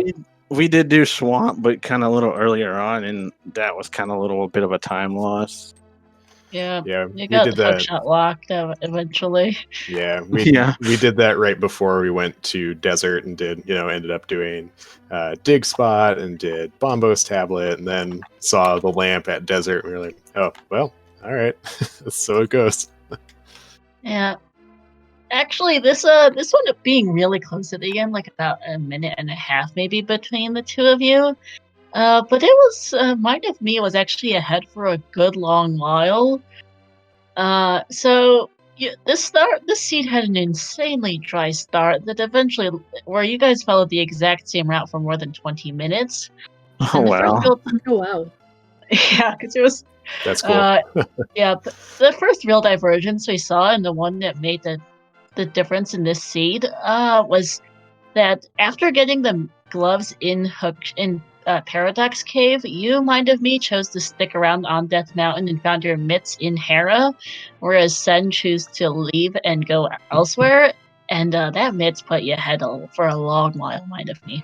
S5: we did do Swamp, but kind of a little earlier on, and that was kind of a little bit of a time loss.
S1: Yeah,
S6: we
S1: got
S6: did
S1: the
S6: that.
S1: hook shot locked eventually.
S6: Yeah, we did that right before we went to Desert and ended up doing Dig Spot and did Bombos Tablet, and then saw the lamp at Desert. And we were like, oh well, all right, so it goes.
S1: Yeah. Actually, this wound up being really close at the end, like about a minute and a half maybe between the two of you. But it was mindofme was actually ahead for a good long while. So this seed had an insanely dry start that eventually, where you guys followed the exact same route for more than 20 minutes.
S5: Oh wow!
S3: Oh wow!
S1: Yeah, because it was.
S6: That's cool.
S1: Yeah, the first real divergence we saw, and the one that made the difference in this seed, was that after getting the gloves in Paradox Cave, you, mindofme, chose to stick around on Death Mountain and found your mitts in Hera, whereas Tsenn chose to leave and go elsewhere, and that mitts put you ahead for a long while, mindofme.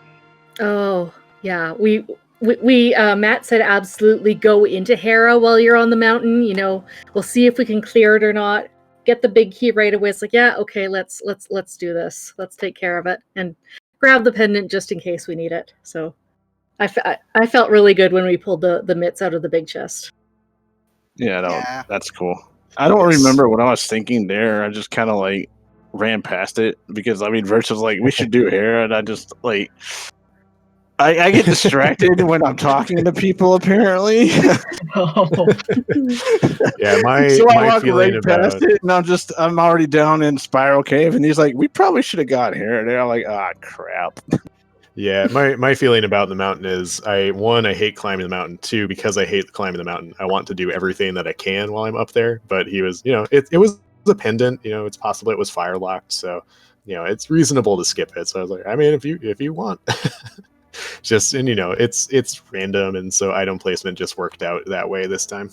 S3: Oh, yeah. We Matt said absolutely go into Hera while you're on the mountain. We'll see if we can clear it or not. Get the big key right away. It's like, yeah, okay, let's do this. Let's take care of it and grab the pendant just in case we need it. So I felt really good when we pulled the mitts out of the big chest.
S5: Yeah, that's cool. I don't remember what I was thinking there. I just kind of like ran past it because Vertz was like, we should do Hera, and I just like. I get distracted when I'm talking to people, apparently.
S6: Yeah,
S5: so I walk right past it, and I'm already down in Spiral Cave, and he's like, we probably should have got here. And I'm like, crap.
S6: Yeah, my feeling about the mountain is, I hate climbing the mountain. 2, because I hate climbing the mountain, I want to do everything that I can while I'm up there. But he was, it was a pendant, it's possible it was fire locked, so it's reasonable to skip it. So I was like, if you want. Just, and it's random, and so item placement just worked out that way this time.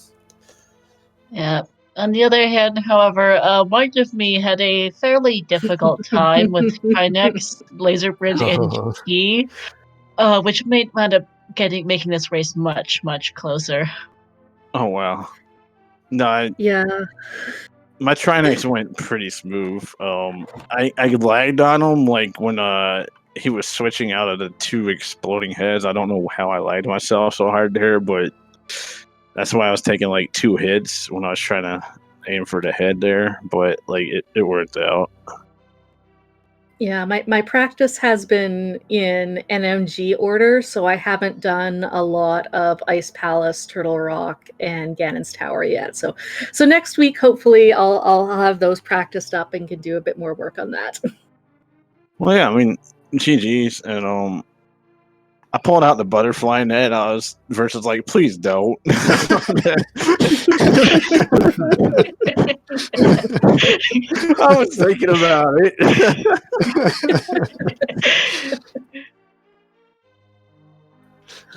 S1: Yeah. On the other hand, however, mindofme had a fairly difficult time with Trinex, Laser Bridge, and GT, which wound up making this race much, much closer.
S5: Oh wow! No, my Trinex went pretty smooth. I lagged on him like when he was switching out of the 2 exploding heads. I don't know how I lied to myself so hard there, but that's why I was taking like 2 hits when I was trying to aim for the head there. But like it worked out.
S3: Yeah, my practice has been in NMG order, so I haven't done a lot of Ice Palace, Turtle Rock, and Ganon's Tower yet. So next week, hopefully, I'll have those practiced up and can do a bit more work on that.
S5: Well, yeah, I mean, GG's, and I pulled out the butterfly net. I was versus like, please don't. I was thinking about it.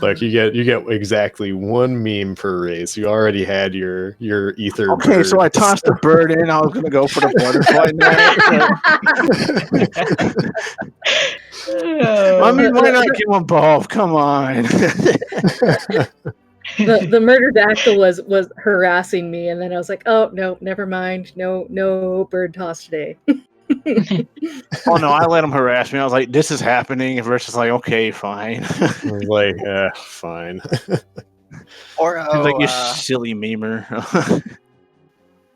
S6: Look, you get exactly one meme per race. You already had your ether.
S5: Okay,
S6: bird.
S5: so I tossed the bird in. I was gonna go for the butterfly net. I mean, why not give them both? Come on.
S3: The murder dactyl was harassing me, and then I was like, oh no, never mind. No bird toss today.
S5: Oh no, I let him harass me. I was like, this is happening. Versus like, okay, fine.
S6: I was like, fine.
S2: Oro,
S5: He's like, you silly memer.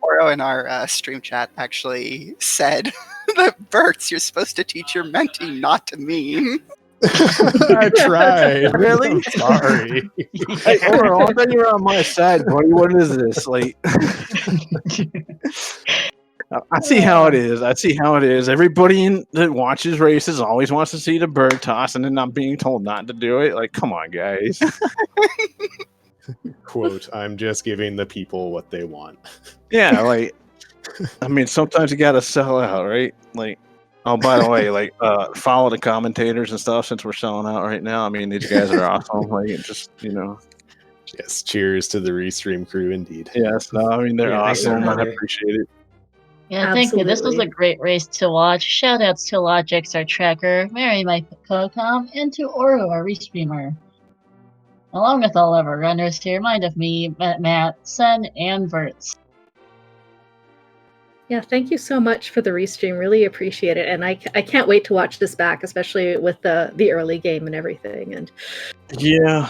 S2: Oro in our stream chat actually said that Vertz, you're supposed to teach your mentee not to meme.
S6: I tried.
S5: Really?
S6: I'm sorry.
S5: Hey, Oro, I thought you were on my side, buddy. What is this? Like, I see how it is. I see how it is. Everybody that watches races always wants to see the bird toss, and then not being told not to do it. Like, come on, guys.
S6: Quote, I'm just giving the people what they want.
S5: Yeah, like, I mean, sometimes you gotta sell out, right? Like, oh, by the way, like, follow the commentators and stuff since we're selling out right now. I mean, these guys are awesome. Like, just,
S6: Yes, cheers to the Restream crew, indeed.
S5: Yes, no, I mean, they're
S4: Yeah, thanks,
S5: awesome. I
S4: everybody.
S5: appreciate it.
S1: Yeah, thank you. This was a
S3: Absolutely.
S1: great race to watch. Shoutouts to Logikz, our tracker, Mary, my co-com, and to Oro, our restreamer. Along with all of our runners here, mindofme, Matt, Tsenn, and Vertz.
S3: Yeah, thank you so much for the restream. Really appreciate it, and I can't wait to watch this back, especially with the early game and everything. And
S5: yeah,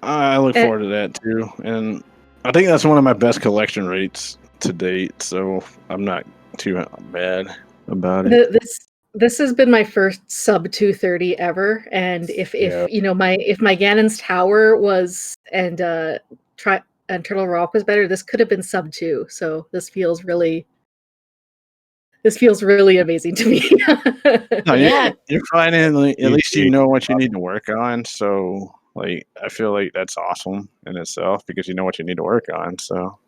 S5: I look forward to that too. And I think that's one of my best collection rates to date, so I'm not too bad about it.
S3: This has been my first sub 230 ever, and if my Ganon's Tower was and Turtle Rock was better, this could have been sub 2. So this feels really amazing to me.
S5: No,
S1: Yeah.
S5: you're finding at least you know what you need to work on. So, like, I feel like that's awesome in itself because you know what you need to work on. So,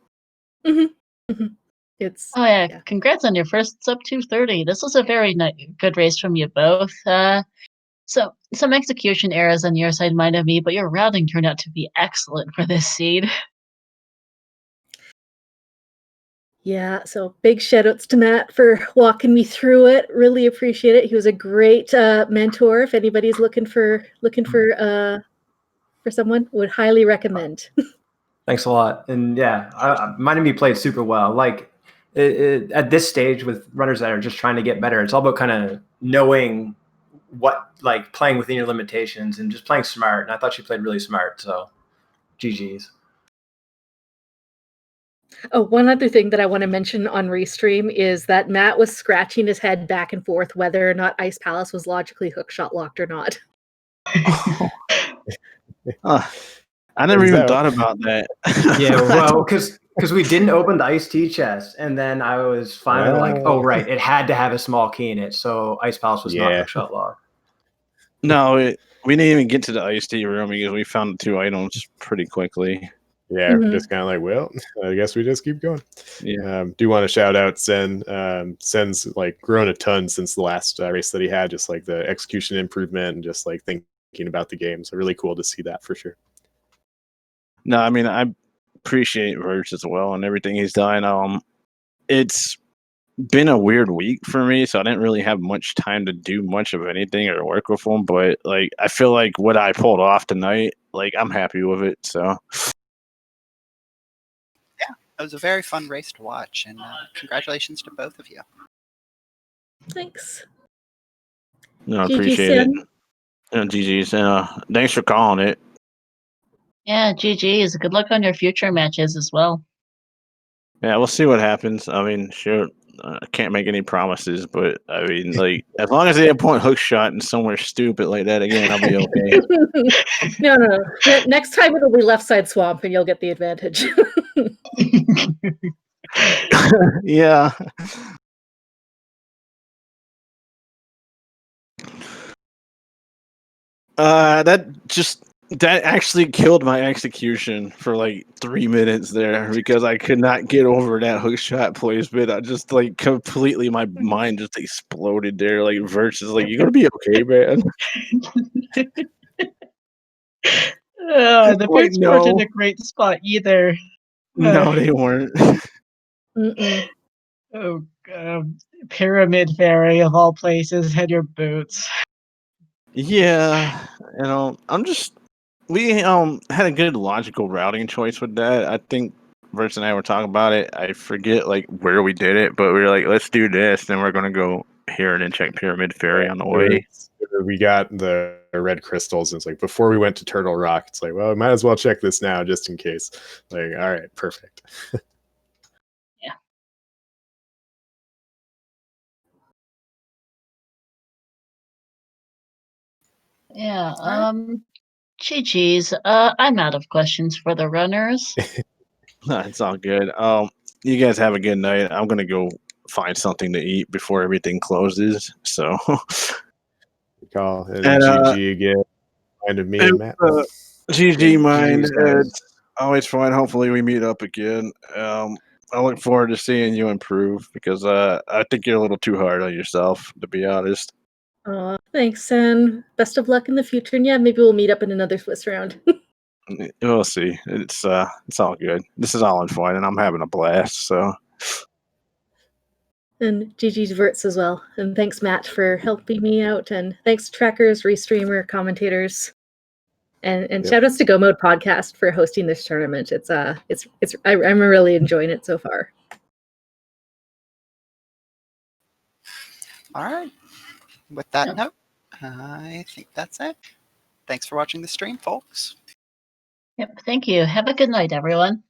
S3: It's
S1: yeah, congrats on your first sub 230. This was a very good race from you both. So some execution errors on your side, mindofme, but your routing turned out to be excellent for this seed.
S3: Yeah, so big shout-outs to Matt for walking me through it. Really appreciate it. He was a great mentor. If anybody's looking for someone, would highly recommend.
S4: Thanks a lot. And yeah, mindofme played super well. Like at this stage with runners that are just trying to get better, it's all about kind of knowing what, like, playing within your limitations and just playing smart. And I thought she played really smart. So GG's.
S3: Oh, one other thing that I want to mention on Restream is that Matt was scratching his head back and forth whether or not Ice Palace was logically hookshot locked or not.
S5: I never even thought about that.
S4: Yeah, well, because we didn't open the iced tea chest, and then I was finally like, oh right, it had to have a small key in it, so Ice Palace was not hookshot locked.
S5: No, we didn't even get to the iced tea room because we found the 2 items pretty quickly.
S6: Yeah, just kind of like, well, I guess we just keep going.
S5: Yeah.
S6: Do want to shout out Tsenn. Senn's like grown a ton since the last race that he had, just like the execution improvement and just like thinking about the game. So really cool to see that for sure.
S5: No, I mean, I appreciate Vertz as well and everything he's done. It's been a weird week for me, so I didn't really have much time to do much of anything or work with him. But like, I feel like what I pulled off tonight, like, I'm happy with it. So.
S2: It was a very fun race to watch, and congratulations to both of you.
S3: Thanks.
S5: No, I appreciate it. GG's. Thanks for calling it.
S1: Yeah, GG's. Good luck on your future matches as well.
S5: Yeah, we'll see what happens. I mean, sure, I can't make any promises, but I mean, like, as long as they don't point hook shot and somewhere stupid like that again, I'll be okay.
S3: No. Next time it'll be left side swamp, and you'll get the advantage.
S5: Yeah. That actually killed my execution for like 3 minutes there because I could not get over that hook shot placement. I just like completely, my mind just exploded there. Like Vertz is like, "You gonna be okay, man?"
S1: The
S5: Like,
S1: boots weren't in
S5: no,
S1: a great spot either.
S5: no, they weren't.
S3: Mm-mm.
S1: Oh, Pyramid Fairy of all places had your boots.
S5: Yeah, we had a good logical routing choice with that. I think Vertz and I were talking about it. I forget like where we did it, but we were like, let's do this, then we're gonna go here and then check Pyramid Fairy on the way.
S6: We got the red crystals. And it's like before we went to Turtle Rock, it's like, well, we might as well check this now just in case. Like, all right, perfect.
S1: Yeah. GG's. I'm out of questions for the runners.
S5: It's all good. You guys have a good night. I'm gonna go find something to eat before everything closes. So,
S6: Call and
S5: and
S6: GG again. Mind of me and Matt.
S5: GG, mind.
S4: GG's, guys.
S5: It's always fun. Hopefully, we meet up again. I look forward to seeing you improve because I think you're a little too hard on yourself, to be honest.
S3: Thanks, Tsenn. Best of luck in the future, and yeah, maybe we'll meet up in another Swiss round.
S5: We'll see. It's all good. This is all in fun, and I'm having a blast. So,
S3: And GG's Vertz as well. And thanks, Matt, for helping me out. And thanks, trackers, restreamer, commentators. And
S6: Yep.
S3: shout outs to Go Mode Podcast for hosting this tournament. I'm really enjoying it so far.
S2: All right. With that
S1: Yeah.
S2: note, I think that's it. Thanks for watching the stream, folks.
S1: Yep. Thank you. Have a good night, everyone.